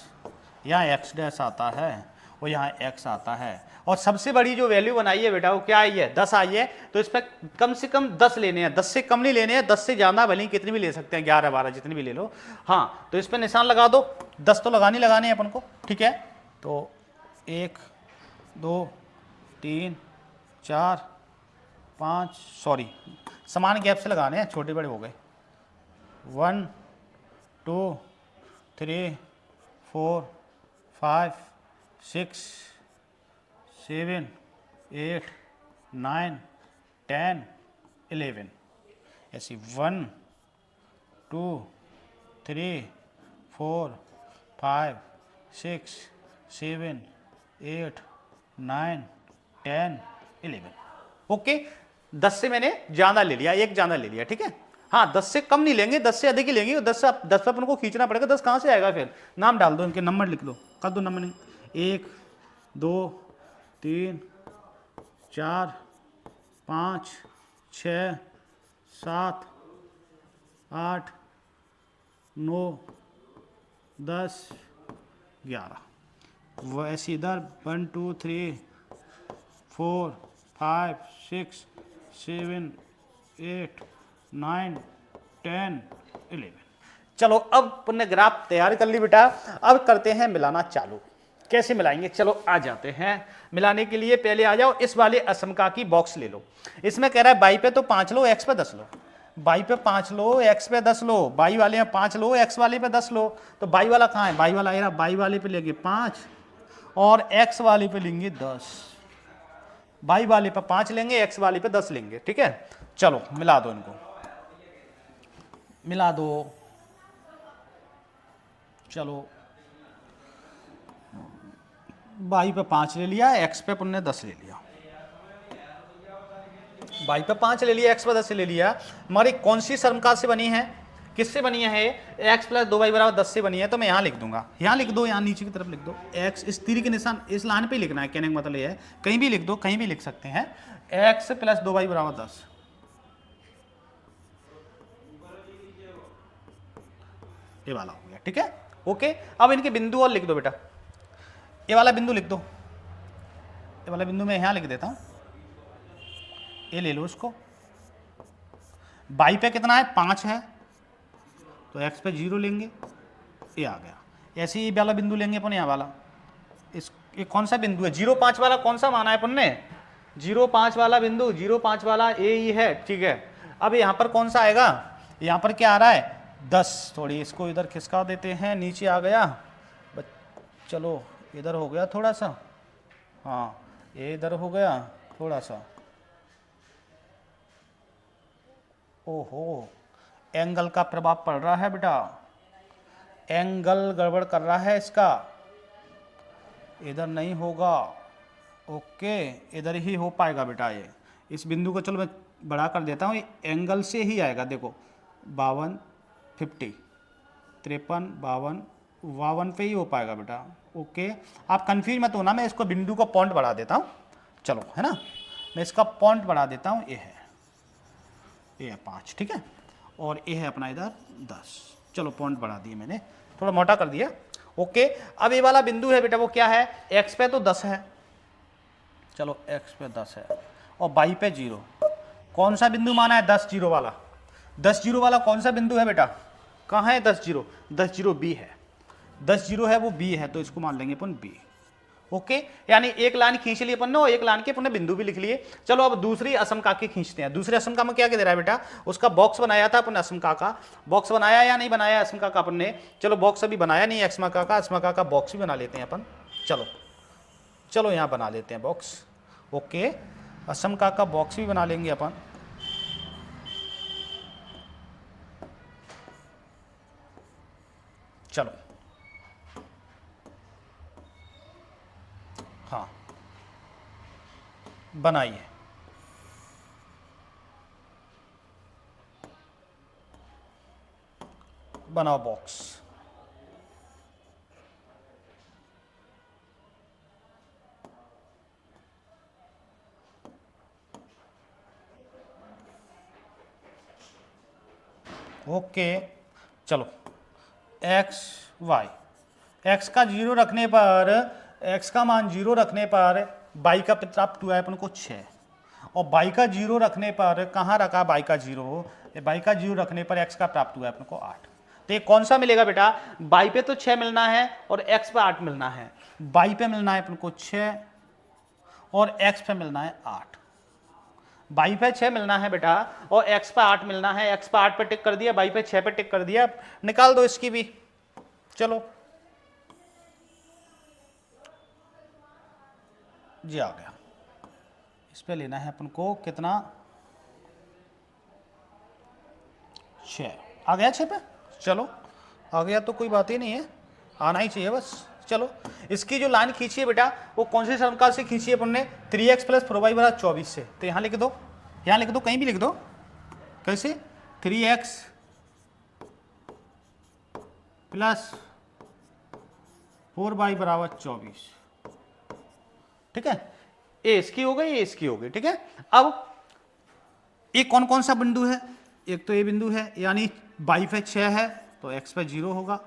यहाँ एक्स डैश आता है, और यहाँ एक्स आता है। और सबसे बड़ी जो वैल्यू बनाई है बेटा वो क्या आई है, 10 आई है। तो इस पर कम से कम 10 लेने हैं, 10 से कम नहीं लेने हैं, 10 से ज़्यादा भले ही कितनी भी ले सकते हैं, 11 12 जितनी भी ले लो। हाँ तो इस पर निशान लगा दो, 10 तो लगाने हैं अपन को, ठीक है। तो 1 2 3 4 5, सॉरी समान गैप से लगाने हैं, छोटे बड़े हो गए। 1 2 3 4 5 6 7 8 9 10 11, ऐसी 1 2 3 4 5 6 7 8 9 10 11। ओके 10 से मैंने ज़्यादा ले लिया, एक ज़्यादा ले लिया, ठीक है। हाँ 10 से कम नहीं लेंगे, 10 से अधिक ही लेंगे। 10 पे अपन को खींचना पड़ेगा, 10 कहाँ से आएगा फिर। नाम डाल दो, इनके नंबर लिख दो, कर दो नंबर। 1 2 3 4 5 6 7 8 9 10 11। वैसे इधर 1 2 3 4 5 6 7 8 9 10 11। चलो अब अपन ने ग्राफ तैयार कर ली बेटा, अब करते हैं मिलाना चालू। कैसे मिलाएंगे, चलो आ जाते हैं। मिलाने के लिए पहले आ जाओ, इस वाले असमकाकी बॉक्स ले लो। इसमें कह रहा है बाई पे तो 5 लो, एक्स पे 10 लो। बाई पे 5 लो, एक्स पे 10 लो। बाई वाले में 5 लो, एक्स वाले पे 10 लो। तो बाई वाला कहाँ है, बाई वाला है, बाई वाले पे लेंगे 5 और एक्स वाले पे लेंगे 10। बाई वाले पे 5 लेंगे, एक्स वाले पे 10 लेंगे, ठीक है। चलो मिला दो, इनको मिला दो। चलो बाई पे 5 ले लिया, एक्स पे अपन ने 10 ले लिया। बाई पे 5 ले लिया, एक्स पे 10 ले लिया। हमारी कौन सी समका से बनी है, किससे बनी है, एक्स प्लस 2y बराबर 10 से बनी है। तो मैं यहाँ लिख दूंगा, यहाँ लिख दो, यहाँ नीचे की तरफ लिख दो एक्स। इस तीर के निशान इस लाइन पे लिखना है, कहने का मतलब ये है कहीं भी लिख दो, कहीं भी लिख सकते हैं। एक्स प्लस 2y बराबर 10, ये वाला हो गया, ठीक है। ओके अब इनके बिंदु और लिख दो बेटा, ये वाला बिंदु लिख दो, ये वाला बिंदु मैं यहाँ लिख देता हूँ। ये ले लो इसको, बाई पे कितना है 5 है, तो एक्स पे 0 लेंगे, ये आ गया। ऐसे ही वाला बिंदु लेंगे अपन, यहाँ वाला। इस ये कौन सा बिंदु है, 0 5 वाला कौन सा माना है अपन ने, 0 5 वाला बिंदु, 0 5 वाला ए ही है, ठीक है। अब यहाँ पर कौन सा आएगा, यहाँ पर क्या आ रहा है 10। थोड़ी इसको इधर खिसका देते हैं, नीचे आ गया। चलो इधर हो गया थोड़ा सा, हाँ ये इधर हो गया थोड़ा सा। ओहो एंगल का प्रभाव पड़ रहा है बेटा, एंगल गड़बड़ कर रहा है इसका, इधर नहीं होगा। ओके इधर ही हो पाएगा बेटा ये। इस बिंदु को चलो मैं बड़ा कर देता हूँ, एंगल से ही आएगा। देखो 52 50 53 52 52 पे ही हो पाएगा बेटा। ओके आप कंफ्यूज मत होना, मैं इसको बिंदु का पॉइंट बढ़ा देता हूँ, चलो है ना, मैं इसका पॉइंट बढ़ा देता हूँ। ये है 5, ठीक है, और ये है अपना इधर 10। चलो पॉइंट बढ़ा दिए मैंने, थोड़ा मोटा कर दिया। ओके अब ये वाला बिंदु है बेटा, वो क्या है, एक्स पे तो 10 है, चलो एक्स पे 10 है, और बाई पे 0। कौन सा बिंदु माना है, 10 0 वाला। 10 0 वाला कौन सा बिंदु है बेटा, कहाँ है 10 0, 10 0 बी है, 10 0 है वो बी है, तो इसको मान लेंगे अपन बी। ओके यानी एक लाइन खींच ली अपन ने, और एक लाइन के अपन ने बिंदु भी लिख लिए। चलो अब दूसरी असमकाकी खींचते हैं। दूसरे असमका में क्या दे रहा है बेटा, उसका बॉक्स बनाया था अपन, असमका बॉक्स बनाया या नहीं बनाया असमका अपन ने, चलो बॉक्स अभी बनाया नहीं असमका का बॉक्स भी बना लेते हैं अपन। चलो चलो यहाँ बना लेते हैं बॉक्स। ओके असमका का बॉक्स भी बना लेंगे अपन। चलो हाँ बनाइए। बनाओ बॉक्स। ओके चलो, एक्स वाई, एक्स का 0 रखने पर, एक्स का मान 0 रखने पर बाई का प्राप्त हुआ है अपन को 6, और बाई का 0 रखने पर कहाँ रखा बाई का 0, बाई का 0 रखने पर एक्स का प्राप्त हुआ है अपन को 8। तो ये कौन सा मिलेगा बेटा, बाई पे तो 6 मिलना है और एक्स पे 8 मिलना है। बाई पे मिलना है अपन को 6 और एक्स पे मिलना है 8। बाई पे 6 मिलना है बेटा और एक्स पे 8 मिलना है। एक्स पे 8 पे टिक कर दिया, बाई पे 6 पे टिक कर दिया, निकाल दो इसकी भी। चलो जी, आ गया। इस पे लेना है अपन को कितना, 6 आ गया 6 पे। चलो आ गया तो कोई बात ही नहीं है, आना ही चाहिए बस। चलो इसकी जो लाइन खींची है बेटा वो कौन से समीकरण से खींची है अपन ने, 3x + 4y = 24 से। तो यहाँ लिख दो, यहाँ लिख दो, कहीं भी लिख दो। कैसे, 3x + 4y = 24। ठीक है, ए इसकी हो गई, ये इसकी हो गई। ठीक है, अब ये कौन कौन सा बिंदु है, एक तो ये बिंदु है, यानी बाई पे 6 है तो x पे 0 होगा।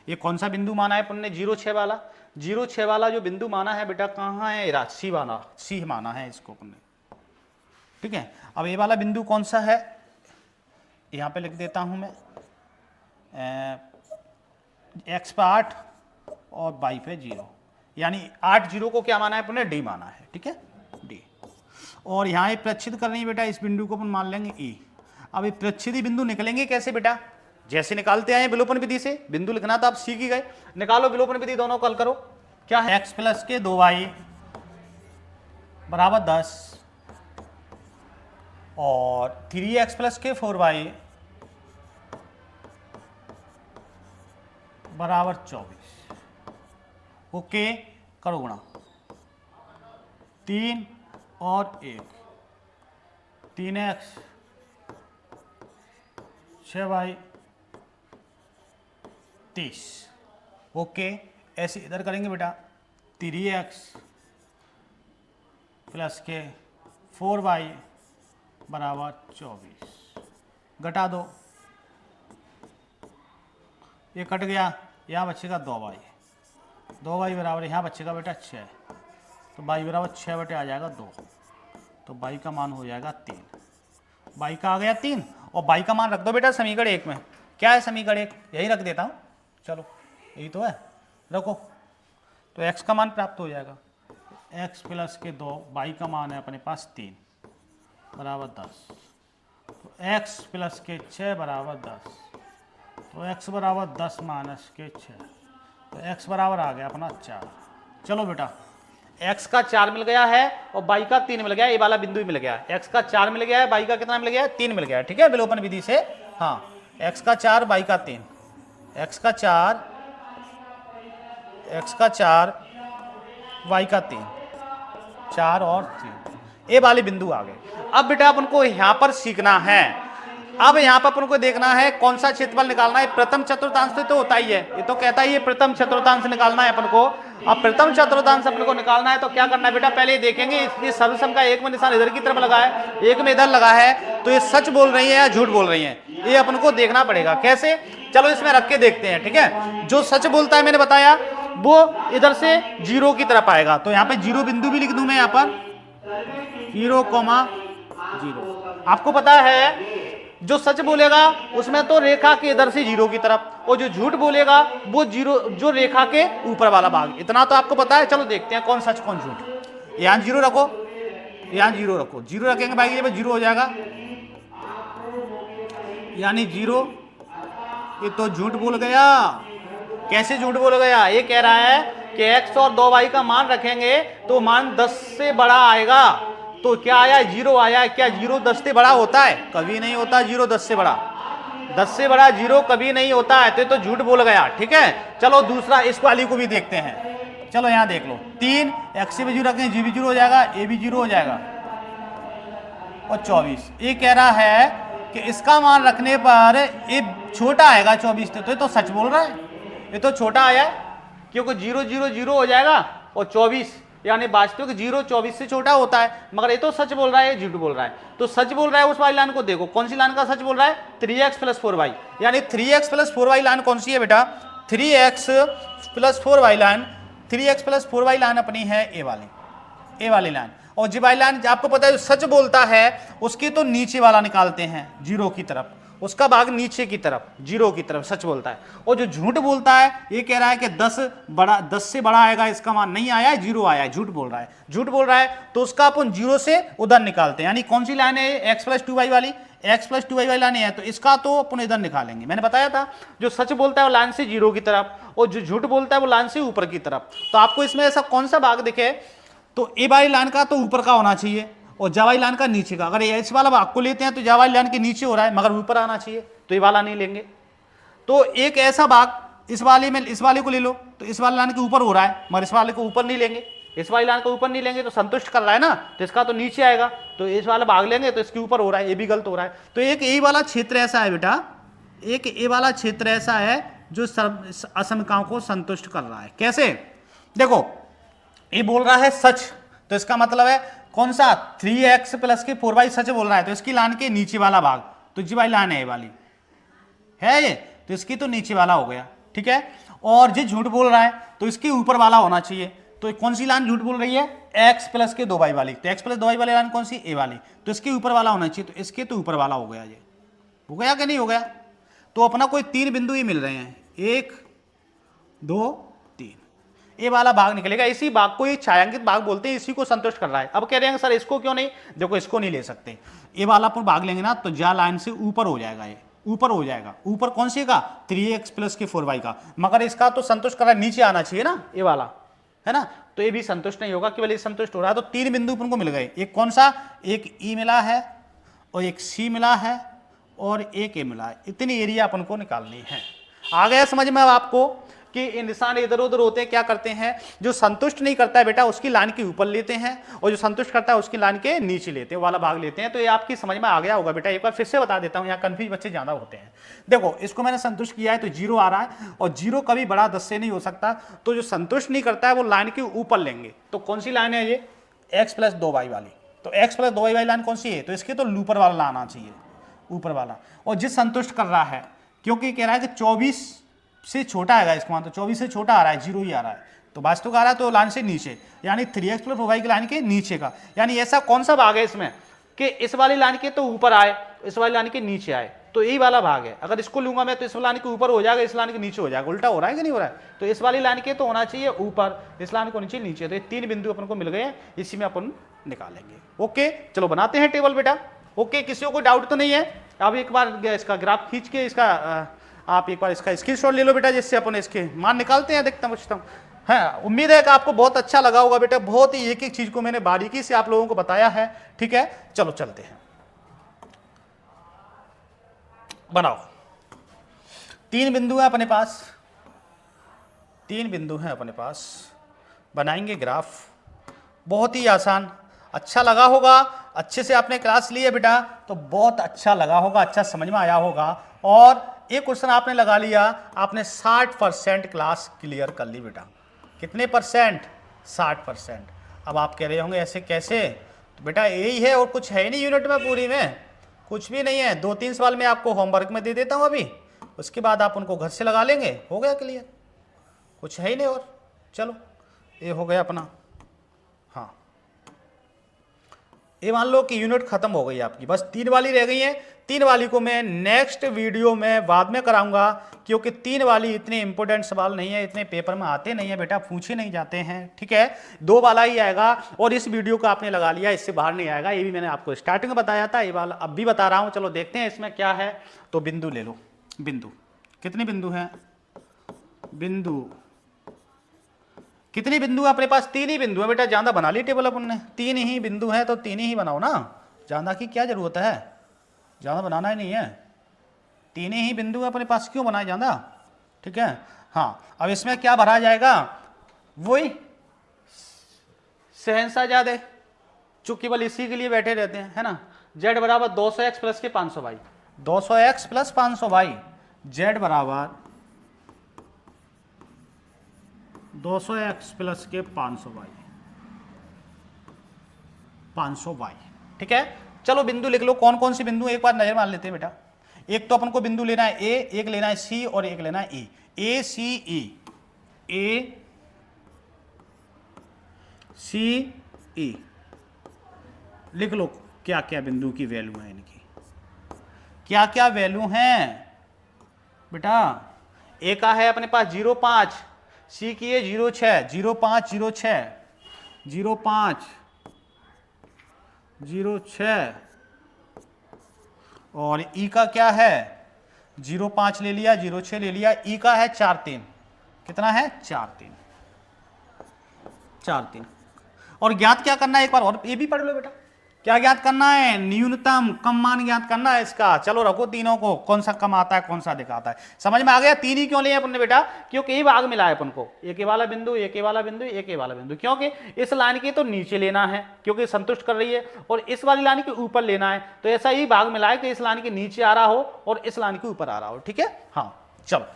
ये कौन सा बिंदु माना है अपन ने, 0, 6 वाला। 0, 6 वाला जो बिंदु माना है बेटा कहाँ है, सी वाला, सी माना है इसको अपन ने। ठीक है, अब ये वाला बिंदु कौन सा है, यहाँ पे लिख देता हूँ मैं, x पे 8 और बाई पे 0, यानी 8 0 को क्या माना है अपन ने, डी माना है। ठीक है, डी। और यहाँ ये प्रच्छिद करनी है बेटा, इस बिंदु को अपन मान लेंगे ई। अब ये प्रच्छिदी बिंदु निकलेंगे कैसे बेटा, जैसे निकालते आए विलोपन विधि से। बिंदु लिखना तो आप सीख ही गए, निकालो विलोपन विधि, दोनों कल करो। क्या है, x + के 2y = 10 और 3x + के 4y = 24। ओके, करो गुणा, 3 और 1, 3x 6y 30। ओके, ऐसे इधर करेंगे बेटा, 3x + के 4y = 24। घटा दो, ये कट गया, यहाँ बचेगा 2y, 2y बराबर यहाँ बचेगा बेटा 6, तो y = 6 बटे आ जाएगा 2, तो y का मान हो जाएगा 3। y का आ गया 3 और y का मान रख दो बेटा समीकरण 1 में। क्या है समीकरण 1, यही रख देता हूँ। चलो यही तो है, रखो, तो x का मान प्राप्त हो जाएगा, x + के 2, y का मान है अपने पास 3 = 10, तो x + के 6 = 10, तो x = 10 - के 6, तो x बराबर आ गया अपना 4। चलो बेटा, x का 4 मिल गया है और y का 3 मिल गया, ये वाला बिंदु ही मिल गया। x का 4 मिल गया है, y का कितना मिल गया है, 3 मिल गया है। ठीक है, विलोपन विधि से। हाँ, x का 4 y का 3, x का 4 y का 3, 4 और 3, ये वाले बिंदु आ गए। अब बेटा अपन को यहाँ पर सीखना है, अब यहाँ पर अपन को देखना है कौन सा क्षेत्रफल निकालना है। प्रथम चतुर्थांश से तो होता ही है, ये तो कहता ही है प्रथम चतुर्थांश निकालना है अपन को। अब प्रथम चतुर्थांश अपन को निकालना है तो क्या करना है बेटा, पहले देखेंगे ये सर्वसम का एक में निशान इधर की तरफ लगा है, एक में इधर लगा है, तो ये सच बोल रही है या झूठ बोल रही है, ये अपन को देखना पड़ेगा। कैसे, चलो इसमें रख के देखते हैं। ठीक है, जो सच बोलता है मैंने बताया वो इधर से 0 की तरफ आएगा, तो यहाँ पे 0 बिंदु भी लिख दूं मैं, यहाँ पर 0,0। आपको पता है जो सच बोलेगा उसमें तो रेखा के इधर से 0 की तरफ, और जो झूठ बोलेगा वो 0 जो रेखा के ऊपर वाला भाग, इतना तो आपको पता है। चलो देखते हैं कौन सच कौन झूठ। यहाँ 0 रखो, यहाँ 0 रखो, 0 रखेंगे भाई ये 0 हो जाएगा, यानी 0, ये तो झूठ बोल गया। कैसे झूठ बोल गया, ये कह रहा है कि x और 2y का मान रखेंगे तो मान 10 से बड़ा आएगा, तो क्या आया, 0 आया। क्या 0 10 से बड़ा होता है, कभी नहीं होता 0 10 से बड़ा, 10 से बड़ा 0 कभी नहीं होता है, तो झूठ बोल गया। ठीक है, चलो दूसरा इस वाली को भी देखते हैं। चलो यहाँ देख लो, 3 x से भी 0 रखें, जी भी 0 हो जाएगा, ए भी 0 हो जाएगा, और 24। ये कह रहा है कि इसका मान रखने पर ये छोटा आएगा 24, तो ये तो सच बोल रहा है, ये तो छोटा आया है, क्योंकि 0 0 0 हो जाएगा और 24 यानी वास्तविक 0 24 से छोटा होता है, मगर ये तो सच बोल रहा है, ये झूठ बोल रहा है। तो सच बोल रहा है उस वाली लाइन को देखो, कौन सी लाइन का सच बोल रहा है, 3x + 4y, यानी 3x + 4y लाइन कौन सी है बेटा, 3x + 4y line, 3x + 4y line अपनी है ए वाली लाइन। और जी वाली लाइन आपको पता है जो सच बोलता है उसकी तो नीचे वाला निकालते हैं 0 की तरफ, उसका भाग नीचे की तरफ 0 की तरफ सच बोलता है। और जो झूठ बोलता है ये कह रहा है कि 10 से बड़ा आएगा, इसका मान नहीं आया है, 0 आया है, झूठ बोल रहा है, तो उसका अपन 0 से उधर निकालते हैं। यानी कौन सी लाइन है, x + 2y वाली, x + 2y वाली लाइन है, तो इसका तो अपन इधर निकालेंगे। मैंने बताया था जो सच बोलता है वो लाइन से 0 की तरफ और जो झूठ बोलता है वो लाइन से ऊपर की तरफ। तो आपको इसमें ऐसा कौन सा भाग दिखे, तो ए वाली लाइन का तो ऊपर का होना चाहिए और जा वाली लाइन का नीचे का। अगर इस वाला भाग को लेते हैं तो जा वाली लाइन के नीचे हो रहा है मगर ऊपर आना चाहिए, तो ये वाला नहीं लेंगे। तो एक ऐसा भाग इस वाले को ले लो, तो इस वाली लाइन के ऊपर हो रहा है मगर इस वाले को ऊपर नहीं लेंगे, इस वाली लाइन को ऊपर नहीं लेंगे तो संतुष्ट कर रहा है ना, तो इसका तो नीचे आएगा, तो इस वाला भाग लेंगे तो इसके ऊपर हो रहा है, ये भी गलत हो रहा है। तो एक ए वाला क्षेत्र ऐसा है बेटा, एक ए वाला क्षेत्र ऐसा है जो असमकाओं को संतुष्ट कर रहा है। कैसे, देखो ये बोल रहा है सच, तो इसका मतलब है कौन सा, 3x + 4y सच बोल रहा है, तो इसकी लाइन के नीचे वाला भाग, तो जी वाली लाइन है ये वाली है ये, तो इसकी तो नीचे वाला हो गया, ठीक है। और जो झूठ बोल रहा है तो इसके ऊपर वाला होना चाहिए, तो कौन सी लाइन झूठ बोल रही है, x + 2y वाली, तो x + 2y वाली लाइन कौन सी, ए वाली, तो इसके ऊपर वाला होना चाहिए, तो इसके तो ऊपर वाला हो गया, ये हो गया कि नहीं हो गया। तो अपना कोई 3 बिंदु ही मिल रहे हैं, 1 2 3, ये वाला भाग निकलेगा। इसी भाग को ये छायांकित भाग बोलते हैं, इसी को संतुष्ट कर रहा है। अब कह रहे हैं सर इसको क्यों नहीं, देखो इसको नहीं ले सकते, ये वाला अपन भाग लेंगे ना तो जा लाइन से ऊपर हो जाएगा, ये ऊपर हो जाएगा, ऊपर कौन सी का, 3x + 4y का, मगर इसका तो संतुष्ट कर रहा है, नीचे आना चाहिए ना ये वाला, है ना, तो ये भी संतुष्ट नहीं होगा, केवल ये संतुष्ट हो रहा है। तो 3 बिंदु अपन को मिल गए, एक कौन सा, एक ई मिला है और एक सी मिला है और एक ए मिला है, इतनी एरिया अपन को निकालनी है। आ गया समझ में अब आपको कि ये निशान इधर उधर होते हैं, क्या करते हैं, जो संतुष्ट नहीं करता है बेटा उसकी लाइन के ऊपर लेते हैं और जो संतुष्ट करता है उसकी लाइन के नीचे लेते हैं, वाला भाग लेते हैं। तो ये आपकी समझ में आ गया होगा बेटा, एक बार फिर से बता देता हूँ, यहाँ कंफ्यूज बच्चे ज्यादा होते हैं। देखो इसको मैंने संतुष्ट किया है तो 0 आ रहा है और 0 कभी बड़ा 10 से नहीं हो सकता, तो जो संतुष्ट नहीं करता है वो लाइन के ऊपर लेंगे। तो कौन सी लाइन है ये, x + 2y वाली, तो x + 2y वाली लाइन कौन सी है, तो इसके तो ऊपर वाला आना चाहिए, ऊपर वाला। और जिस संतुष्ट कर रहा है क्योंकि कह रहा है कि 24 से छोटा आएगा इसका मान, तो 24 से छोटा आ रहा है, 0 ही आ रहा है, तो वास्तविक आ रहा है तो लाइन से नीचे, यानी 3x + 4y की लाइन के नीचे का। यानी ऐसा कौन सा भाग है इसमें कि इस वाली लाइन के तो ऊपर आए, इस वाली लाइन के नीचे आए, तो यही वाला भाग है। अगर इसको लूंगा मैं तो इस लाइन के ऊपर हो जाएगा, इस लाइन के नीचे हो जाएगा, उल्टा हो रहा है कि नहीं हो रहा है। तो इस वाली लाइन के तो होना चाहिए ऊपर, इस लाइन को नीचे नीचे, तो ये 3 बिंदु अपन को मिल गए, इसी में अपन निकालेंगे। ओके चलो बनाते हैं टेबल बेटा। ओके किसी को डाउट तो नहीं है। अब एक बार इसका ग्राफ खींच के इसका आप एक बार इसका स्क्रीनशॉट ले लो बेटा, जिससे अपन इसके मान निकालते हैं, देखता हूँ। हाँ उम्मीद है कि आपको बहुत अच्छा लगा होगा बेटा, बहुत ही एक एक चीज को मैंने बारीकी से आप लोगों को बताया है, ठीक है। चलो चलते हैं, बनाओ। 3 बिंदु है अपने पास, 3 बिंदु हैं अपने पास, बनाएंगे ग्राफ, बहुत ही आसान। अच्छा लगा होगा, अच्छे से आपने क्लास ली है बेटा तो बहुत अच्छा लगा होगा, अच्छा समझ में आया होगा। और एक क्वेश्चन आपने लगा लिया, आपने 60% क्लास क्लियर कर ली बेटा। कितने परसेंट, 60%। अब आप कह रहे होंगे ऐसे कैसे, तो बेटा यही है और कुछ है ही नहीं यूनिट में, पूरी में कुछ भी नहीं है। 2-3 सवाल मैं आपको होमवर्क में दे देता हूँ अभी, उसके बाद आप उनको घर से लगा लेंगे, हो गया क्लियर, कुछ है ही नहीं। और चलो ये हो गया अपना, हाँ ये मान लो कि यूनिट खत्म हो गई आपकी, बस 3 वाली रह गई है। 3 वाली को मैं नेक्स्ट वीडियो में बाद में कराऊंगा, क्योंकि 3 वाली इतने इंपॉर्टेंट सवाल नहीं है, इतने पेपर में आते नहीं है बेटा, पूछे नहीं जाते हैं, ठीक है। 2 वाला ही आएगा और इस वीडियो को आपने लगा लिया, इससे बाहर नहीं आएगा। ये भी मैंने आपको स्टार्टिंग में बताया था, ये वाला अब भी बता रहा हूँ। चलो देखते हैं इसमें क्या है। तो बिंदु ले लो, बिंदु कितने बिंदु हैं, बिंदु कितने बिंदु है अपने पास, 3 ही बिंदु है बेटा, ज्यादा बना ली टेबल अपन ने, 3 ही बिंदु है तो 3 ही बनाओ ना, ज्यादा की क्या जरूरत है, ज्यादा बनाना ही नहीं है, 3 ही बिंदु है अपने पास, क्यों बनाए ज्यादा, ठीक है। हाँ अब इसमें क्या भरा जाएगा, वही सहनसा ज्यादा, जो केवल इसी के लिए बैठे रहते हैं, है ना। z = 200x + 500y, 200x plus 500y, z बराबर 200x प्लस के 500y, ठीक है। चलो बिंदु लिख लो, कौन कौन सी बिंदु एक बार नजर मार लेते हैं बेटा। एक तो अपन को बिंदु लेना है ए, एक लेना है सी और एक लेना है ई। ए सी ई, ए सी ई लिख लो क्या क्या बिंदु की वैल्यू है इनकी, क्या क्या वैल्यू हैं बेटा। ए का है अपने पास 0.5, सी की है 0.6, 0.5 0.6 0.5 0.6 और ई का क्या है 0.5 ले लिया, 0.6 ले लिया। ई का है 4.3, कितना है 4.3 4.3। और ज्ञात क्या करना है एक बार और ये भी पढ़ लो बेटा, क्या ज्ञात करना है, न्यूनतम कम मान ज्ञात करना है इसका। चलो रखो तीनों को, कौन सा कम आता है कौन सा दिखाता है, समझ में आ गया। तीन ही क्यों लिए अपन ने बेटा, क्योंकि ये भाग मिला है अपन को, एक वाला बिंदु, एक वाला बिंदु, एक वाला बिंदु, क्योंकि इस लाइन की तो नीचे लेना है क्योंकि संतुष्ट कर रही है, और इस वाली लाइन के ऊपर लेना है, तो ऐसा ही भाग मिला है कि इस लाइन के नीचे आ रहा हो और इस लाइन के ऊपर आ रहा हो, ठीक है। हाँ चलो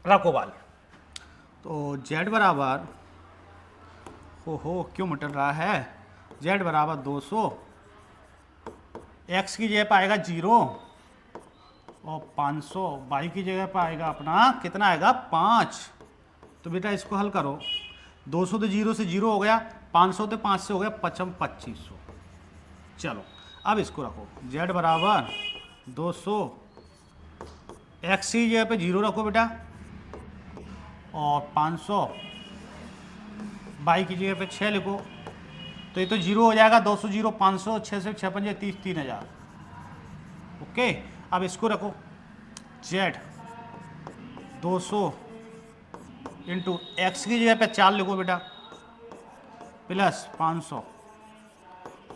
रखो वाल, तो जेड बराबर, हो क्यों मटल रहा है, जेड बराबर 200, एक्स की जगह पर आएगा 0 और 500, वाई की जगह पर आएगा अपना कितना आएगा 5। तो बेटा इसको हल करो, 200 तो 0 से 0 हो गया, 500 तो 5 से हो गया 2500। चलो अब इसको रखो, जेड बराबर 200, एक्स की जगह पे 0 रखो बेटा और 500, वाई की जगह पे 6 लिखो, तो ये तो 0 हो जाएगा, 200 0 500, 6 से 6 5 30 3000। ओके अब इसको रखो, जेड 200 इंटू एक्स की जगह पे 4 लिखो बेटा प्लस 500,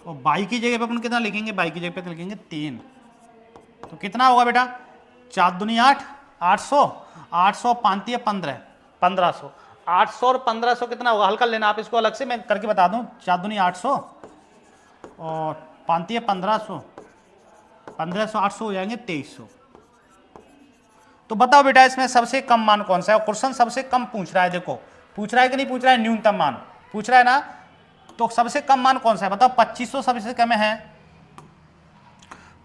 और वाई की जगह पे अपन कितना लिखेंगे, वाई की जगह पे लिखेंगे 3। तो कितना होगा बेटा, 4 दूनी 8, 800, 800 5 15, 1500, 800 और 1500 कितना होगा, हल कर लेना आप इसको अलग से, मैं करके बता दूं। 4 दूनी 800 और 5 1500, 1500 800 हो जाएंगे 2300। तो बताओ बेटा इसमें सबसे कम मान कौन सा है, क्वेश्चन सबसे कम पूछ रहा है, देखो पूछ रहा है कि नहीं पूछ रहा है, न्यूनतम मान पूछ रहा है ना, तो सबसे कम मान कौन सा है बताओ। 2500 सबसे कम है,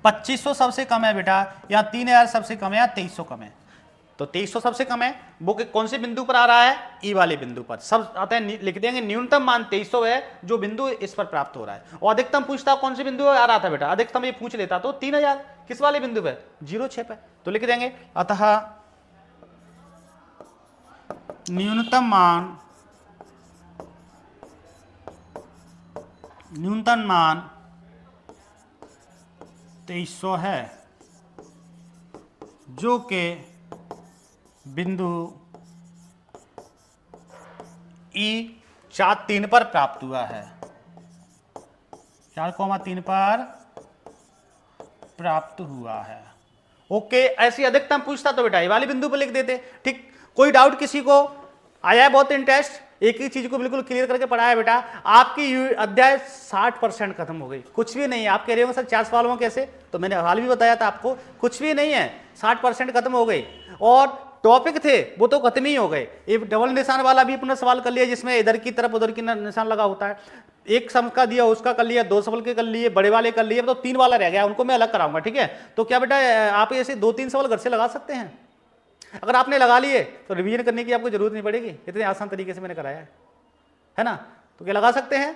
2500 सबसे कम है बेटा, या 3000 सबसे कम है, या 2300 कम है। तो 2300 सबसे कम है, वो कौन से बिंदु पर आ रहा है, ई वाले बिंदु पर। सब आता है लिख देंगे, न्यूनतम मान 2300 है जो बिंदु इस पर प्राप्त हो रहा है। और अधिकतम पूछता कौन से बिंदु आ रहा था बेटा, अधिकतम ये पूछ लेता तो 3000 किस वाले बिंदु पे, 0.6 पे। तो लिख देंगे अतः न्यूनतम मान 2300 है जो कि बिंदु ई 4.3 पर प्राप्त हुआ है, 4,3 पर प्राप्त हुआ है। ओके ऐसी अधिकतम पूछता तो बेटा ये वाले बिंदु पर लिख देते, ठीक। कोई डाउट किसी को आया है, बहुत इंटरेस्ट, एक ही चीज को बिल्कुल क्लियर करके पढ़ाया बेटा। आपकी अध्याय 60% खत्म हो गई, कुछ भी नहीं है। आप कह रहे हो सर 4 सवालों में कैसे, तो मैंने हाल भी बताया था आपको, कुछ भी नहीं है, 60% खत्म हो गई। और टॉपिक थे वो तो खत्म ही हो गए। ये डबल निशान वाला भी अपना सवाल कर लिया जिसमें इधर की तरफ उधर की निशान लगा होता है, एक सम का दिया उसका कर लिया, 2 सवाल के कर लिए, बड़े वाले कर लिए, तो 3 वाला रह गया, उनको मैं अलग कराऊंगा, ठीक है। तो क्या बेटा आप ऐसे 2-3 सवाल घर से लगा सकते हैं, अगर आपने लगा लिए तो रिवीजन करने की आपको जरूरत नहीं पड़ेगी, इतने आसान तरीके से मैंने कराया है ना। तो क्या लगा सकते हैं,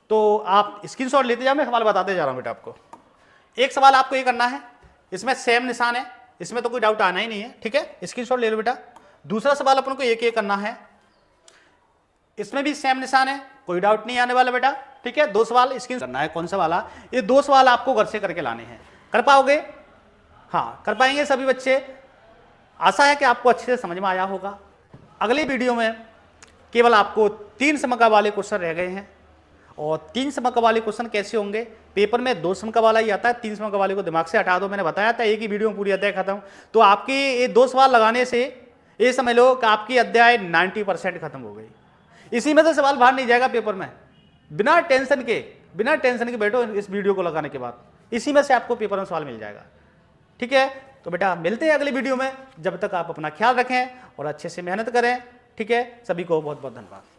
तो आप स्क्रीनशॉट लेते जाओ, मैं सवाल बताते जा रहा हूं बेटा आपको। एक सवाल आपको ये करना है, इसमें सेम निशान है, इसमें तो कोई डाउट आना ही नहीं है, ठीक है, स्क्रीनशॉट ले लो बेटा। दूसरा सवाल अपन को एक करना है, इसमें भी सेम निशान है, कोई डाउट नहीं आने वाला बेटा, ठीक है। 2 सवाल स्क्रीन करना है, कौन सा वाला, ये 2 सवाल आपको घर से करके लाने हैं। कर पाओगे, हाँ कर पाएंगे सभी बच्चे। आशा है कि आपको अच्छे से समझ में आया होगा। अगली वीडियो में केवल आपको 3 समका वाले क्वेश्चन रह गए हैं, और 3 समका वाले क्वेश्चन कैसे होंगे, पेपर में 2 समका वाला ही आता है, 3 समका वाले को दिमाग से हटा दो, मैंने बताया था एक ही वीडियो में पूरी अध्याय खत्म। तो आपकी ये 2 सवाल लगाने से ये समझ लो कि आपकी अध्याय 90% खत्म हो गई। इसी में से सवाल बाहर नहीं जाएगा पेपर में, बिना टेंशन के बैठो इस वीडियो को लगाने के बाद, इसी में से आपको पेपर में सवाल मिल जाएगा, ठीक है, तो बेटा मिलते हैं अगली वीडियो में। जब तक आप अपना ख्याल रखें और अच्छे से मेहनत करें। ठीक है, सभी को बहुत बहुत धन्यवाद।